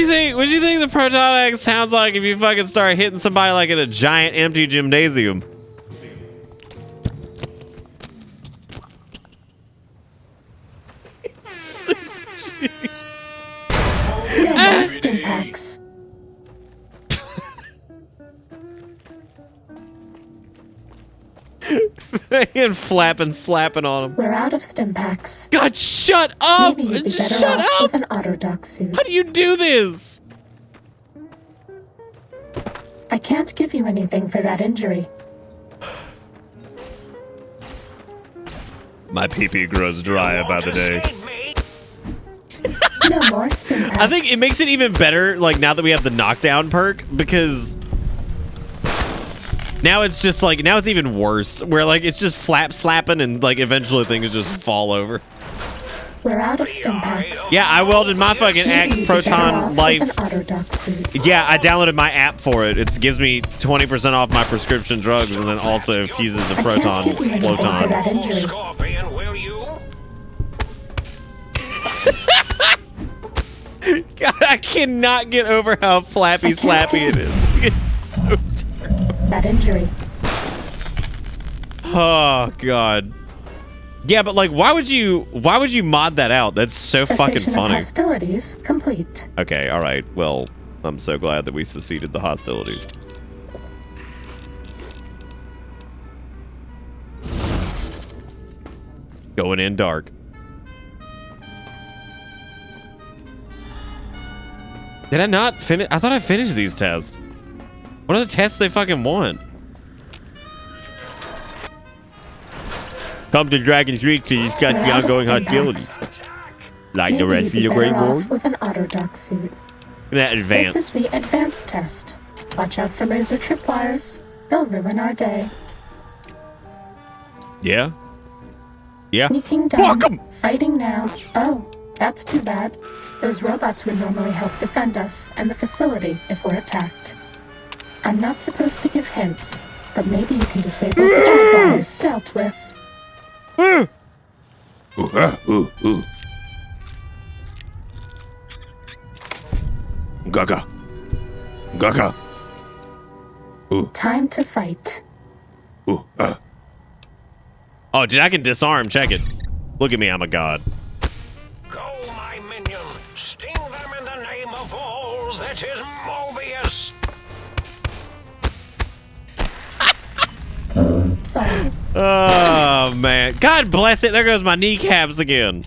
think the proton egg sounds like if you fucking start hitting somebody like in a giant empty gymnasium? Most impacts. And flapping, slapping on him. We're out of stim packs. God, shut up! Maybe you'd be better Shut off up! with an autodoc suit. How do you do this? I can't give you anything for that injury. My pee-pee grows drier by the day. No more stim packs. I think it makes it even better, like, now that we have the knockdown perk, because now it's just like, now it's even worse, where like it's just flap slapping and like eventually things just fall over. We're out of stim packs. Yeah, I welded my fucking Axe Proton Life. Yeah, I downloaded my app for it. It gives me 20% off my prescription drugs and then also fuses the Proton Floton. Scorpion, will you? God, I cannot get over how flappy slappy it is. It's so terrible. That injury. Oh God. Yeah, but like, why would you mod that out? That's so fucking Cessation of funny. hostilities complete. Okay, all right. Well, I'm so glad that we seceded the hostilities. Going in dark. Did I not finish? I thought I finished these tests. What are the tests they fucking want? Come to Dragon's Reach to discuss the ongoing hostilities. Like the rest of your Grey Ward? With an autodoc suit. That advanced. This is the advanced test. Watch out for laser tripwires. They'll ruin our day. Yeah? Yeah? Sneaking down. Fighting now. Oh, that's too bad. Those robots would normally help defend us and the facility if we're attacked. I'm not supposed to give hints, but maybe you can disable the tripwires dealt with. Gaga. Gaga. Time to fight. Oh, dude, I can disarm. Check it. Look at me. I'm a god. Go, my minion. Sting them in the name of all that is Mobius. Sorry. Oh, man. God bless it. There goes my kneecaps again.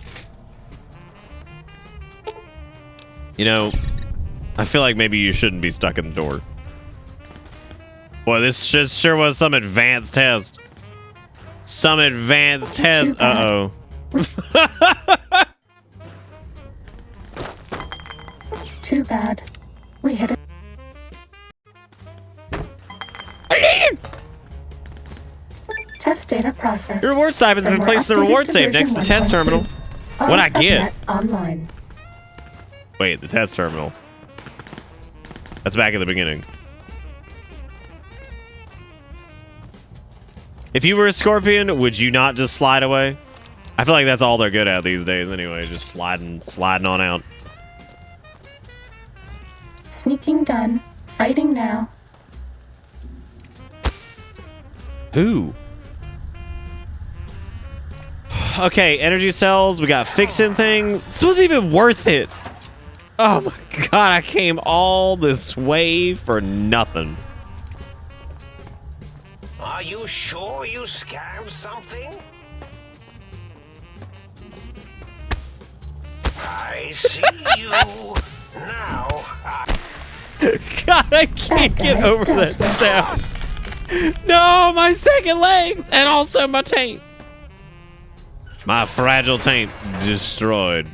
You know, I feel like maybe you shouldn't be stuck in the door. Boy, this sure was some advanced test. Some advanced test. Uh-oh. Too bad. We hit it. Test data processed. Your reward save has been placed in the reward safe next to the test terminal. What'd I get? Online. Wait, the test terminal. That's back at the beginning. If you were a Scorpion, would you not just slide away? I feel like that's all they're good at these days anyway, just sliding on out. Sneaking done. Fighting now. Who? Okay, energy cells. We got fixing thing. This wasn't even worth it. Oh my god, I came all this way for nothing. Are you sure you scammed something? I see you now. God, I can't get over that sound. No, my second legs and also my taint. My fragile taint destroyed.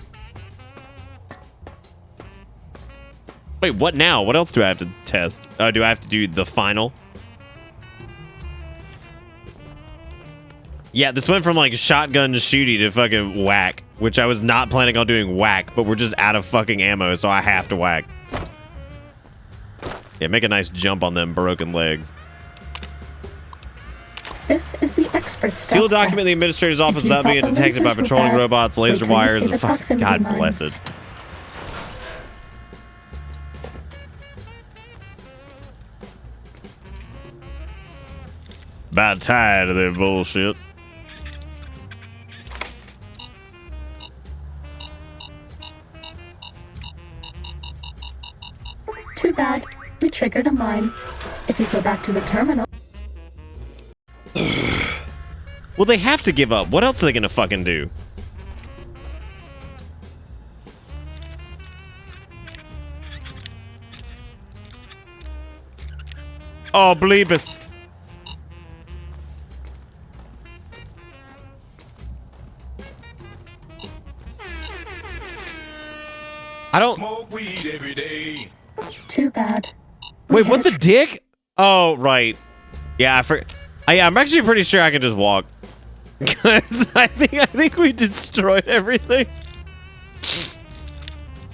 Wait, what now? What else do I have to test? Oh, do I have to do the final? Yeah, this went from like shotgun shooty to fucking whack, which I was not planning on doing whack, but we're just out of fucking ammo, so I have to whack. Yeah, make a nice jump on them broken legs. This is the expert Steal stealth document in the test. administrator's office If you without thought being the detected by lasers were patrolling bad, robots, wait laser till you wires, see the and fuck. proximity God mines. bless it. About tired of their bullshit. Too bad. We triggered a mine. If you go back to the terminal... Well, they have to give up. What else are they gonna fucking do? Oh, bleebus. I don't... Smoke weed every day. Too bad. Wait, what the dick? Oh, right. Yeah, I'm actually pretty sure I can just walk. Because I think we destroyed everything.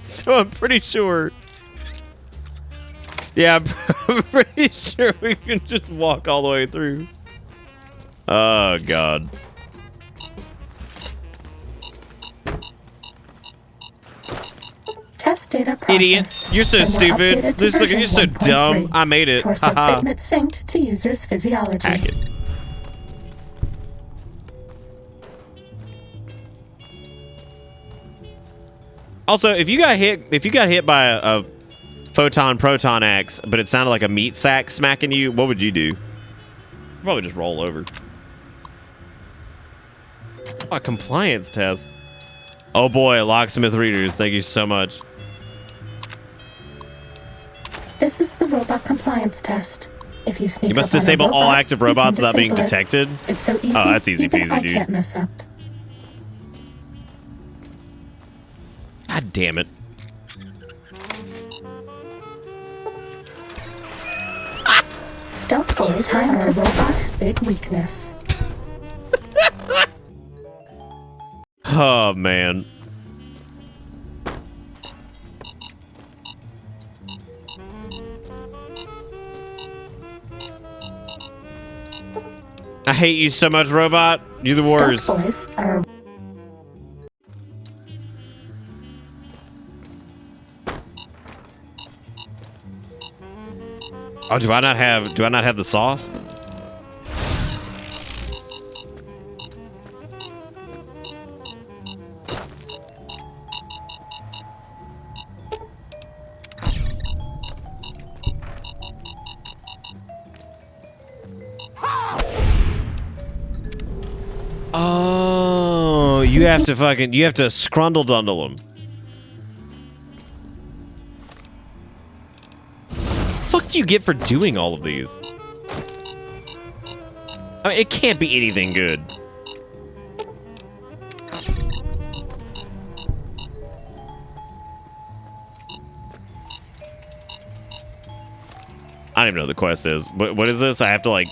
So I'm pretty sure. Yeah, I'm pretty sure we can just walk all the way through. Oh, God. Test data processed. Idiots. You're so Then we're stupid. updated to This look, you're so version dumb. 1.3. I made it. Torso Haha. fitment synced to user's physiology. Hack it. Also, if you got hit by a photon proton axe, but it sounded like a meat sack smacking you, what would you do? Probably just roll over. Oh, a compliance test. Oh boy, locksmith readers, thank you so much. This is the robot compliance test. If you sneak You must up on a disable all robot, active you can robots without being disable it. detected. It's so easy. Oh, that's easy even peasy, I dude. can't mess up. God damn it. Stealth boys are a robot's big weakness. Oh, man. I hate you so much, robot. You're the worst. Stealth boys are Oh, do I not have the sauce? Oh, you have to scrundle dundle them. What the fuck do you get for doing all of these? I mean, it can't be anything good. I don't even know what the quest is. What is this? I have to like...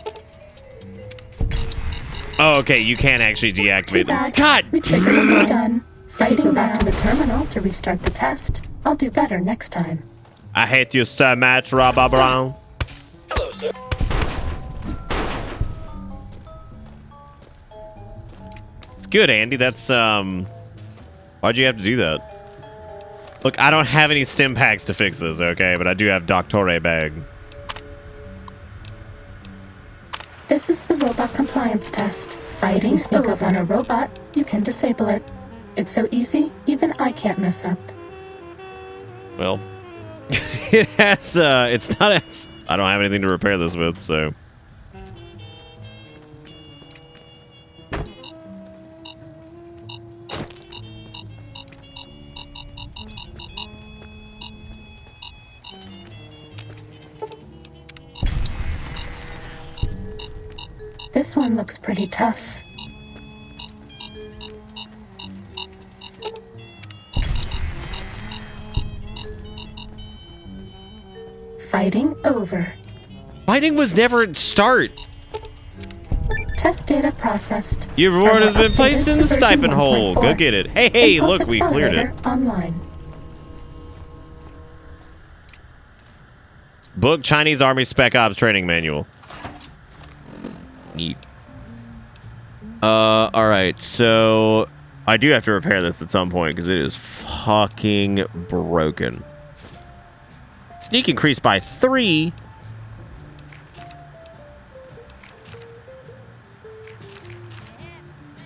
Oh, okay, you can actually deactivate them. God! We triggered it. Done. Fighting back to the terminal to restart the test. I'll do better next time. I hate you so much, Robert Brown. Hello, sir. It's good, Andy. That's, why'd you have to do that? Look, I don't have any stim packs to fix this, okay? But I do have Doctore bag. This is the robot compliance test. If you sneak up on a robot, you can disable it. It's so easy, even I can't mess up. Well, it has, it's not, I don't have anything to repair this with, so. This one looks pretty tough. Fighting over. Fighting was never start. Test data processed. Your reward has been placed in the Updated to stipend version hole. 1.4. Go get it. Hey, Impulse look, we cleared it. Accelerator Online. Book Chinese Army Spec Ops Training Manual. Neat. Alright, so I do have to repair this at some point because it is fucking broken. Sneak increased by 3.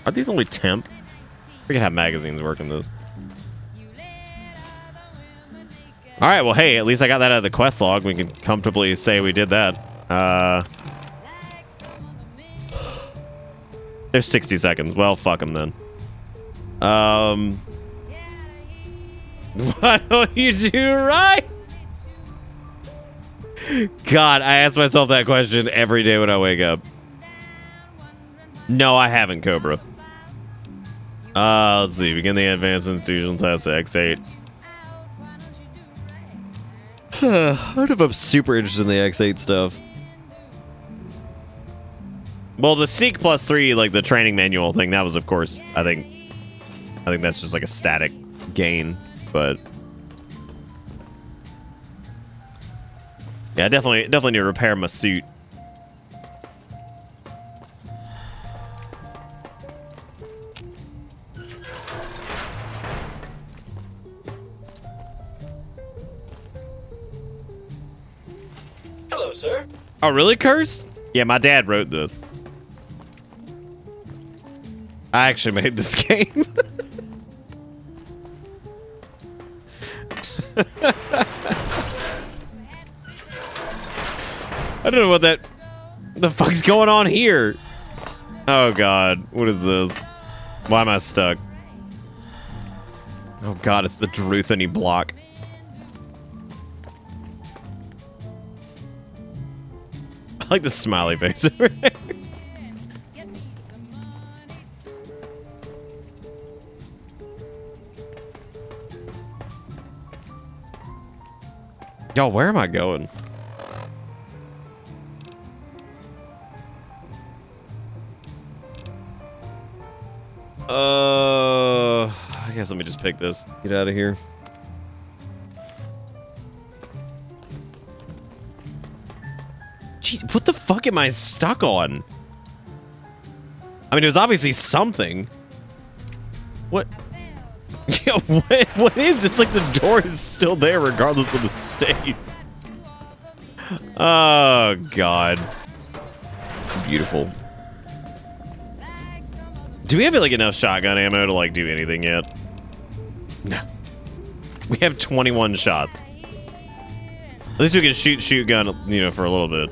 Are these only temp? We could have magazines working this. Alright, well, hey, at least I got that out of the quest log. We can comfortably say we did that. There's 60 seconds. Well, fuck them then. Why don't you do right? God, I ask myself that question every day when I wake up. No, I haven't, Cobra. Let's see. Begin the advanced institutional test at X8. I don't know if I'm super interested in the X8 stuff. Well, the sneak plus 3, like the training manual thing, that was, of course, I think that's just like a static gain, but yeah, definitely need to repair my suit. Hello, sir. Oh, really, Curse? Yeah, my dad wrote this. I actually made this game. I don't know what the fuck's going on here. Oh god, what is this? Why am I stuck? Oh god, it's the Drewthony block. I like the smiley face over there. Yo, where am I going? I guess let me just pick this. Get out of here. Jeez, what the fuck am I stuck on? I mean, it was obviously something. What? Yeah, what is? It's like the door is still there regardless of the state. Oh, God. Beautiful. Do we have like enough shotgun ammo to like do anything yet? No. We have 21 shots. At least we can shoot gun, you know, for a little bit.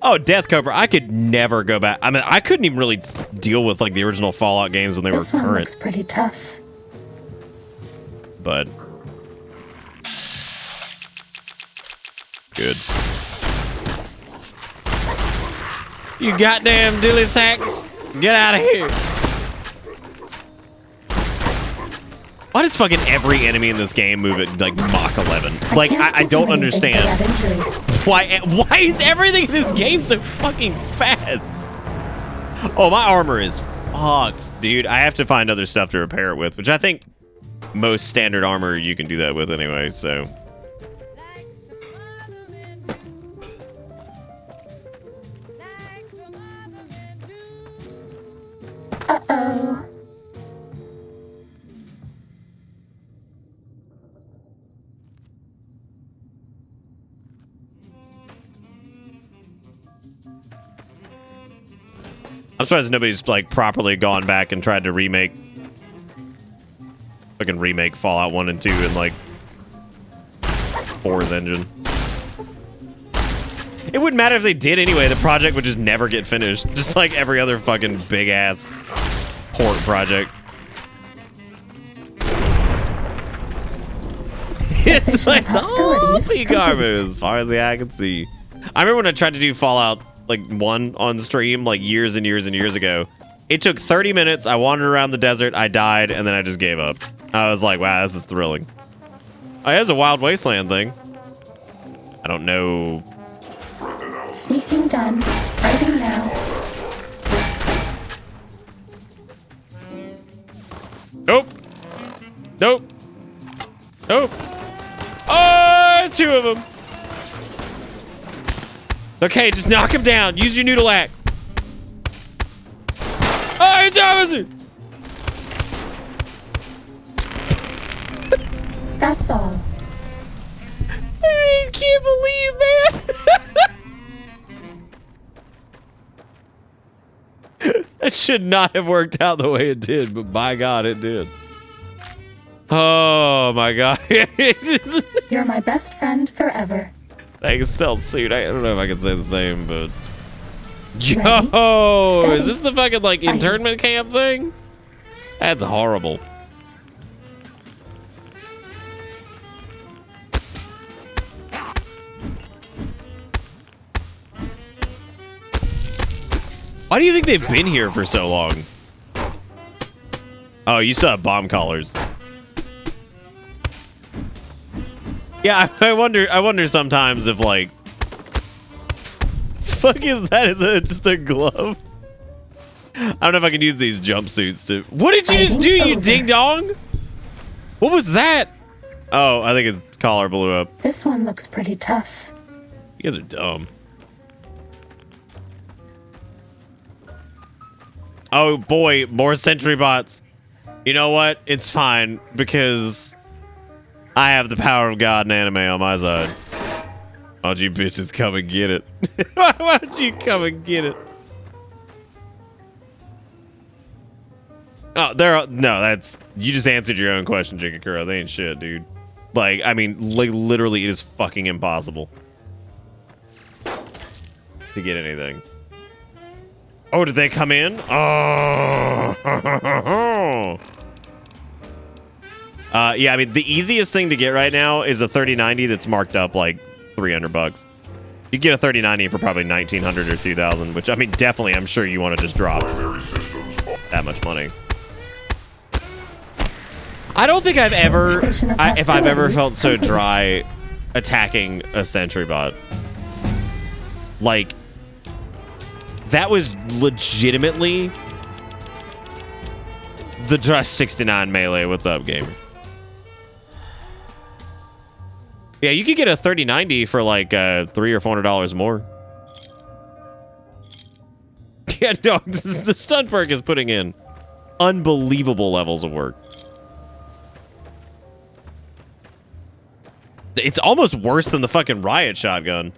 Oh, Death Cobra. I could never go back. I mean, I couldn't even really deal with like the original Fallout games when they were current. This one looks pretty tough. But good. You goddamn dilly sacks. Get out of here. Why does fucking every enemy in this game move at like Mach 11? Like, I don't understand. Why is everything in this game so fucking fast? Oh, my armor is fucked, dude. I have to find other stuff to repair it with, which I think most standard armor you can do that with anyway, so. Uh-oh. I'm surprised nobody's like properly gone back and tried to remake Fallout 1 and 2 in like 4's engine. It wouldn't matter if they did anyway. The project would just never get finished. Just like every other fucking big ass port project. It's like holy garbage as far as the eye can see. I remember when I tried to do Fallout like 1 on stream like years and years and years ago. It took 30 minutes. I wandered around the desert. I died, and then I just gave up. I was like, wow, this is thrilling. Oh, there's a Wild Wasteland thing. I don't know. Sneaking done. Fighting now. Nope. Nope. Nope. Oh, 2 of them. Okay, just knock him down. Use your noodle axe. Oh, he damaged it. That's all. I can't believe, man. That should not have worked out the way it did, but by God, it did. Oh my God. You're my best friend forever. Thanks, stealth suit. I don't know if I can say the same, but... Yo! Is this the fucking, like, internment camp thing? That's horrible. Why do you think they've been here for so long? Oh, you still have bomb collars. Yeah, I wonder sometimes if, like, fuck is that? Is it just a glove? I don't know if I can use these jumpsuits to. What did you just do, you ding dong? What was that? Oh, I think his collar blew up. This one looks pretty tough. You guys are dumb. Oh boy, more sentry bots. You know what? It's fine because I have the power of God and anime on my side. Why don't you bitches come and get it? Why don't you come and get it? Oh, no, that's... You just answered your own question, Jikakura. They ain't shit, dude. Like, I mean, like, literally, it is fucking impossible to get anything. Oh, did they come in? Oh. Yeah, I mean, the easiest thing to get right now is a 3090 that's marked up like $300. You get a 3090 for probably 1900 or 2000, which I mean, definitely, I'm sure you want to just drop that much money. I don't think I've ever, if I've ever felt so dry attacking a sentry bot. Like, that was legitimately the Dress 69 melee. What's up, gamer? Yeah, you could get a 3090 for like $300 or $400 more. Yeah, no, the stun perk is putting in unbelievable levels of work. It's almost worse than the fucking riot shotgun.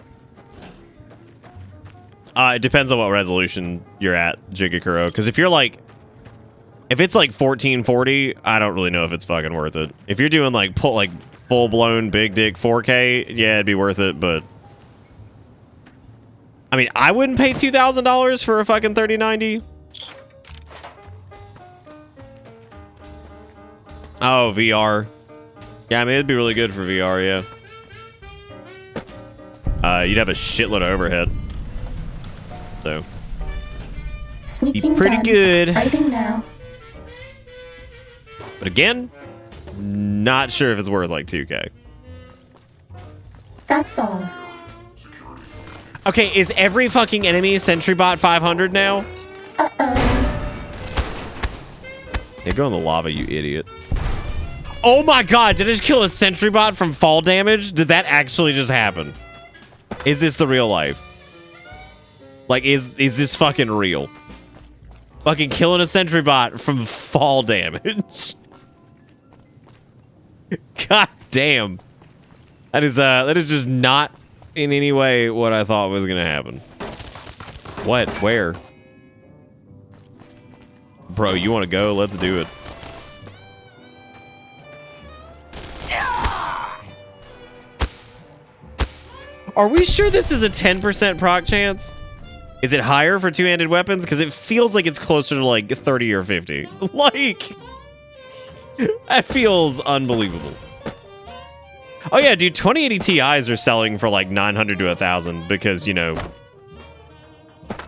It depends on what resolution you're at, Jigakuro. Because if you're like, if it's like 1440, I don't really know if it's fucking worth it. If you're doing like full blown big dick 4K, yeah, it'd be worth it. But I mean, I wouldn't pay $2,000 for a fucking 3090. Oh, VR. Yeah, I mean, it'd be really good for VR, yeah. You'd have a shitload of overhead. So, Sneaking be pretty done. good. Fighting now. But again, not sure if it's worth like 2K. That's all. Okay, is every fucking enemy sentry bot 500 now? Uh-oh. Hey, go in the lava, you idiot. Oh my god, did I just kill a sentry bot from fall damage? Did that actually just happen? Is this the real life? Like, is this fucking real? Fucking killing a sentry bot from fall damage. God damn. That is just not in any way what I thought was gonna happen. What? Where? Bro, you wanna go? Let's do it. Are we sure this is a 10% proc chance? Is it higher for two-handed weapons? Because it feels like it's closer to like 30 or 50. Like, that feels unbelievable. Oh yeah, dude, 2080 Ti's are selling for like 900 to 1,000 because, you know,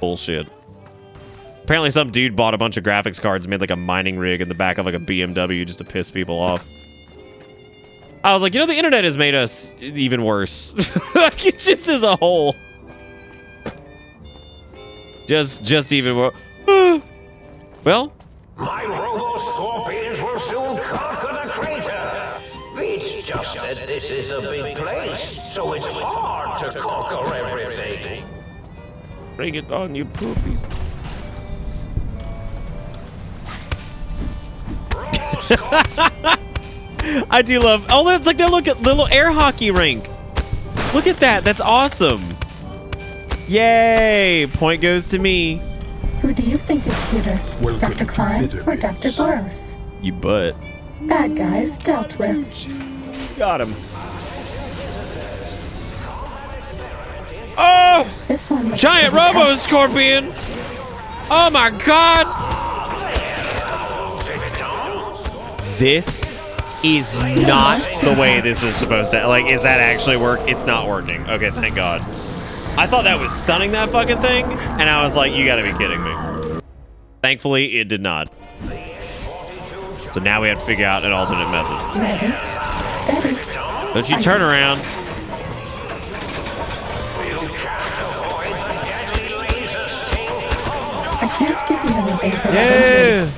bullshit. Apparently some dude bought a bunch of graphics cards and made like a mining rig in the back of like a BMW just to piss people off. I was like, you know, the internet has made us even worse. Like, it just as a whole. Just even more. Well. My robo-scorpions will soon conquer the crater. It's just that this is a big place, so it's hard to conquer everything. Bring it on, you poopies. I do love. Oh, it's like they look at little air hockey rink. Look at that. That's awesome. Yay! Point goes to me. Who do you think is cuter, Dr. Klein or Dr. Boros? You butt. Bad guys dealt with. Got him. Oh! This one looks Giant pretty Robo tough. Scorpion! Oh my god! This is not the way this is supposed to. Like, is that actually work? It's not working. Okay, thank God. I thought that was stunning, that fucking thing, and I was like, you gotta be kidding me. Thankfully, it did not. So now we have to figure out an alternate method. Ready, steady. Don't you turn around. I can't give you anything for that.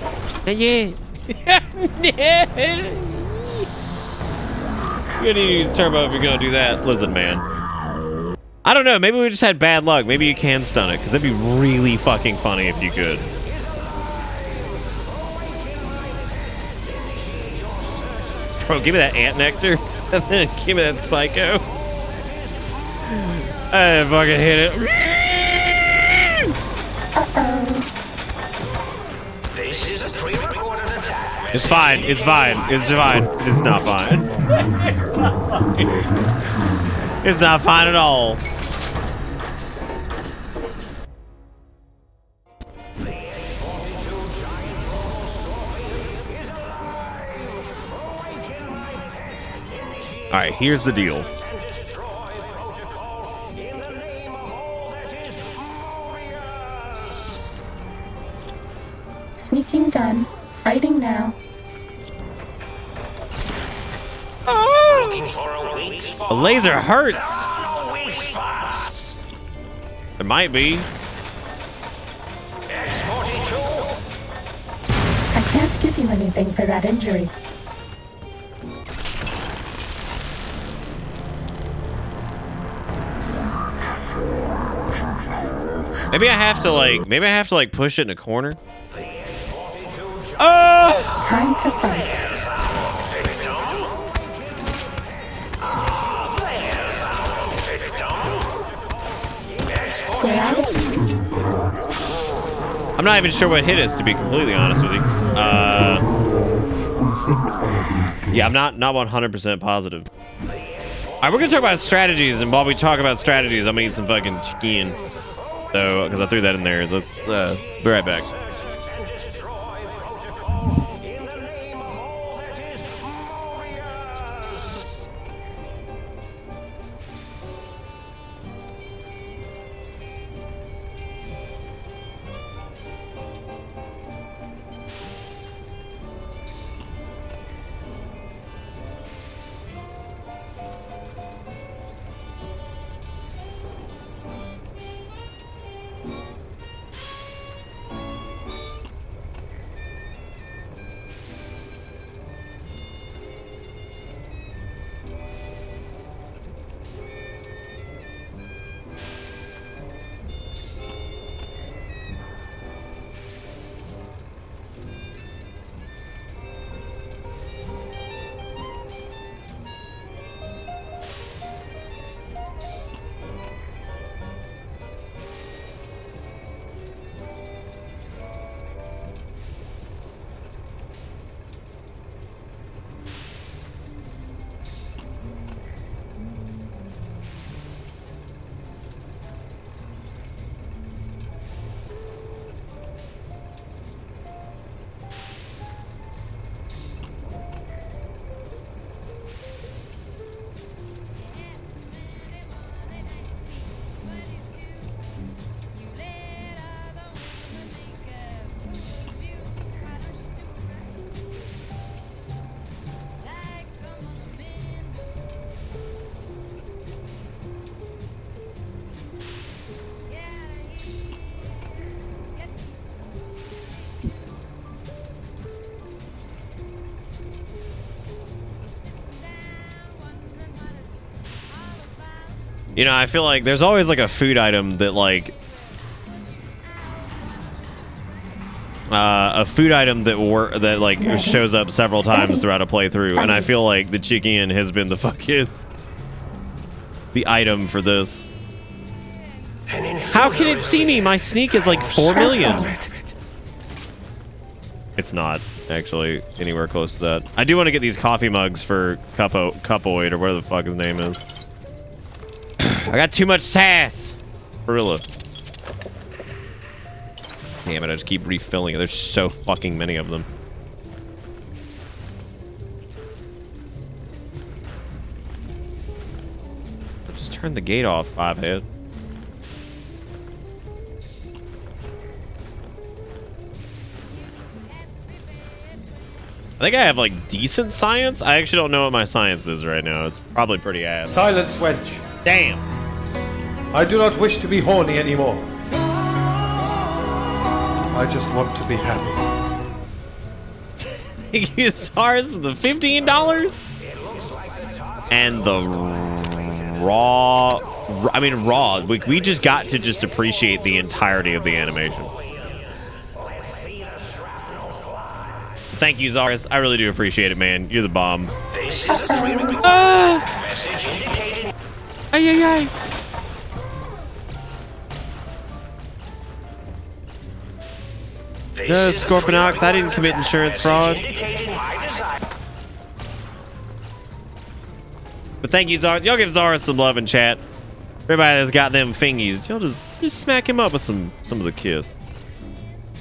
Yeah. You're gonna use turbo if you're gonna do that. Listen, man. I don't know. Maybe we just had bad luck. Maybe you can stun it, because that'd be really fucking funny if you could. Bro, give me that ant nectar. And then give me that psycho. I fucking hit it. This is a pre-recorded attack. It's fine. It's fine. It's fine. It's not fine. It's not fine at all. All right, here's the deal. Sneaking done. Fighting now. Looking for a weak spot. A laser hurts. It might be. X-42. I can't give you anything for that injury. Maybe I have to like push it in a corner. Oh! Time to fight. Get out of here. I'm not even sure what hit us, to be completely honest with you. Yeah, I'm not 100% positive. All right, we're gonna talk about strategies, and while we talk about strategies, I'm gonna eat some fucking chicken. So, because I threw that in there, so let's be right back. You know, I feel like there's always like a food item that like shows up several times throughout a playthrough, and I feel like the chicken has been the fucking the item for this. How can it see me? My sneak is like 4 million. It's not actually anywhere close to that. I do want to get these coffee mugs for Cupoid or whatever the fuck his name is. I got too much sass. Barilla. Damn it, I just keep refilling it. There's so fucking many of them. Just turn the gate off, 5-head. I think I have like decent science. I actually don't know what my science is right now. It's probably pretty ass. Silence, wench. Damn. I do not wish to be horny anymore. I just want to be happy. Thank you, SARS, for the $15. And the raw. I mean, raw. We just got to just appreciate the entirety of the animation. Thank you, Zaris. I really do appreciate it, man. You're the bomb. Ay. No, Scorpionox, I didn't commit insurance fraud. But thank you, Zaris. Y'all give Zaris some love in chat. Everybody that's got them fingies, y'all just smack him up with some of the kiss.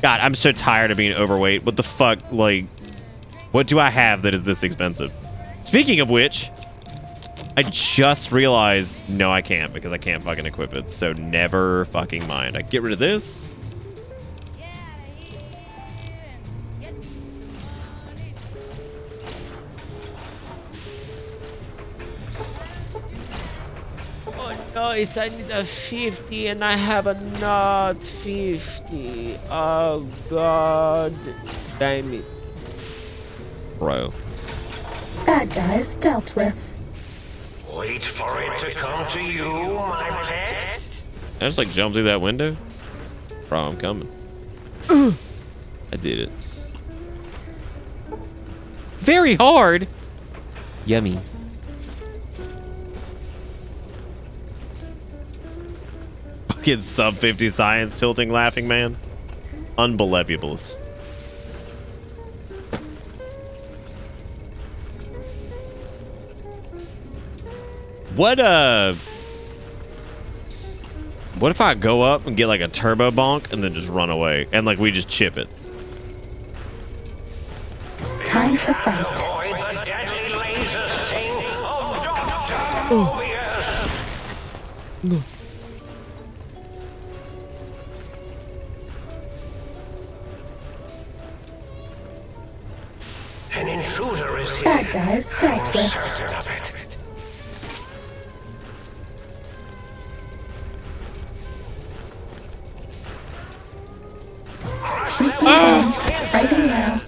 God, I'm so tired of being overweight. What the fuck? Like, what do I have that is this expensive? Speaking of which, I just realized, no, I can't because I can't fucking equip it. So never fucking mind. I get rid of this. Nice, I need a 50 and I have a not 50. Oh god. Damn it. Bro. Bad guys dealt with. Wait for it to come to you, my pet. I just like jump through that window? Bro, I'm coming. I did it. Very hard. Yummy. Fucking sub 50 science tilting laughing man. Unbelievable. What if I go up and get like a turbo bonk and then just run away and like we just chip it? Time to fight. Oh. No. An intruder is here. Bad guys dealt with. Certain of it. Sneaking down. Fighting now.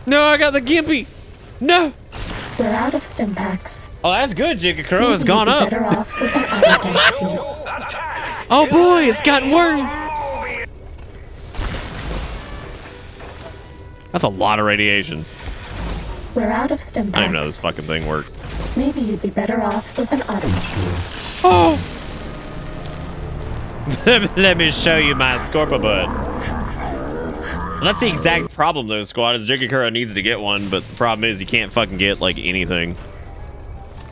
No, I got the gimpy. No. We're out of stim packs. Oh, that's good, Jigakuro. It's gone up. Better off with an automatic suit. Oh boy, it's gotten worse. That's a lot of radiation. We're out of stim packs. I don't even know how this fucking thing works. Maybe you'd be better off with an automatic. Oh! Let me show you my Scorpabud. Well, that's the exact problem though, squad, is Jigakuro needs to get one, but the problem is you can't fucking get like anything.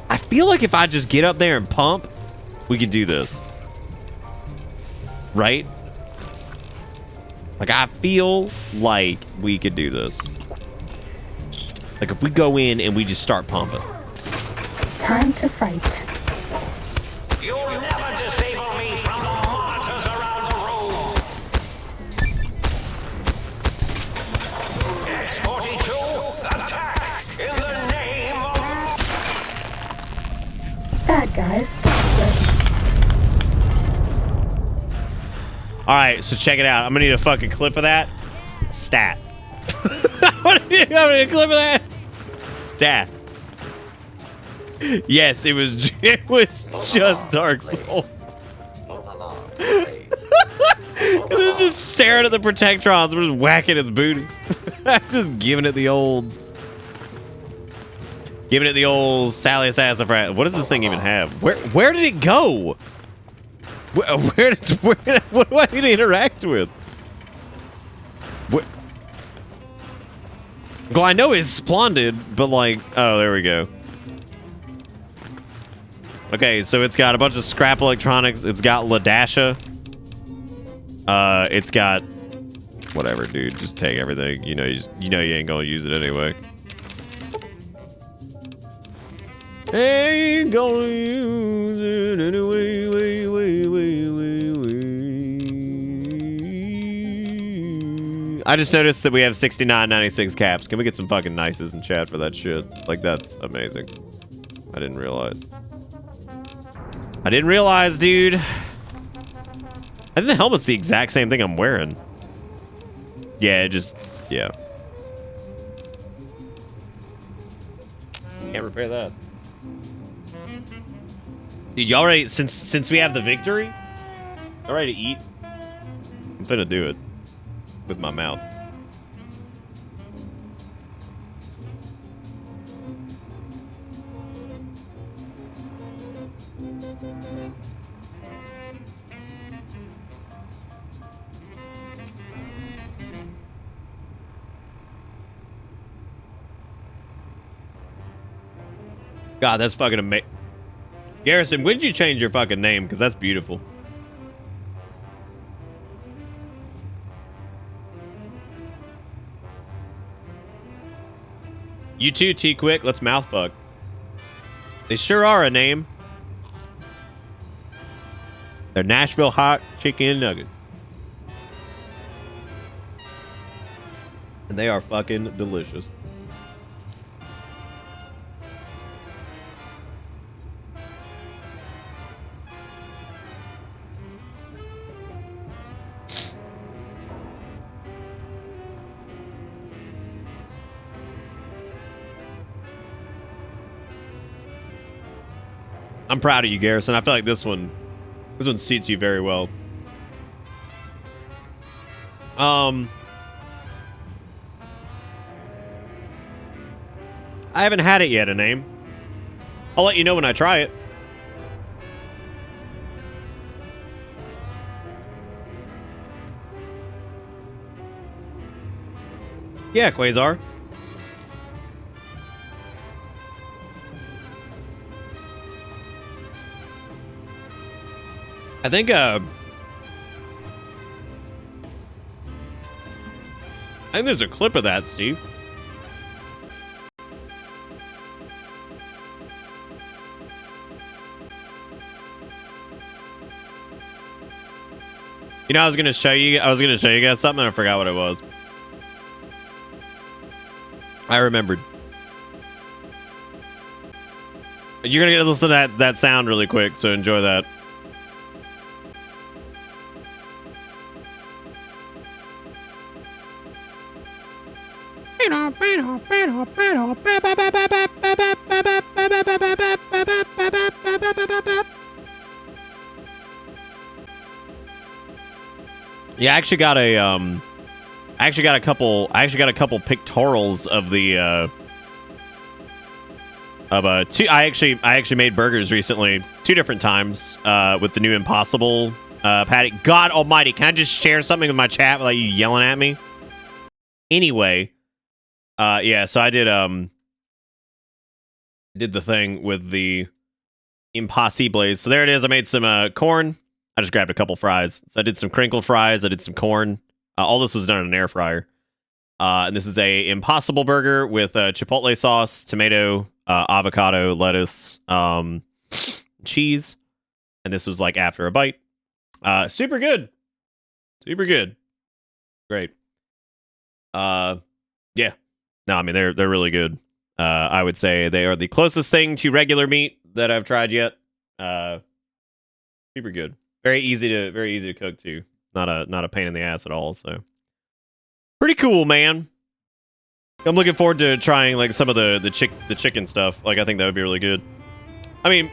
I feel like if I just get up there and pump, we could do this. Right? Like, I feel like we could do this. Like, if we go in and we just start pumping. Time to fight. You'll never disable me from the monitors around the room. X-42, attack in the name of... Bad guys dealt with. Alright, so check it out. I'm gonna need a fucking clip of that. Stat. I'm gonna need a clip of that. Stat. Yes, it was just Dark Souls. This is just staring at the Protectrons. We're just whacking its booty. Just giving it the old Sally Sassafras. What does this thing even have? Where did it go? Where what do I need to interact with? Well, I know it's splendid, but like, oh, there we go. Okay, so it's got a bunch of scrap electronics. It's got Ladasha. It's got whatever, dude. Just take everything. You know you ain't gonna use it anyway. Ain't gonna use it anyway. I just noticed that we have 69.96 caps. Can we get some fucking nices in chat for that shit? Like, that's amazing. I didn't realize. Dude. I think the helmet's the exact same thing I'm wearing. Yeah, yeah. Can't repair that. Dude, y'all ready? Since we have the victory, y'all ready to eat? I'm finna do it with my mouth. God, that's fucking amazing. Garrison, when did you change your fucking name? Because that's beautiful. You too, T-Quick. Let's mouthfuck. They sure are a name. They're Nashville hot chicken nuggets. And they are fucking delicious. I'm proud of you, Garrison. I feel like this one suits you very well. I haven't had it yet, a name. I'll let you know when I try it. Yeah, Quasar. I think there's a clip of that, Steve. You know, I was gonna show you guys something, and I forgot what it was. I remembered. You're gonna get to listen to that sound really quick, so enjoy that. Yeah, I actually got a couple pictorials of the I actually made burgers recently 2 different times with the new Impossible patty. God almighty, can I just share something with my chat without you yelling at me? Anyway, yeah, so I did the thing with the Impossibles. So there it is. I made some corn. I just grabbed a couple fries. So I did some crinkled fries. I did some corn. All this was done in an air fryer. And this is a Impossible burger with chipotle sauce, tomato, avocado, lettuce, cheese. And this was like after a bite. Super good. Super good. Great. Yeah. No, I mean, they're really good. I would say they are the closest thing to regular meat that I've tried yet. Super good. Very easy to cook too. Not a pain in the ass at all. So pretty cool, man. I'm looking forward to trying like some of the chicken stuff. Like I think that would be really good. I mean,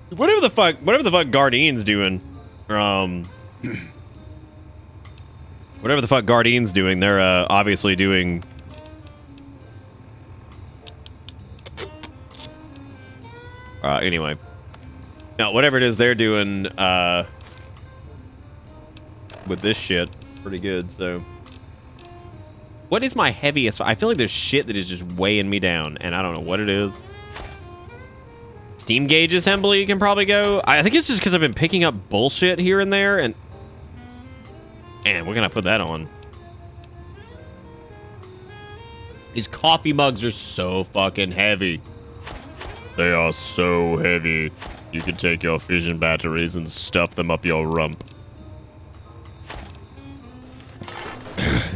whatever the fuck Gardine's doing, whatever the fuck Gardine's doing, they're obviously doing. Anyway, now whatever it is they're doing with this shit, pretty good. So, what is my heaviest? I feel like there's shit that is just weighing me down, and I don't know what it is. Steam gauge assembly can probably go. I think it's just because I've been picking up bullshit here and there, and we're gonna put that on. These coffee mugs are so fucking heavy. They are so heavy. You can take your fission batteries and stuff them up your rump.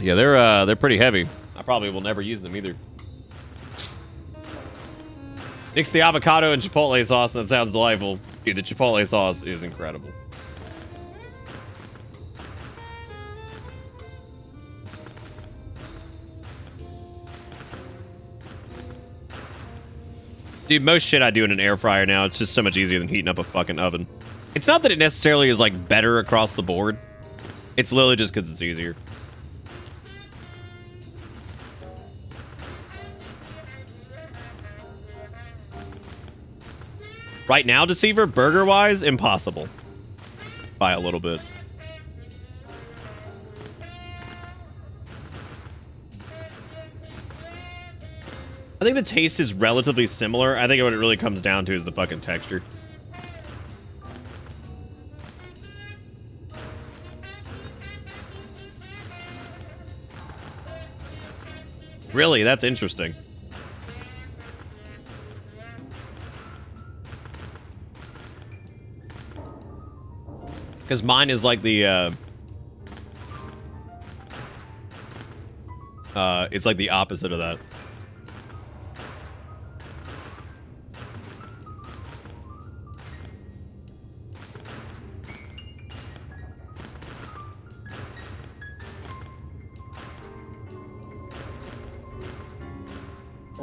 Yeah, they're pretty heavy. I probably will never use them either. Mix the avocado and chipotle sauce. That sounds delightful. Dude, the chipotle sauce is incredible. Dude, most shit I do in an air fryer now, it's just so much easier than heating up a fucking oven. It's not that it necessarily is, like, better across the board. It's literally just because it's easier. Right now, Deceiver, burger-wise, impossible. By a little bit. I think the taste is relatively similar. I think what it really comes down to is the fucking texture. Really? That's interesting. Because mine is like the, it's like the opposite of that.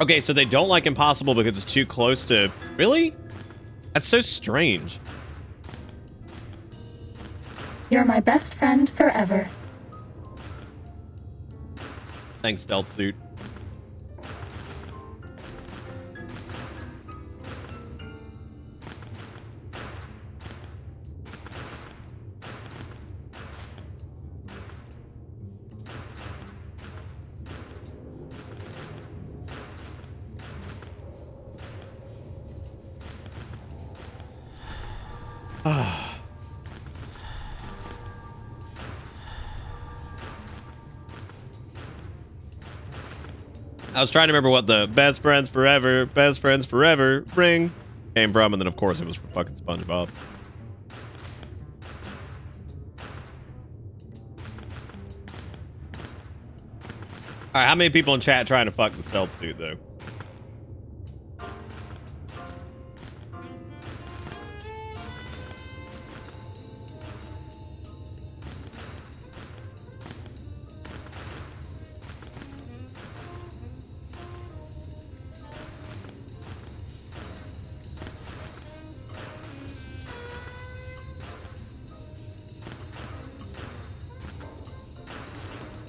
Okay, so they don't like Impossible because it's too close to... Really? That's so strange. You're my best friend forever. Thanks, Stealth Suit. I was trying to remember what the best friends forever ring came from, and then of course it was from fucking SpongeBob. Alright, how many people in chat trying to fuck the Stealth Suit, though?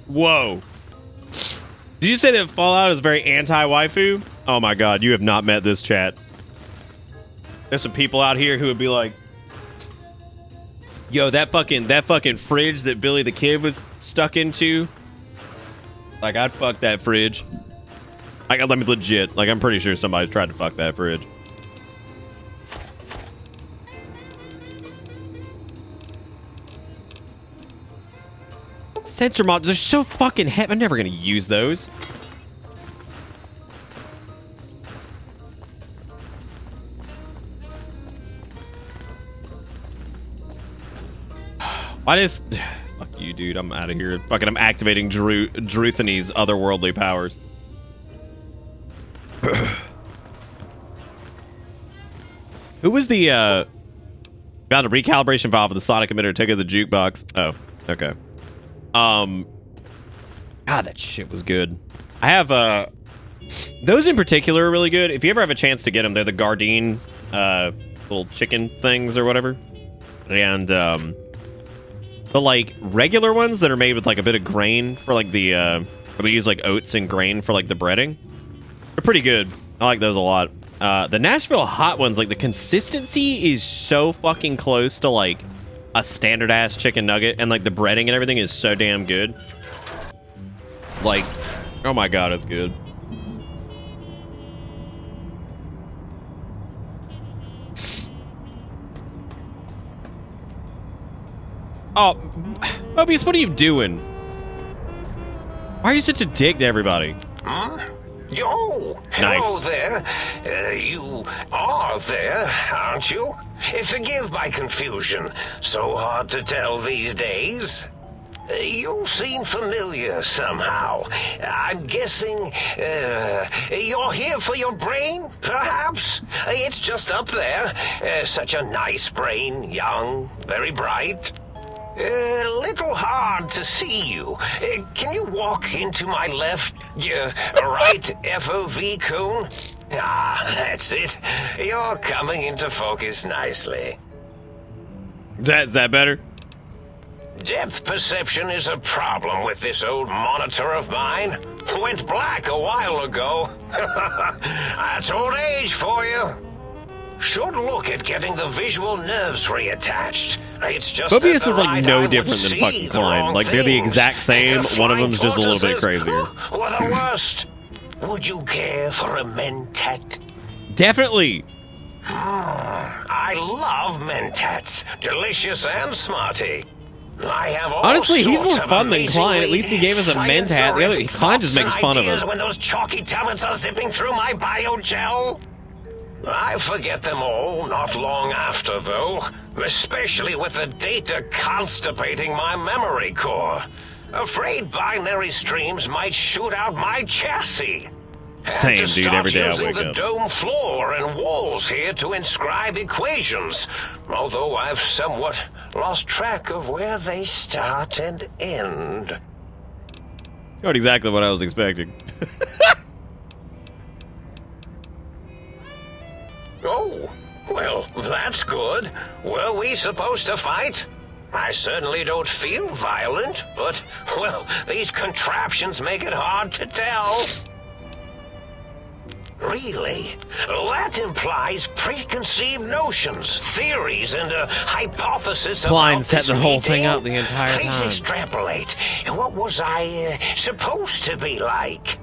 Whoa. Did you say that Fallout is very anti-waifu? Oh my god, you have not met this chat. There's some people out here who would be like, yo, that fucking fridge that Billy the Kid was stuck into. Like, I'd fuck that fridge. Let me legit. Like, I'm pretty sure somebody's tried to fuck that fridge. Sensor mods, they're so fucking heavy. I'm never gonna use those. Why does... Fuck you, dude. I'm out of here. Fucking, I'm activating Drewthony's otherworldly powers. Who was the, found a recalibration valve for the sonic emitter, took it to the jukebox. Oh, okay. God, that shit was good. I have Those in particular are really good. If you ever have a chance to get them, they're the Gardein little chicken things or whatever. And the like regular ones that are made with like a bit of grain for like the we use like oats and grain for like the breading. They're pretty good. I like those a lot. The Nashville hot ones, like the consistency is so fucking close to like a standard ass chicken nugget, and like the breading and everything is so damn good. Like, oh my god, it's good. Oh, Mobius, what are you doing? Why are you such a dick to everybody? Huh? Yo, hello there. You are there, aren't you? Forgive my confusion. So hard to tell these days. You seem familiar somehow. I'm guessing you're here for your brain, perhaps? It's just up there. Such a nice brain, young, very bright. A little hard to see you. Can you walk into my left, right FOV cone? Ah, that's it. You're coming into focus nicely. Is that better? Depth perception is a problem with this old monitor of mine. Went black a while ago. That's old age for you. Should look at getting the visual nerves reattached. It's just Mobius is like no different than fucking Klein. Like they're the exact same. One of them's just a little bit crazier. Or the worst. Would you care for a mentat? Definitely. I love mentats. Delicious and smarty. I have all honestly, he's sorts more of fun than Klein. At least he gave us a mentat. The other Klein just makes fun of us. When those chalky tablets are zipping through my biogel. I forget them all not long after, though, especially with the data constipating my memory core. Afraid binary streams might shoot out my chassis. Same, dude. Every day I wake the up. Dome floor and walls here to inscribe equations, although I've somewhat lost track of where they start and end. Not exactly what I was expecting. Oh, well, that's good. Were we supposed to fight? I certainly don't feel violent, but, well, these contraptions make it hard to tell. Really? That implies preconceived notions, theories, and a hypothesis Klein about set this the whole meeting. thing up the entire Please time. extrapolate. What was I supposed to be like?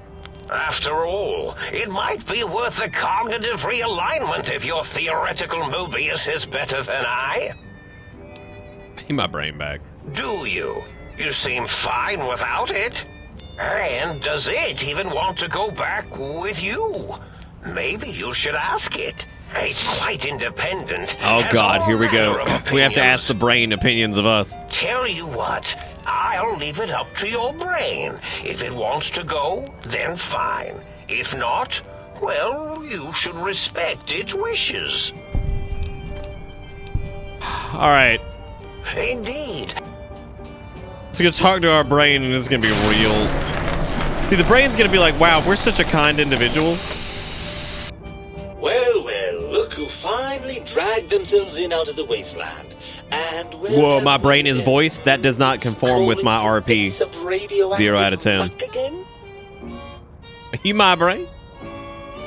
After all, it might be worth a cognitive realignment if your theoretical Mobius is better than I. Need my brain back. Do you? You seem fine without it. And does it even want to go back with you? Maybe you should ask it. It's quite independent. Oh Has god, all here we go. manner of We have to opinions. ask the brain opinions of us. Tell you what, I'll leave it up to your brain. If it wants to go, then fine. If not, well, you should respect its wishes. Alright. Indeed. So go talk to our brain and it's gonna be real. See, the brain's gonna be like, wow, we're such a kind individual. Well, well, look who finally dragged themselves in out of the wasteland. And Whoa, my brain is voiced. That does not conform with my RP. 0 out of 10. You my brain?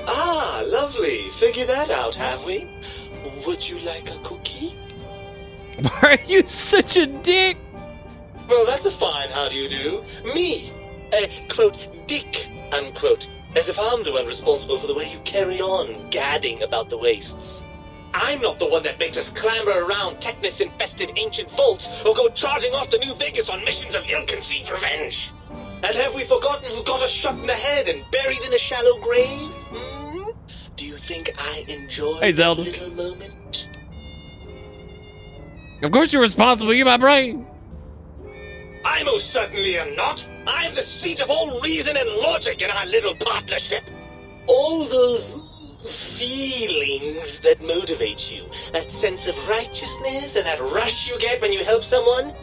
Ah, lovely. Figured that out, have we? Would you like a cookie? Why are you such a dick? Well, that's a fine how do you do. Me, quote, dick, unquote. As if I'm the one responsible for the way you carry on gadding about the wastes. I'm not the one that makes us clamber around Technus-infested ancient vaults or go charging off to New Vegas on missions of ill-conceived revenge. And have we forgotten who got us shot in the head and buried in a shallow grave? Hmm? Do you think I enjoy Hey, that Zelda. little moment? Of course you're responsible. You're my brain. I most certainly am not. I'm the seat of all reason and logic in our little partnership. All those feelings that motivate you, that sense of righteousness and that rush you get when you help someone,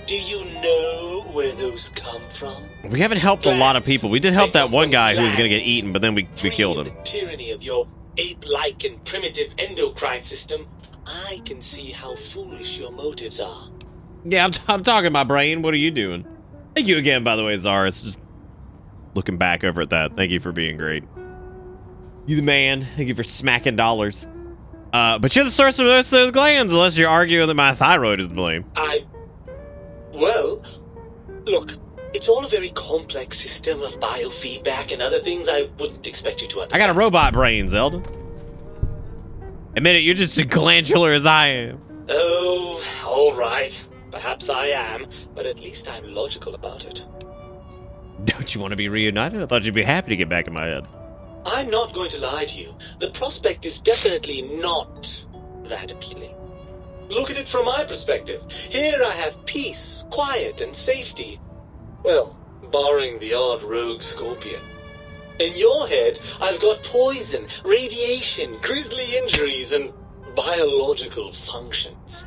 Do you know where those come from? We haven't helped a lot of people. We did help that one guy who was going to get eaten, but then we killed him. The tyranny of your ape-like and primitive endocrine system, I can see how foolish your motives are. Yeah, I'm talking my brain. What are you doing? Thank you again, by the way, Zaris. Just looking back over at that. Thank you for being great. You the man. Thank you for smacking dollars. But you're the source of most of those glands, unless you're arguing that my thyroid is to blame. Well, look, it's all a very complex system of biofeedback and other things I wouldn't expect you to understand. I got a robot brain, Zelda. Admit it, you're just as glandular as I am. Oh, all right. Perhaps I am, but at least I'm logical about it. Don't you want to be reunited? I thought you'd be happy to get back in my head. I'm not going to lie to you. The prospect is definitely not that appealing. Look at it from my perspective. Here I have peace, quiet, and safety. Well, barring the odd rogue scorpion. In your head, I've got poison, radiation, grisly injuries, and biological functions.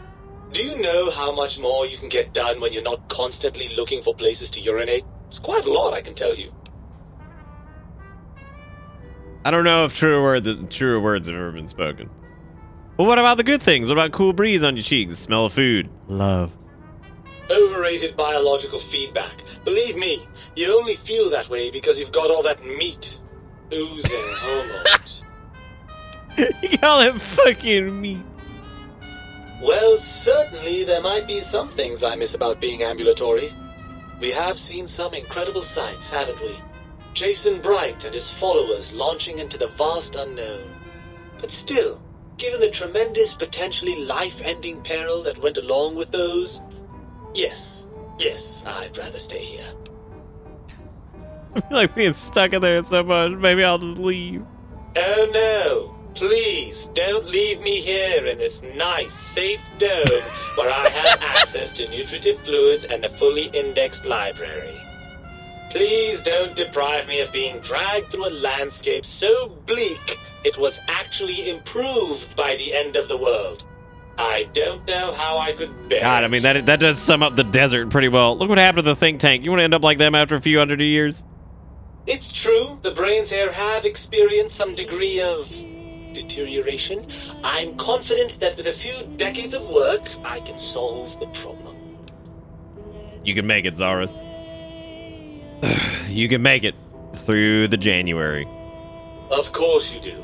Do you know how much more you can get done when you're not constantly looking for places to urinate? It's quite a lot, I can tell you. I don't know if truer words have ever been spoken. Well, what about the good things? What about cool breeze on your cheeks, the smell of food, love? Overrated biological feedback. Believe me, you only feel that way because you've got all that meat. Oozing hormones. You got all that fucking meat. Well, certainly there might be some things I miss about being ambulatory. We have seen some incredible sights, haven't we? Jason Bright and his followers launching into the vast unknown. But still, given the tremendous, potentially life-ending peril that went along with those, yes, I'd rather stay here. I feel like being stuck in there so much. Maybe I'll just leave. Oh no, please don't leave me here in this nice, safe dome where I have access to nutritive fluids and a fully indexed library. Please don't deprive me of being dragged through a landscape so bleak it was actually improved by the end of the world. I don't know how I could bear God, I mean, that does sum up the desert pretty well. Look what happened to the think tank. You want to end up like them after a few hundred years? It's true, the brains here have experienced some degree of deterioration. I'm confident that with a few decades of work, I can solve the problem. You can make it, Zaris. You can make it through the January. Of course you do.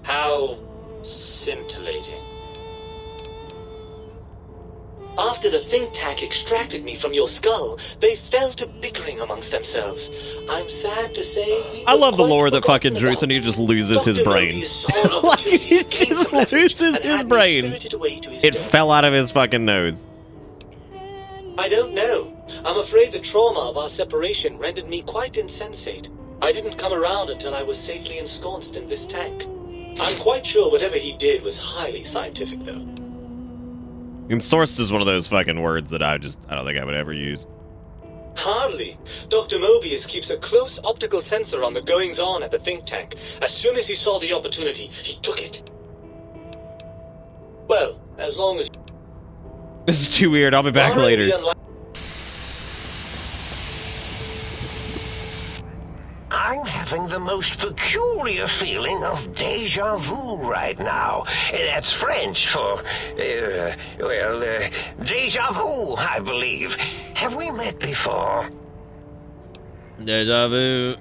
How scintillating. After the think tank extracted me from your skull, they fell to bickering amongst themselves. I'm sad to say... I love the lore that fucking Drewthony just loses his brain. Like, he just loses his brain. It fell out of his fucking nose. I don't know. I'm afraid the trauma of our separation rendered me quite insensate. I didn't come around until I was safely ensconced in this tank. I'm quite sure whatever he did was highly scientific, though. Ensourced is one of those fucking words that I don't think I would ever use. Hardly. Dr. Mobius keeps a close optical sensor on the goings-on at the think tank. As soon as he saw the opportunity, he took it. Well, as long as... This is too weird. I'll be back later. I'm having the most peculiar feeling of déjà vu right now. That's French for, déjà vu, I believe. Have we met before? Déjà vu.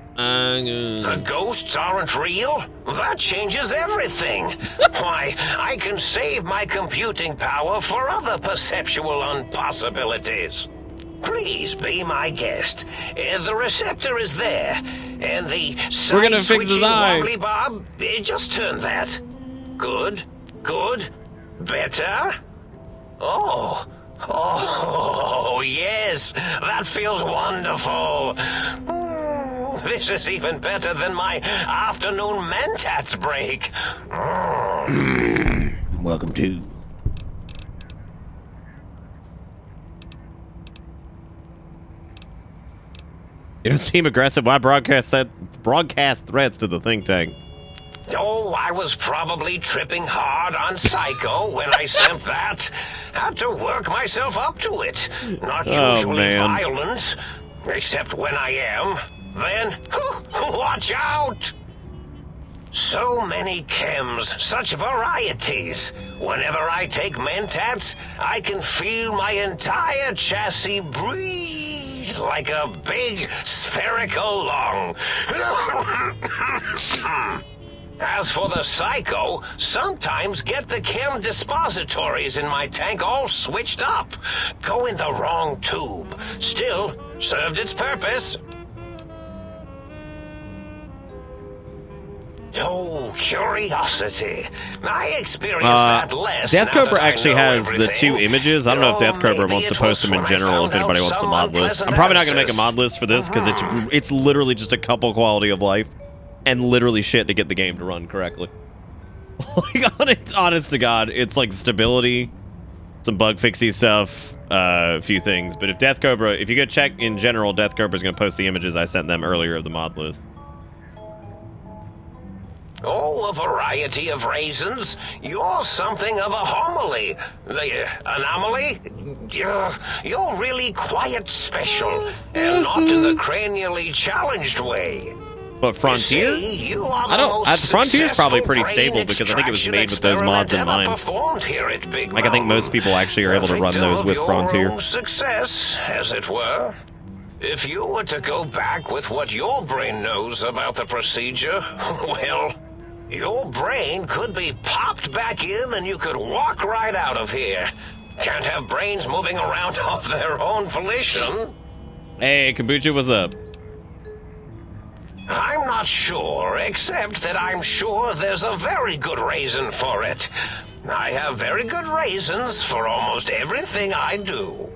The ghosts aren't real? That changes everything. Why, I can save my computing power for other perceptual impossibilities. Please be my guest. The receptor is there, and the we're gonna fix his eye. wobbly bob. Just turn that. Good. Better. Oh, yes. That feels wonderful. This is even better than my afternoon Mentats break. Welcome to. You don't seem aggressive. Why broadcast threats to the think tank? Oh, I was probably tripping hard on Psycho when I sent that. Had to work myself up to it. Not usually violent, except when I am. Then, watch out! So many chems, such varieties. Whenever I take mentats, I can feel my entire chassis breathe like a big spherical lung. As for the Psycho, sometimes get the chem dispositories in my tank all switched up. Go in the wrong tube. Still, served its purpose. Oh, curiosity. I experienced that less. Death Cobra actually has the 2 images. I don't know if Death Cobra wants to post them in general, if anybody wants the mod list. I'm probably not going to make a mod list for this, because it's literally just a couple quality of life and literally shit to get the game to run correctly. Like, honest to God, it's like stability, some bug fixy stuff, a few things. But if Death Cobra, if you go check in general, Death Cobra's going to post the images I sent them earlier of the mod list. Oh, a variety of raisins. You're something of a homily. Anomaly? You're really quite special, and not in the cranially challenged way. But Frontier? I don't. Frontier's probably pretty stable because I think it was made with those mods in mind. Like, I think most people actually are able to run those with Frontier. Success, as it were. If you were to go back with what your brain knows about the procedure, well, your brain could be popped back in and you could walk right out of here. Can't have brains moving around of their own volition. Hey, Kombucha, what's up? I'm not sure, except that I'm sure there's a very good reason for it. I have very good reasons for almost everything I do.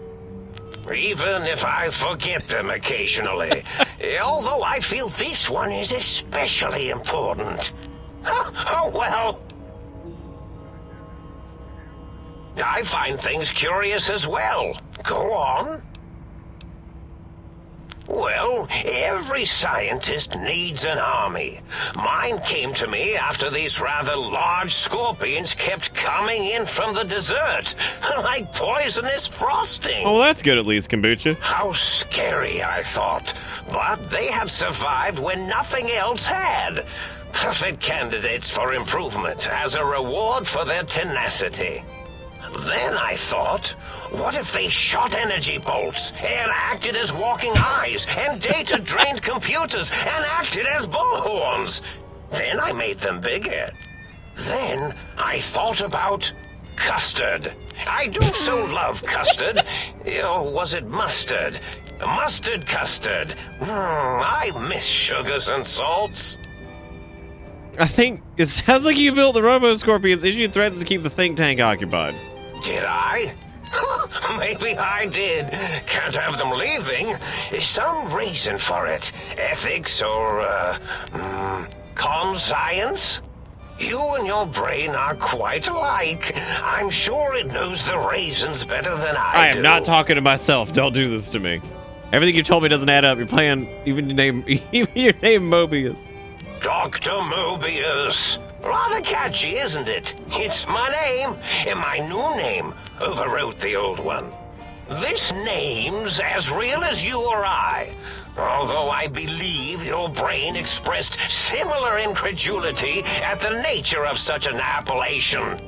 Even if I forget them occasionally. Although I feel this one is especially important. Oh, well. I find things curious as well. Go on. Well, every scientist needs an army. Mine came to me after these rather large scorpions kept coming in from the desert, like poisonous frosting. Oh, that's good at least, Kombucha. How scary, I thought. But they had survived when nothing else had. Perfect candidates for improvement as a reward for their tenacity. Then I thought, what if they shot energy bolts and acted as walking eyes and data-drained computers and acted as bullhorns? Then I made them bigger. Then I thought about custard. I do so love custard. Or was it mustard? Mustard custard. I miss sugars and salts. I think it sounds like you built the Robo-Scorpions, issued threats to keep the think tank occupied. Did I? Maybe I did. Can't have them leaving. Some reason for it. Ethics or, conscience? You and your brain are quite alike. I'm sure it knows the reasons better than I do. am not talking to myself. Don't do this to me. Everything you told me doesn't add up. You're playing even your name Mobius. Dr. Mobius. Rather catchy, isn't it? It's my name, and my new name overwrote the old one. This name's as real as you or I, although I believe your brain expressed similar incredulity at the nature of such an appellation.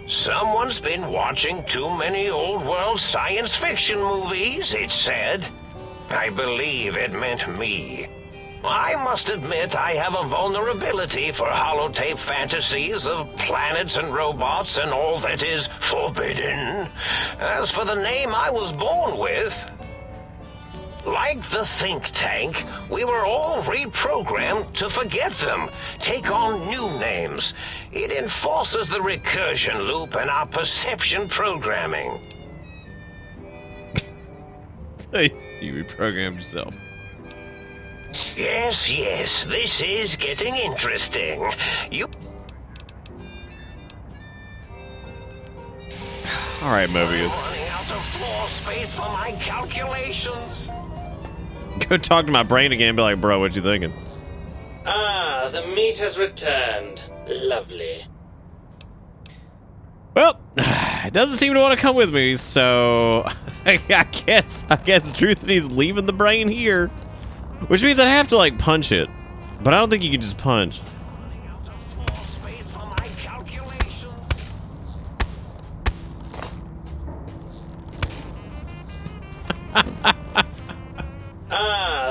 Someone's been watching too many old-world science fiction movies, it said. I believe it meant me. I must admit I have a vulnerability for holotape fantasies of planets and robots and all that is forbidden. As for the name I was born with, like the think tank, we were all reprogrammed to forget them, take on new names. It enforces the recursion loop in our perception programming. You reprogrammed yourself. Yes, this is getting interesting. All right, Mobius. Running out of floor space for my calculations. Go talk to my brain again and be like, bro, what you thinking? the meat has returned. Lovely. Well, it doesn't seem to want to come with me, so I guess Drewthony's leaving the brain here, which means I have to like punch it, but I don't think you can just punch.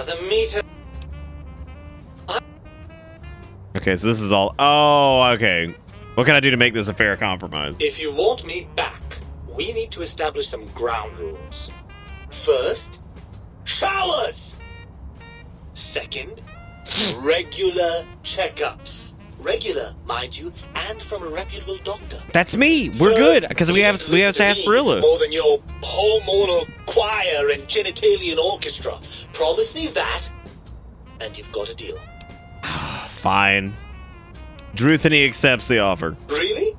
The meat has... Okay, so this is all... Oh, okay. What can I do to make this a fair compromise? If you want me back, we need to establish some ground rules. First, showers! Second, regular checkups. Regular, mind you, and from a reputable doctor. That's me. We're good because we have sarsaparilla. More than your hormonal choir and genitalian orchestra. Promise me that, and you've got a deal. Fine. Drewthony accepts the offer. Really?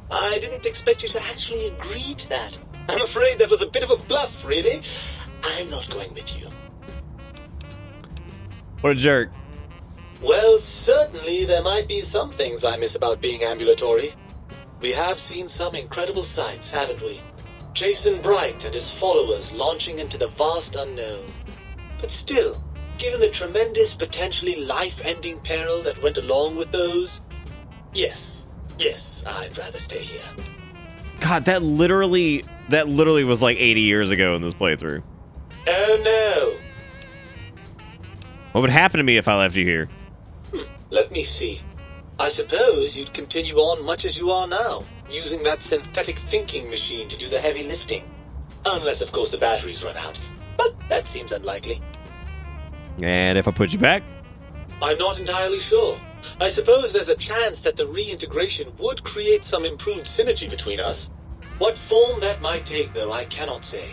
I didn't expect you to actually agree to that. I'm afraid that was a bit of a bluff, really. I'm not going with you. What a jerk. Well, certainly there might be some things I miss about being ambulatory. We have seen some incredible sights, haven't we? Jason Bright and his followers launching into the vast unknown. But still, given the tremendous, potentially life-ending peril that went along with those, yes, I'd rather stay here. God, that literally was like 80 years ago in this playthrough. Oh no. What would happen to me if I left you here? Let me see. I suppose you'd continue on much as you are now, using that synthetic thinking machine to do the heavy lifting. Unless, of course, the batteries run out. But that seems unlikely. And if I put you back? I'm not entirely sure. I suppose there's a chance that the reintegration would create some improved synergy between us. What form that might take, though, I cannot say.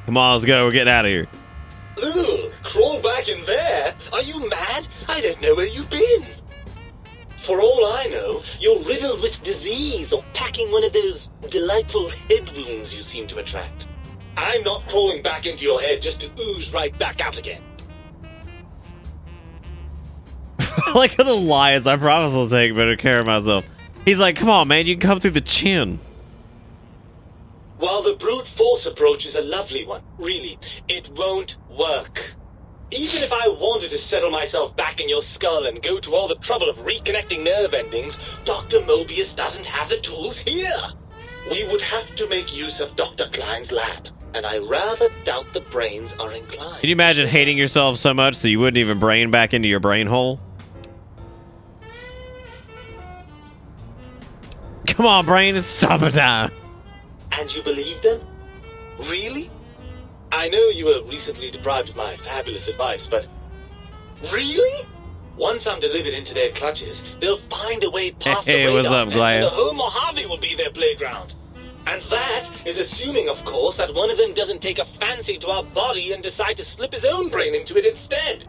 Come on, let's go. We're getting out of here. Ugh, crawl back in there? Are you mad? I don't know where you've been. For all I know, you're riddled with disease or packing one of those delightful head wounds you seem to attract. I'm not crawling back into your head just to ooze right back out again. Like the lies, I promise I'll take better care of myself. He's like, come on, man, you can come through the chin. While the brute force approach is a lovely one, really, it won't work. Even if I wanted to settle myself back in your skull and go to all the trouble of reconnecting nerve endings, Dr. Mobius doesn't have the tools here. We would have to make use of Dr. Klein's lab, and I rather doubt the brains are inclined. Can you imagine hating yourself so much that you wouldn't even brain back into your brain hole? Come on, brain, it's stopping time. And you believe them? Really? I know you were recently deprived of my fabulous advice, but... Really? Once I'm delivered into their clutches, they'll find a way past the radar, what's up, Glad? and the whole Mojave will be their playground. And that is assuming, of course, that one of them doesn't take a fancy to our body and decide to slip his own brain into it instead.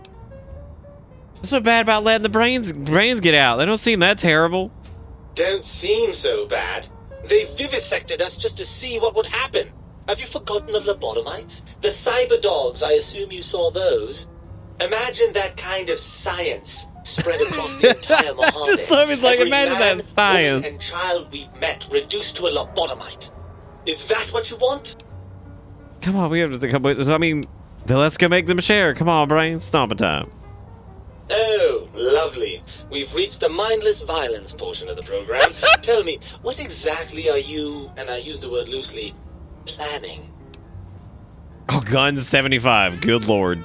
What's so bad about letting the brains get out? They don't seem that terrible. Don't seem so bad. They vivisected us just to see what would happen. Have you forgotten the lobotomites? The cyber dogs, I assume you saw those. Imagine that kind of science spread across the entire Mojave. Just so it's like, Every imagine man, that science. woman, and child we've met reduced to a lobotomite. Is that what you want? Come on, we have to come. I mean, then let's go make them share. Come on, brain, stomping time. Oh, lovely. We've reached the mindless violence portion of the program. Tell me, what exactly are you, and I use the word loosely, planning? Oh, guns 75. Good lord.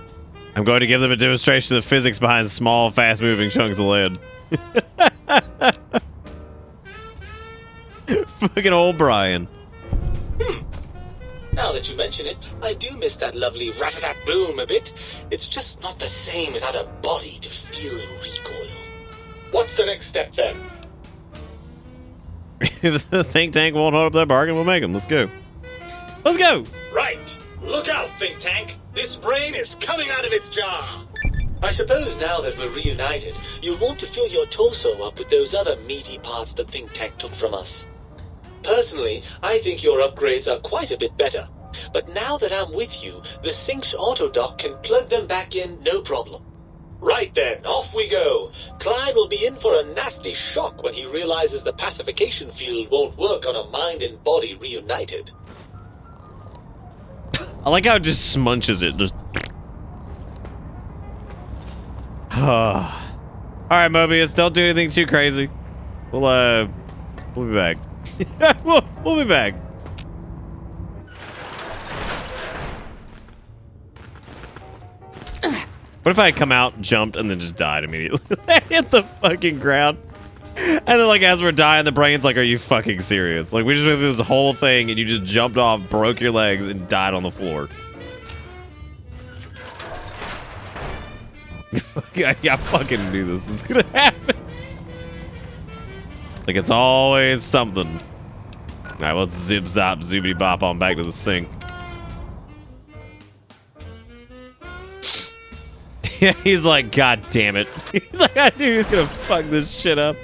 I'm going to give them a demonstration of the physics behind small, fast-moving chunks of lead. Fucking old Brian. Now that you mention it, I do miss that lovely rat-a-tat boom a bit. It's just not the same without a body to feel the recoil. What's the next step, then? If the think tank won't hold up that bargain, we'll make them. Let's go. Let's go! Right! Look out, think tank! This brain is coming out of its jar! I suppose now that we're reunited, you'll want to fill your torso up with those other meaty parts the think tank took from us. Personally, I think your upgrades are quite a bit better. But now that I'm with you, the Sync's autodock can plug them back in no problem. Right then, off we go. Klein will be in for a nasty shock when he realizes the pacification field won't work on a mind and body reunited. I like how it just smunches it. Just. Alright, Mobius, don't do anything too crazy. We'll be back. we'll be back. What if I had come out, jumped, and then just died immediately? I hit the fucking ground. And then, like, as we're dying, the brain's like, are you fucking serious? Like, we just went through this whole thing, and you just jumped off, broke your legs, and died on the floor. I fucking knew this was gonna happen. Like, it's always something. Alright, let's zip zop zoobity bop on back to the sink. Yeah, he's like, God damn it. He's like, I knew he was gonna fuck this shit up.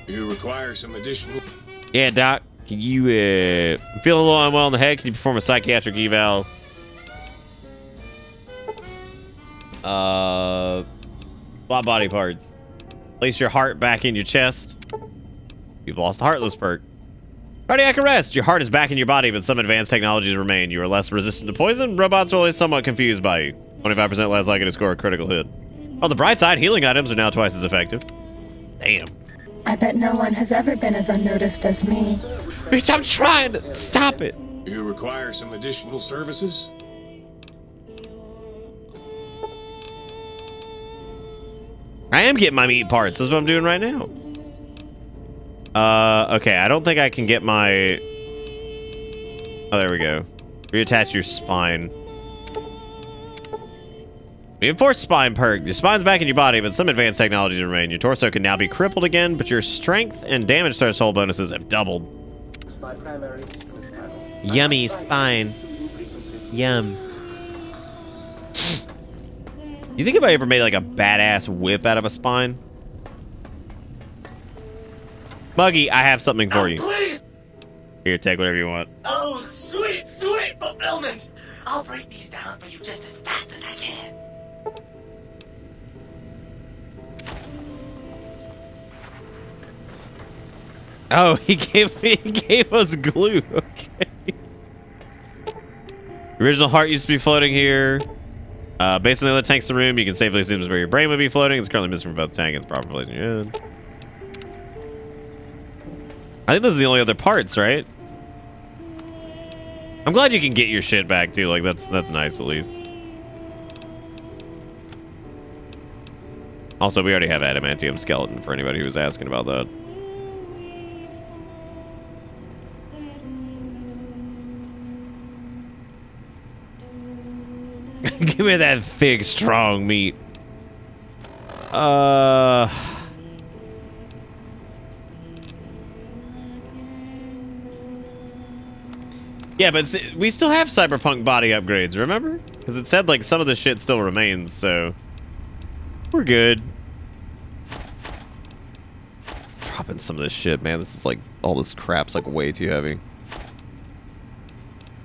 You require some additional... Yeah, Doc. Can you, feel a little unwell in the head? Can you perform a psychiatric eval? What body parts? Place your heart back in your chest. You've lost the heartless perk. Cardiac arrest. Your heart is back in your body, but some advanced technologies remain. You are less resistant to poison. Robots are only somewhat confused by you. 25% less likely to score a critical hit. On the bright side, healing items are now twice as effective. Damn. I bet no one has ever been as unnoticed as me. Bitch, I'm trying to stop it. You require some additional services? I am getting my meat parts. That's what I'm doing right now. Okay, I don't think I can get my... Oh, there we go. Reattach your spine. Reinforced spine perk. Your spine's back in your body, but some advanced technologies remain. Your torso can now be crippled again, but your strength and damage threshold bonuses have doubled. Yummy spine. Yum. You think if I ever made like a badass whip out of a spine? Muggy, I have something for you. Please! Here, take whatever you want. Oh, sweet, sweet fulfillment! I'll break these down for you just as fast as I can. Oh, he gave us glue. Okay. Original heart used to be floating here. Based on the other tanks in the room, you can safely assume this is where your brain would be floating. It's currently missing from both tanks. It's probably placing your head. I think those are the only other parts, right? I'm glad you can get your shit back too. Like that's nice at least. Also, we already have adamantium skeleton for anybody who was asking about that. Give me that thick, strong meat. Yeah, but we still have cyberpunk body upgrades, remember? Because it said like some of the shit still remains, so we're good. Dropping some of this shit, man. This is like all this crap's like way too heavy.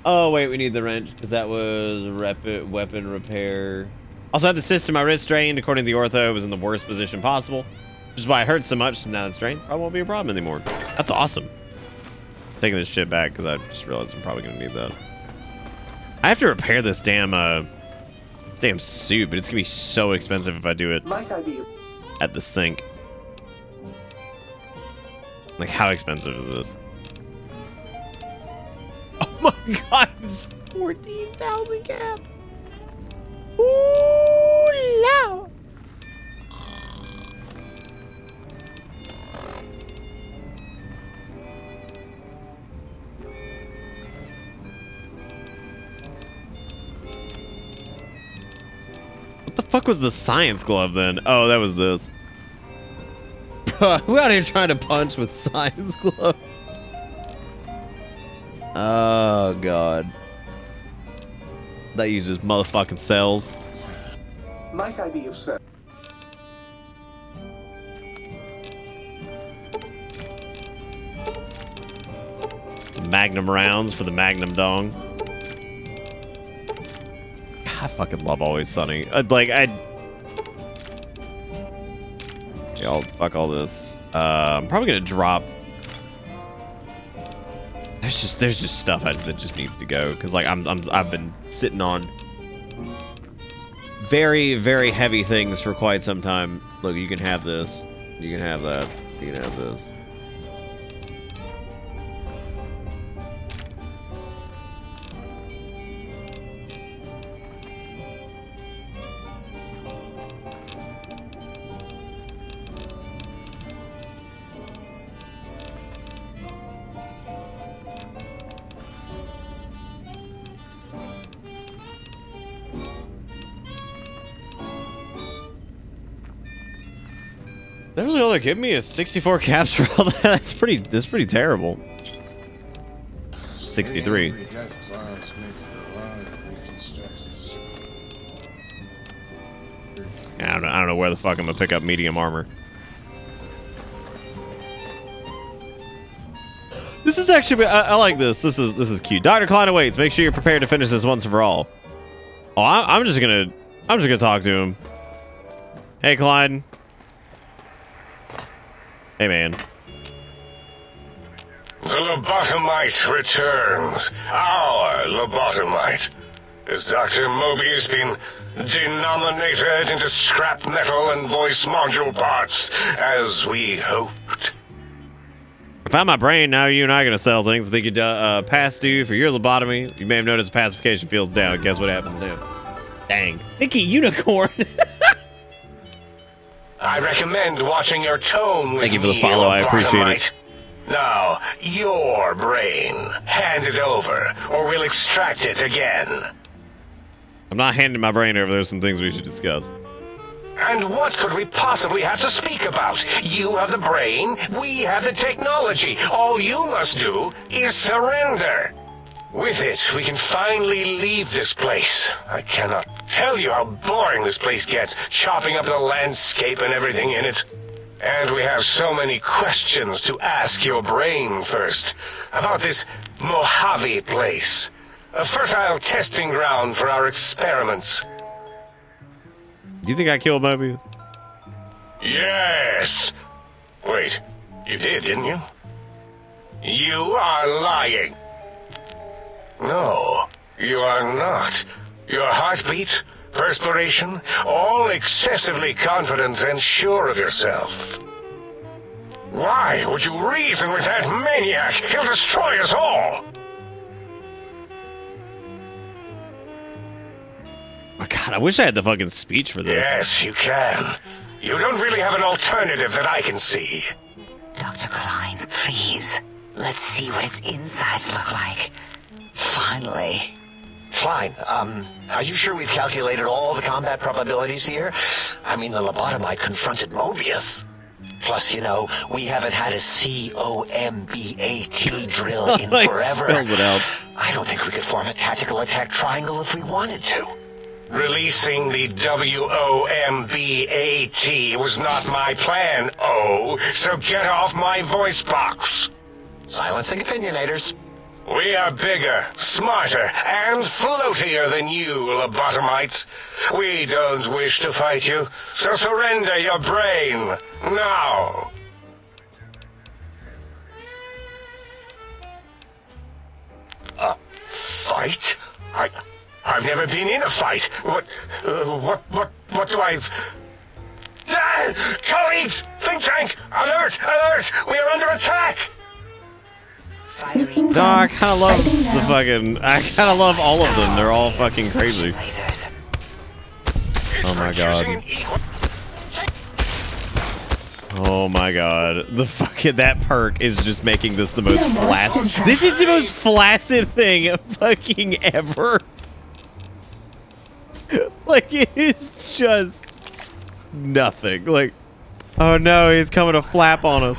Oh wait, we need the wrench because that was weapon repair. Also had the cyst in my wrist drained. According to the ortho, it was in the worst position possible, which is why it hurts so much. So now it's drained. Probably won't be a problem anymore. That's awesome. Taking this shit back because I just realized I'm probably gonna need that. I have to repair this damn suit, but it's gonna be so expensive if I do it at the sink. Like, how expensive is this? Oh my god, it's 14,000 cap. Ooh, la. What the fuck was the science glove then? Oh, that was this. Who out here trying to punch with science glove? Oh god. That uses motherfucking cells. Might I be of service? Magnum rounds for the Magnum dong. I fucking love Always Sunny. Yeah, I'll fuck all this. I'm probably gonna drop. There's just stuff that just needs to go because like I've been sitting on very, very heavy things for quite some time. Look, you can have this. You can have that. You can have this. That really all they're giving me is 64 caps for all that. That's pretty terrible. 63. I don't know where the fuck I'm gonna pick up medium armor. This is actually I like this. This is cute. Dr. Klein awaits. Make sure you're prepared to finish this once and for all. Oh, I'm just gonna talk to him. Hey, Klein. Hey, man. The lobotomite returns. Our lobotomite. Has Dr. Mobius been denominated into scrap metal and voice module parts, as we hoped? I found my brain. Now you and I are going to settle things. I think you passed due for your lobotomy. You may have noticed the pacification field's down. Guess what happened to him? Dang. Mickey Unicorn. I recommend watching your tone with Thank you for the follow. I appreciate it. Now, your brain. Hand it over, or we'll extract it again. I'm not handing my brain over. There's some things we should discuss. And what could we possibly have to speak about? You have the brain, we have the technology. All you must do is surrender. With it, we can finally leave this place. I cannot tell you how boring this place gets, chopping up the landscape and everything in it. And we have so many questions to ask your brain first. About this Mojave place. A fertile testing ground for our experiments. Do you think I killed Mobius? Yes! Wait, you did, didn't you? You are lying. No, you are not. Your heartbeat, perspiration, all excessively confident and sure of yourself. Why would you reason with that maniac? He'll destroy us all! Oh, God, I wish I had the fucking speech for this. Yes, you can. You don't really have an alternative that I can see. Dr. Klein, please. Let's see what its insides look like. Finally. Klein, are you sure we've calculated all the combat probabilities here? I mean, the lobotomite confronted Mobius. Plus, you know, we haven't had a COMBAT drill in forever. It out. I don't think we could form a tactical attack triangle if we wanted to. Releasing the WOMBAT was not my plan, so get off my voice box. Silencing opinionators. We are bigger, smarter, and floatier than you, lobotomites. We don't wish to fight you, so surrender your brain, now. A fight? I've never been in a fight. What do I... Ah! Colleagues! Think tank! Alert! Alert! We are under attack! Sneaking No, I kind of love the fucking... I kind of love all of them. They're all fucking crazy. Oh my god. Oh my god. The fucking... That perk is just making this the most flaccid... This is the most flaccid thing fucking ever. Like, it is just nothing. Like, oh no, he's coming to flap on us.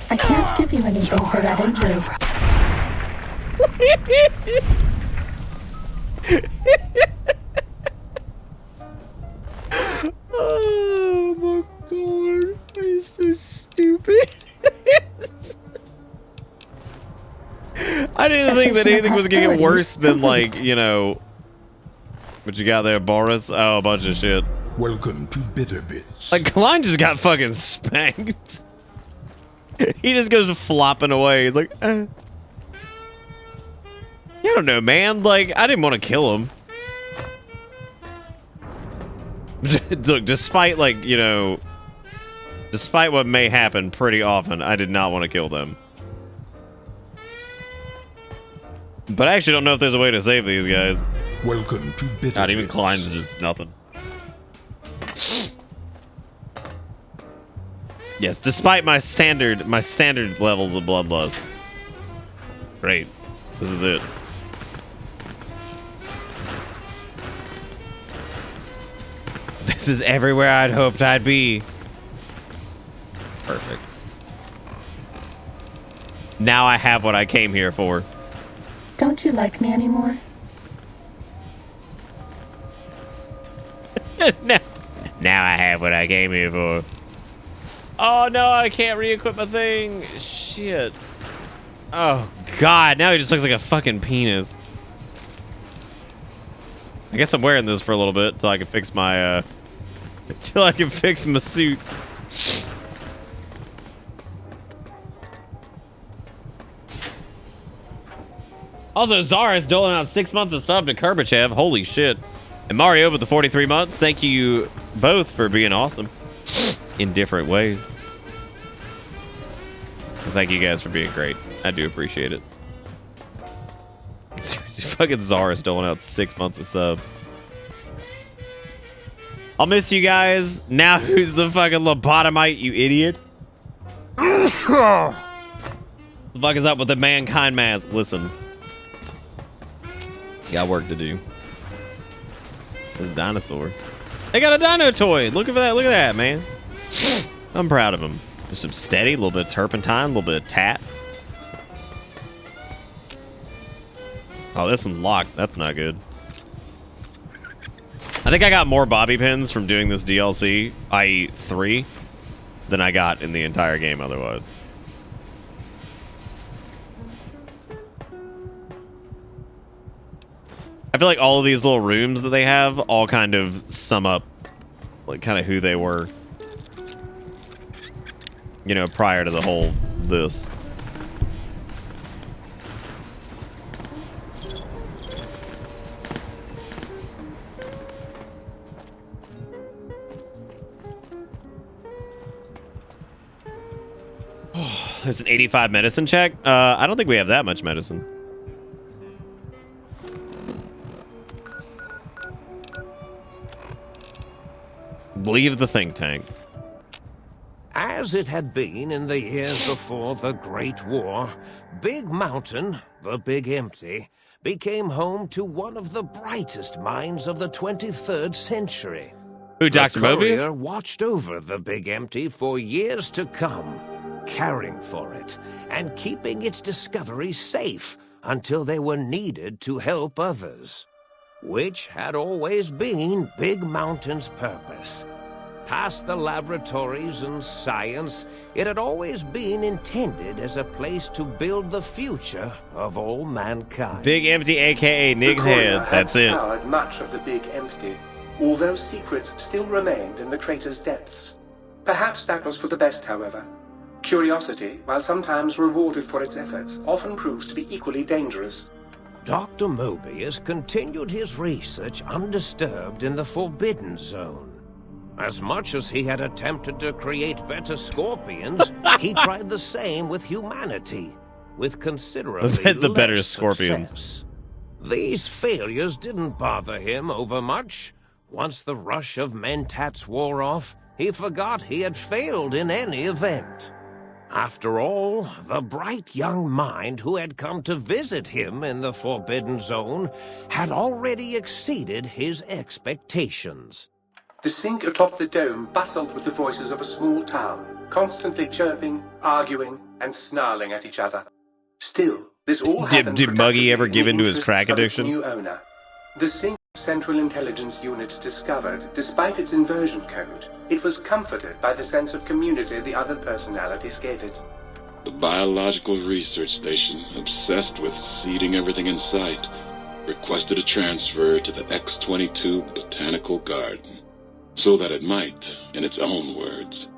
I can't give you anything for that injury. Oh my god, he's so stupid. I didn't think said anything was gonna get worse than, like, you know... What you got there, Boris? Oh, a bunch of shit. Welcome to Bitter Bits. Like, Klein just got fucking spanked. He just goes flopping away. He's like, I don't know, man. Like, I didn't want to kill him. Look, despite, like, you know... Despite what may happen pretty often, I did not want to kill them. But I actually don't know if there's a way to save these guys. Welcome to Bitter Not even Klein's just nothing. Yes, despite my standard levels of bloodlust. Great. This is it. This is everywhere I'd hoped I'd be. Perfect. Now I have what I came here for. Don't you like me anymore? Now I have what I came here for. Oh no, I can't re-equip my thing. Shit. Oh god, now he just looks like a fucking penis. I guess I'm wearing this for a little bit till I can fix my till I can fix my suit. Also, Zara is doling out 6 months of sub to Kerbachev. Holy shit. And Mario with the 43 months. Thank you both for being awesome. In different ways. Thank you guys for being great. I do appreciate it. Seriously, fucking Zara's doling out 6 months of sub. I'll miss you guys. Now who's the fucking lobotomite, you idiot? What the fuck is up with the mankind mask? Listen. Got work to do. There's a dinosaur. They got a dino toy. Look at that. Look at that, man. I'm proud of him. There's some steady, a little bit of turpentine, a little bit of tat. Oh, there's some lock. That's not good. I think I got more bobby pins from doing this DLC, i.e. 3, than I got in the entire game otherwise. I feel like all of these little rooms that they have all kind of sum up like kind of who they were, you know, prior to the whole this. There's an 85 medicine check. I don't think we have that much medicine. Leave the think tank. As it had been in the years before the Great War, Big Mountain, the Big Empty, became home to one of the brightest minds of the 23rd century. Who, Dr. The Mobius? courier watched over the Big Empty for years to come, caring for it and keeping its discovery safe until they were needed to help others, which had always been Big Mountain's purpose. Past the laboratories and science, it had always been intended as a place to build the future of all mankind. Big Empty, aka Nick Head. That's it. Scoured much of the Big Empty, although secrets still remained in the crater's depths. Perhaps that was for the best, however. Curiosity, while sometimes rewarded for its efforts, often proves to be equally dangerous. Dr. Mobius continued his research undisturbed in the Forbidden Zone. As much as he had attempted to create better scorpions, he tried the same with humanity, with considerably the better less scorpions. success. These failures didn't bother him over much. Once the rush of mentats wore off, he forgot he had failed in any event. After all, the bright young mind who had come to visit him in the Forbidden Zone had already exceeded his expectations. The sink atop the dome bustled with the voices of a small town, constantly chirping, arguing, and snarling at each other. Still, this all happened Did Muggy ever give in into the his crack interests of its addiction? new owner. The Sync Central Intelligence Unit discovered, despite its inversion code, it was comforted by the sense of community the other personalities gave it. The biological research station, obsessed with seeding everything in sight, requested a transfer to the X-22 Botanical Garden, so that it might, in its own words,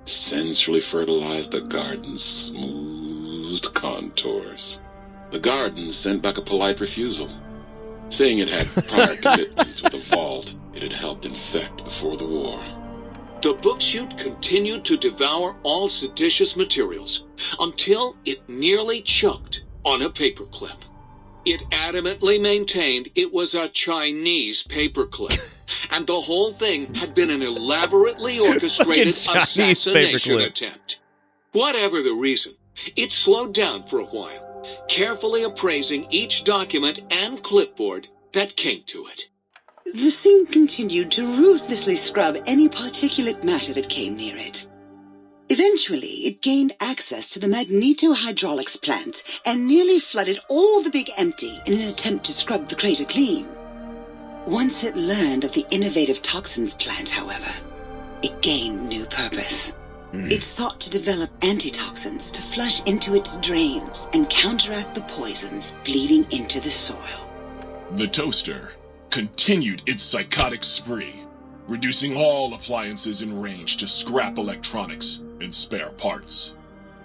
sensually fertilize the garden's smooth contours. The garden sent back a polite refusal, saying it had prior commitments with a vault it had helped infect before the war. The book chute continued to devour all seditious materials until it nearly choked on a paperclip. It adamantly maintained it was a Chinese paperclip, and the whole thing had been an elaborately orchestrated assassination attempt. Whatever the reason, it slowed down for a while, carefully appraising each document and clipboard that came to it. The thing continued to ruthlessly scrub any particulate matter that came near it. Eventually, it gained access to the magnetohydraulics plant and nearly flooded all the big empty in an attempt to scrub the crater clean. Once it learned of the innovative toxins plant, however, it gained new purpose. It sought to develop antitoxins to flush into its drains and counteract the poisons bleeding into the soil. The toaster continued its psychotic spree, reducing all appliances in range to scrap electronics and spare parts.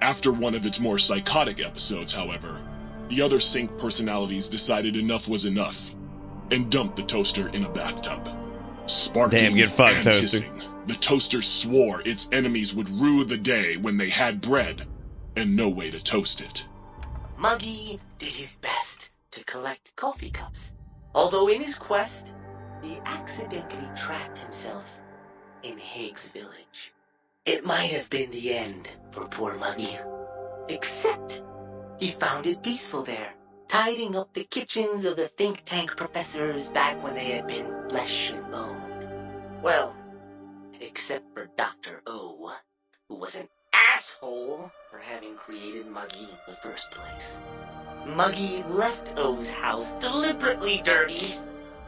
After one of its more psychotic episodes, however, the other Sync personalities decided enough was enough and dumped the toaster in a bathtub. Sparking Damn, get fucked, and toaster. hissing, the toaster swore its enemies would rue the day when they had bread and no way to toast it. Muggy did his best to collect coffee cups, although in his quest, he accidentally trapped himself in Higgs Village. It might have been the end for poor Muggy, except he found it peaceful there, tidying up the kitchens of the think tank professors back when they had been flesh and bone. Well, except for Dr. O, who was an asshole for having created Muggy in the first place. Muggy left O's house deliberately dirty,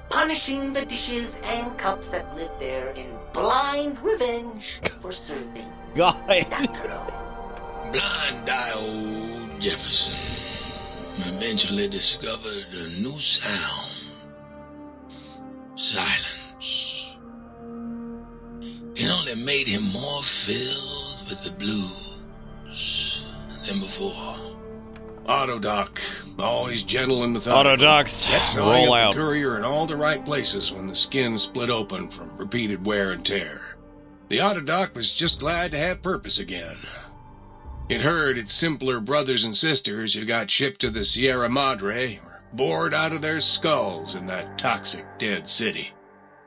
punishing the dishes and cups that lived there in blind revenge for serving Dr. O. Blind-eye old Jefferson eventually discovered a new sound. Silence. It only made him more filled with the blues than before. Autodoc, always gentle and methodical. Autodocs, That's roll out. The courier in all the right places when the skin split open from repeated wear and tear. The Autodoc was just glad to have purpose again. It heard its simpler brothers and sisters who got shipped to the Sierra Madre were bored out of their skulls in that toxic dead city.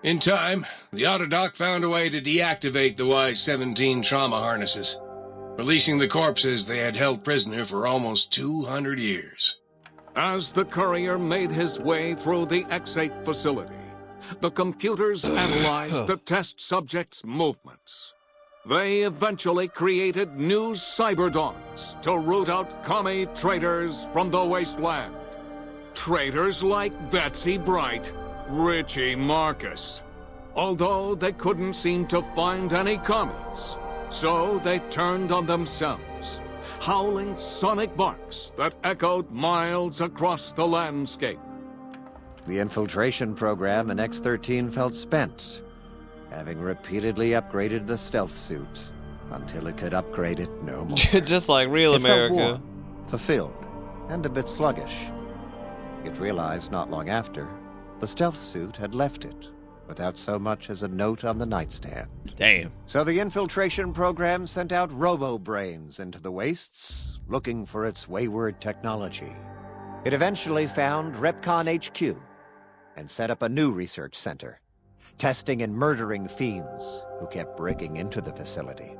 In time, the Autodoc found a way to deactivate the Y-17 trauma harnesses, releasing the corpses they had held prisoner for almost 200 years. As the courier made his way through the X-8 facility, the computers analyzed the test subjects' movements. They eventually created new cyberdons to root out commie traitors from the wasteland. Traitors like Betsy Bright, Richie Marcus. Although they couldn't seem to find any commies, so they turned on themselves, howling sonic barks that echoed miles across the landscape. The infiltration program in X-13 felt spent, having repeatedly upgraded the stealth suit until it could upgrade it no more. Just like real It felt America. warm, fulfilled, and a bit sluggish. It realized not long after, the stealth suit had left it, without so much as a note on the nightstand. Damn. So the infiltration program sent out robo-brains into the wastes, looking for its wayward technology. It eventually found Repcon HQ, and set up a new research center, testing and murdering fiends who kept breaking into the facility.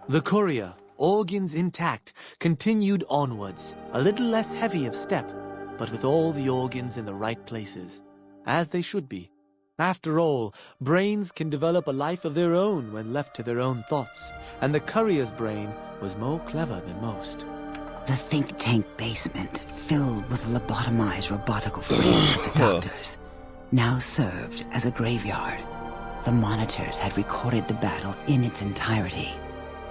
The courier, organs intact, continued onwards, a little less heavy of step, but with all the organs in the right places, as they should be. After all, brains can develop a life of their own when left to their own thoughts, and the courier's brain was more clever than most. The think tank basement, filled with lobotomized robotical frames of the doctors, now served as a graveyard. The monitors had recorded the battle in its entirety.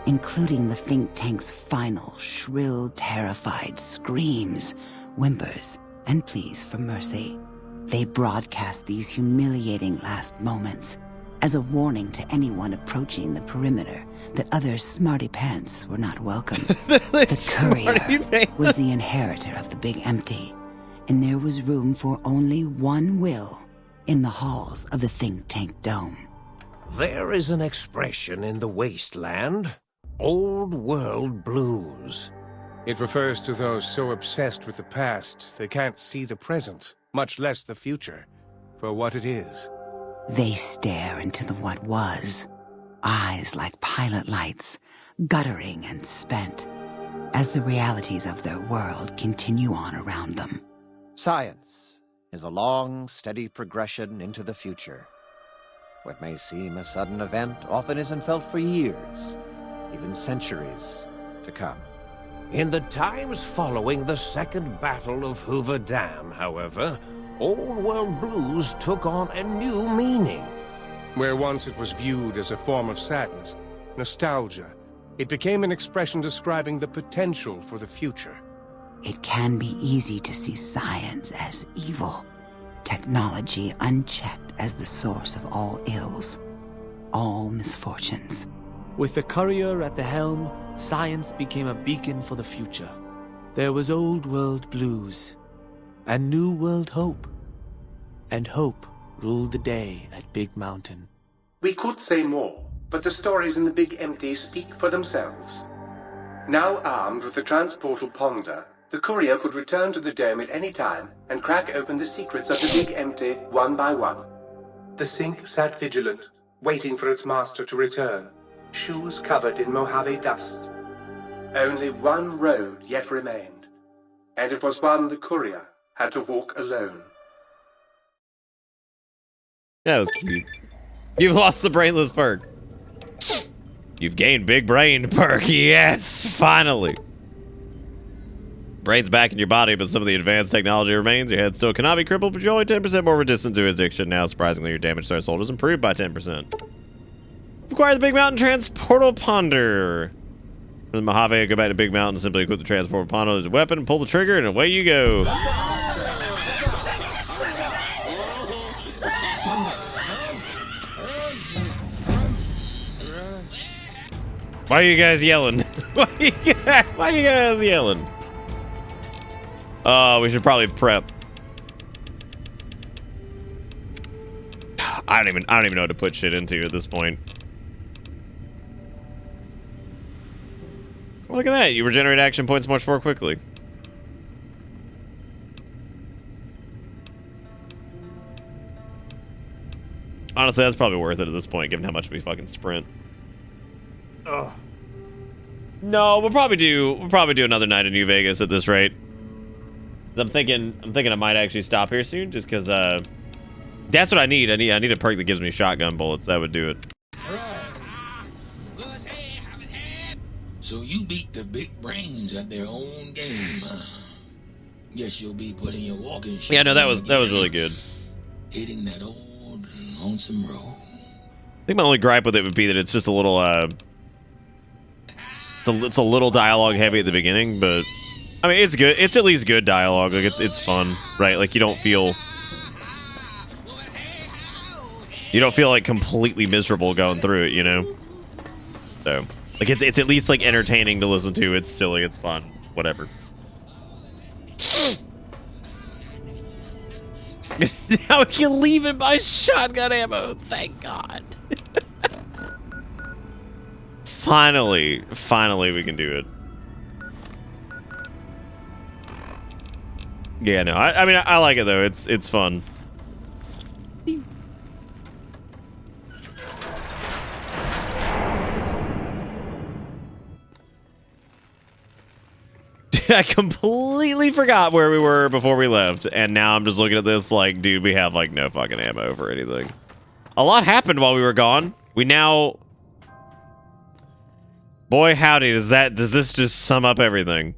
including the think tank's final, shrill, terrified screams, whimpers, and pleas for mercy. They broadcast these humiliating last moments as a warning to anyone approaching the perimeter that other smarty pants were not welcome. The courier was the inheritor of the Big Empty, and there was room for only one will in the halls of the think tank dome. There is an expression in the wasteland, old world blues. It refers to those so obsessed with the past they can't see the present, much less the future, for what it is. They stare into the what was, eyes like pilot lights, guttering and spent, as the realities of their world continue on around them. Science is a long, steady progression into the future. What may seem a sudden event often isn't felt for years, even centuries to come. In the times following the Second Battle of Hoover Dam, however, old world blues took on a new meaning. Where once it was viewed as a form of sadness, nostalgia, it became an expression describing the potential for the future. It can be easy to see science as evil, technology unchecked as the source of all ills, all misfortunes. With the courier at the helm, science became a beacon for the future. There was old world blues, and new world hope. And hope ruled the day at Big Mountain. We could say more, but the stories in the Big Empty speak for themselves. Now armed with the transportal ponder, the courier could return to the dome at any time and crack open the secrets of the Big Empty one by one. The sink sat vigilant, waiting for its master to return, shoes covered in Mojave dust. Only one road yet remained, and it was one the courier had to walk alone. That was cute. You've lost the brainless perk. You've gained big brain perk. Yes, finally. Brain's back in your body, but some of the advanced technology remains. Your head still cannot be crippled, but you're only 10% more resistant to addiction. Now, surprisingly, your damage to our soul is improved by 10%. Acquire the Big Mountain Transportal Ponder. From the Mojave, go back to Big Mountain, simply equip the Transportal Ponder as a weapon, pull the trigger, and away you go. Why are you guys yelling? Why are you guys yelling? We should probably prep. I don't even know what to put shit into at this point. Well, look at that. You regenerate action points much more quickly. Honestly, that's probably worth it at this point, given how much we fucking sprint. Ugh. No, we'll probably do another night in New Vegas at this rate. I'm thinking I might actually stop here soon, just because that's what I need. I need a perk that gives me shotgun bullets. That would do it. So you beat the big brains at their own game, huh? Guess you'll be putting your walking shoes. Yeah, no, that was really good. Hitting that old lonesome road. I think my only gripe with it would be that it's just a little it's a little dialogue heavy at the beginning, but I mean it's good. It's at least good dialogue. Like it's fun, right? Like you don't feel like completely miserable going through it, you know? So like it's at least like entertaining to listen to. It's silly, it's fun, whatever. Now we can leave it by shotgun ammo. Thank God. Finally we can do it. Yeah, no, I mean I like it though. It's fun. I completely forgot where we were before we left, and now I'm just looking at this like, dude, we have like no fucking ammo for anything. A lot happened while we were gone. We now, boy howdy, does this just sum up everything?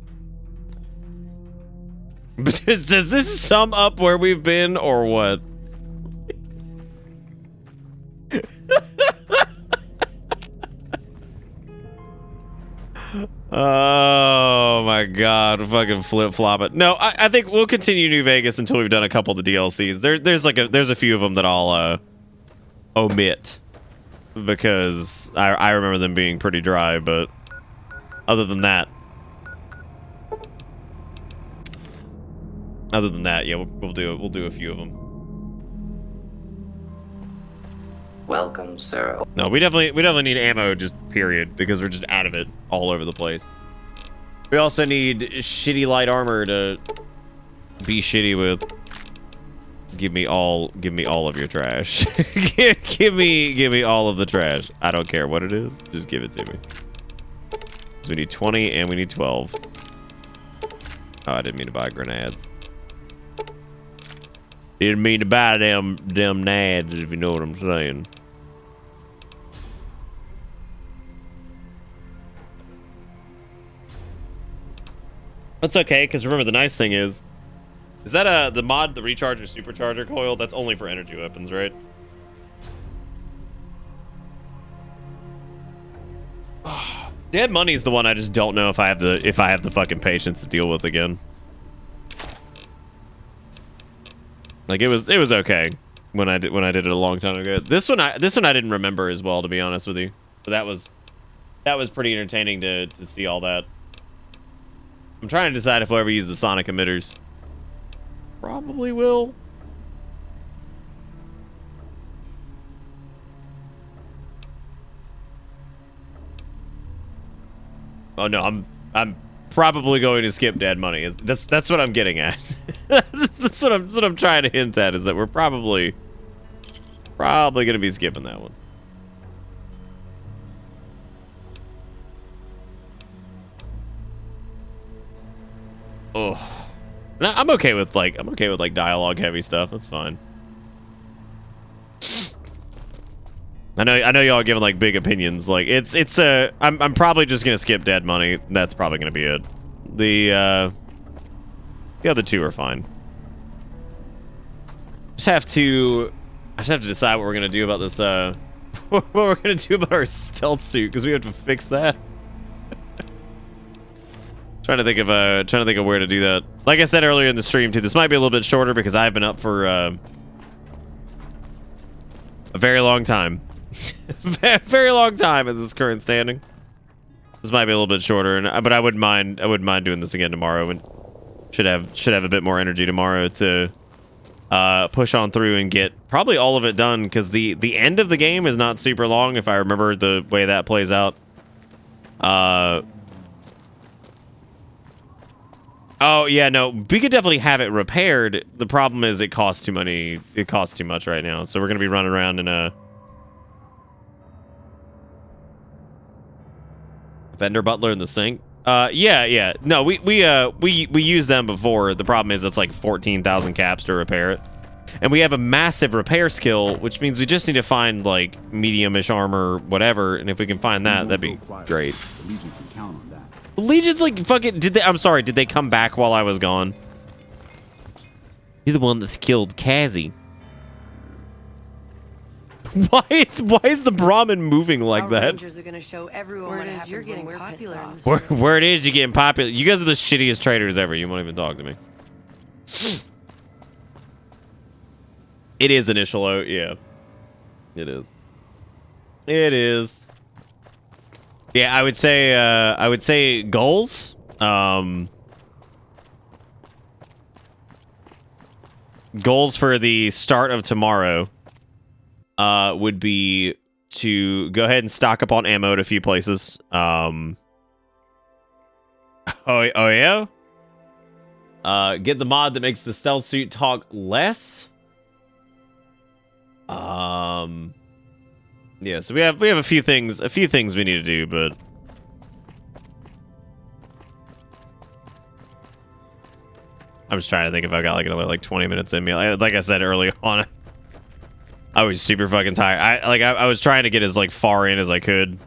Does this sum up where we've been or what? Oh my god, fucking flip-flop it. No, I think we'll continue New Vegas until we've done a couple of the DLCs. There's a few of them that I'll omit because I remember them being pretty dry, but other than that, yeah, we'll do a few of them. Welcome, sir. No, we definitely need ammo, just period, because we're just out of it all over the place. We also need shitty light armor to be shitty with. Give me all of your trash. give me all of the trash. I don't care what it is. Just give it to me. So we need 20 and we need 12. Oh, I didn't mean to buy grenades. Didn't mean to buy them nads, if you know what I'm saying. That's okay, because remember the nice thing is that the mod, the recharger supercharger coil, that's only for energy weapons, right? Dead Money's the one I just don't know if I have the fucking patience to deal with again. Like it was okay when I did it a long time ago. This one I didn't remember as well, to be honest with you. But that was pretty entertaining to see all that. I'm trying to decide if we'll ever use the sonic emitters. Probably will. Oh no, I'm probably going to skip Dead Money. That's what I'm getting at. that's what I'm trying to hint at, is that we're probably going to be skipping that one. Oh, I'm okay with like dialogue heavy stuff. That's fine. I know y'all are giving like big opinions. Like I'm probably just gonna skip Dead Money. That's probably gonna be it. The other two are fine. I just have to decide what we're gonna do about this. What we're gonna do about our stealth suit, because we have to fix that. Trying to think of where to do that. Like I said earlier in the stream too, this might be a little bit shorter because I've been up for a very long time. Very long time at this current standing. This might be a little bit shorter, but I wouldn't mind doing this again tomorrow, and should have a bit more energy tomorrow to push on through and get probably all of it done, because the end of the game is not super long if I remember the way that plays out. Oh yeah, no, we could definitely have it repaired. The problem is it costs too money. It costs too much right now, so we're gonna be running around in a vendor butler in the sink. Yeah. No, we used them before. The problem is it's like 14,000 caps to repair it, and we have a massive repair skill, which means we just need to find like medium-ish armor, whatever. And if we can find that, that'd be great. The Legion can count on that. Legion's like fucking. I'm sorry. Did they come back while I was gone? You're the one that's killed Kazzy. Why is the Brahmin moving like that? Rangers are gonna show everyone where it is you're getting popular. Where it is you're getting popular. You guys are the shittiest traders ever. You won't even talk to me. It is initial out, yeah. It is. It is. Yeah, I would say goals. Goals for the start of tomorrow would be to go ahead and stock up on ammo at a few places. Oh yeah? Get the mod that makes the stealth suit talk less. Yeah, so we have a few things we need to do, but I'm just trying to think if I got like another like 20 minutes in me. Like I said early on, I was super fucking tired. I was trying to get as like far in as I could,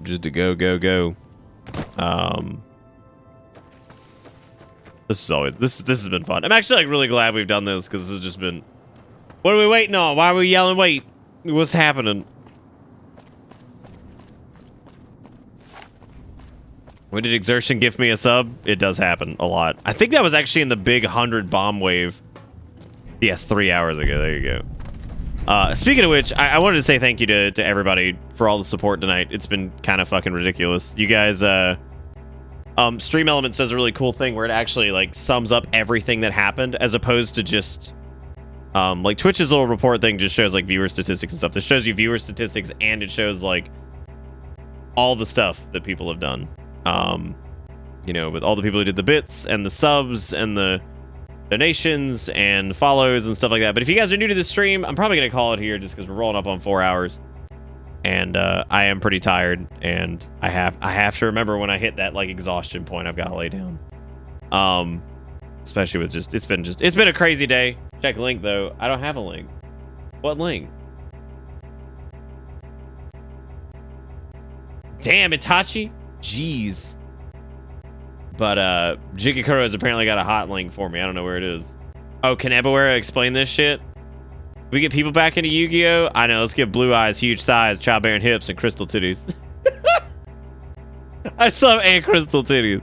just to go. This has been fun. I'm actually like really glad we've done this, because this has just been. What are we waiting on? Why are we yelling? Wait, what's happening? When did Exertion gift me a sub? It does happen a lot. I think that was actually in the big 100 bomb wave. Yes, 3 hours ago. There you go. Speaking of which, I wanted to say thank you to everybody for all the support tonight. It's been kind of fucking ridiculous. You guys, Stream Element says a really cool thing where it actually, like, sums up everything that happened as opposed to just, like, Twitch's little report thing just shows, like, viewer statistics and stuff. This shows you viewer statistics and it shows, like, all the stuff that people have done. You know, with all the people who did the bits and the subs and the donations and follows and stuff like that. But if you guys are new to the stream, I'm probably going to call it here just because we're rolling up on 4 hours. And I am pretty tired, and I have to remember when I hit that, like, exhaustion point, I've got to lay down. Especially with it's been a crazy day. Check link though. I don't have a link. What link? Damn, Itachi. Jeez. But Jigakuro has apparently got a hot link for me. I don't know where it is. Oh, can Ebawara explain this shit? We get people back into Yu-Gi-Oh? I know, let's give blue eyes, huge thighs, childbearing hips, and crystal titties. I still have and crystal titties.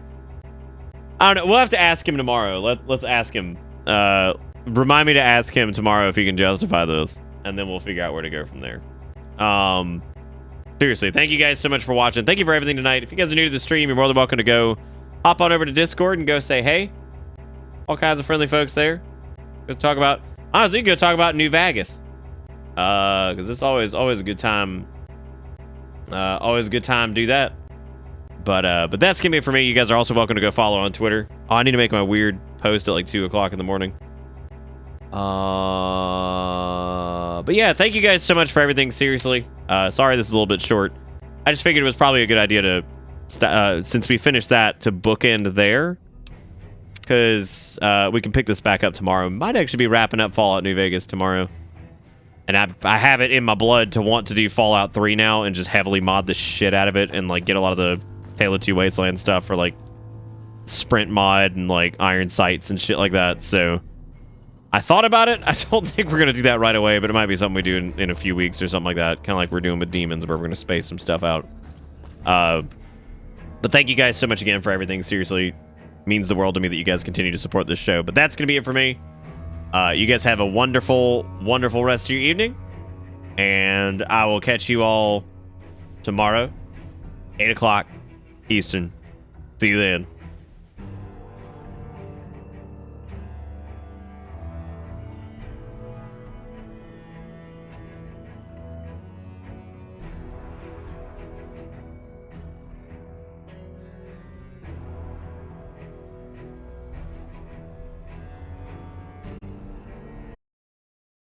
I don't know. We'll have to ask him tomorrow. Let's ask him. Remind me to ask him tomorrow if he can justify this, and then we'll figure out where to go from there. Seriously, thank you guys so much for watching. Thank you for everything tonight. If you guys are new to the stream, you're more than welcome to go hop on over to Discord and go say hey. All kinds of friendly folks there. Go talk about, honestly, you can go talk about New Vegas. Because it's always a good time. Always a good time to do that. But that's gonna be it for me. You guys are also welcome to go follow on Twitter. Oh, I need to make my weird post at like 2 o'clock in the morning. But yeah, thank you guys so much for everything. Seriously, sorry this is a little bit short. I just figured it was probably a good idea to, since we finished that, to bookend there, because we can pick this back up tomorrow. Might actually be wrapping up Fallout New Vegas tomorrow, and I have it in my blood to want to do Fallout 3 now and just heavily mod the shit out of it and like get a lot of the Halo 2 Wasteland stuff for like sprint mod and like iron sights and shit like that. So I thought about it. I don't think we're gonna do that right away, but it might be something we do in a few weeks or something like that, kind of like we're doing with Demons, where we're gonna space some stuff out. But thank you guys so much again for everything. Seriously, it means the world to me that you guys continue to support this show. But that's gonna be it for me. You guys have a wonderful, wonderful rest of your evening, and I will catch you all tomorrow, 8 o'clock Eastern. See you then.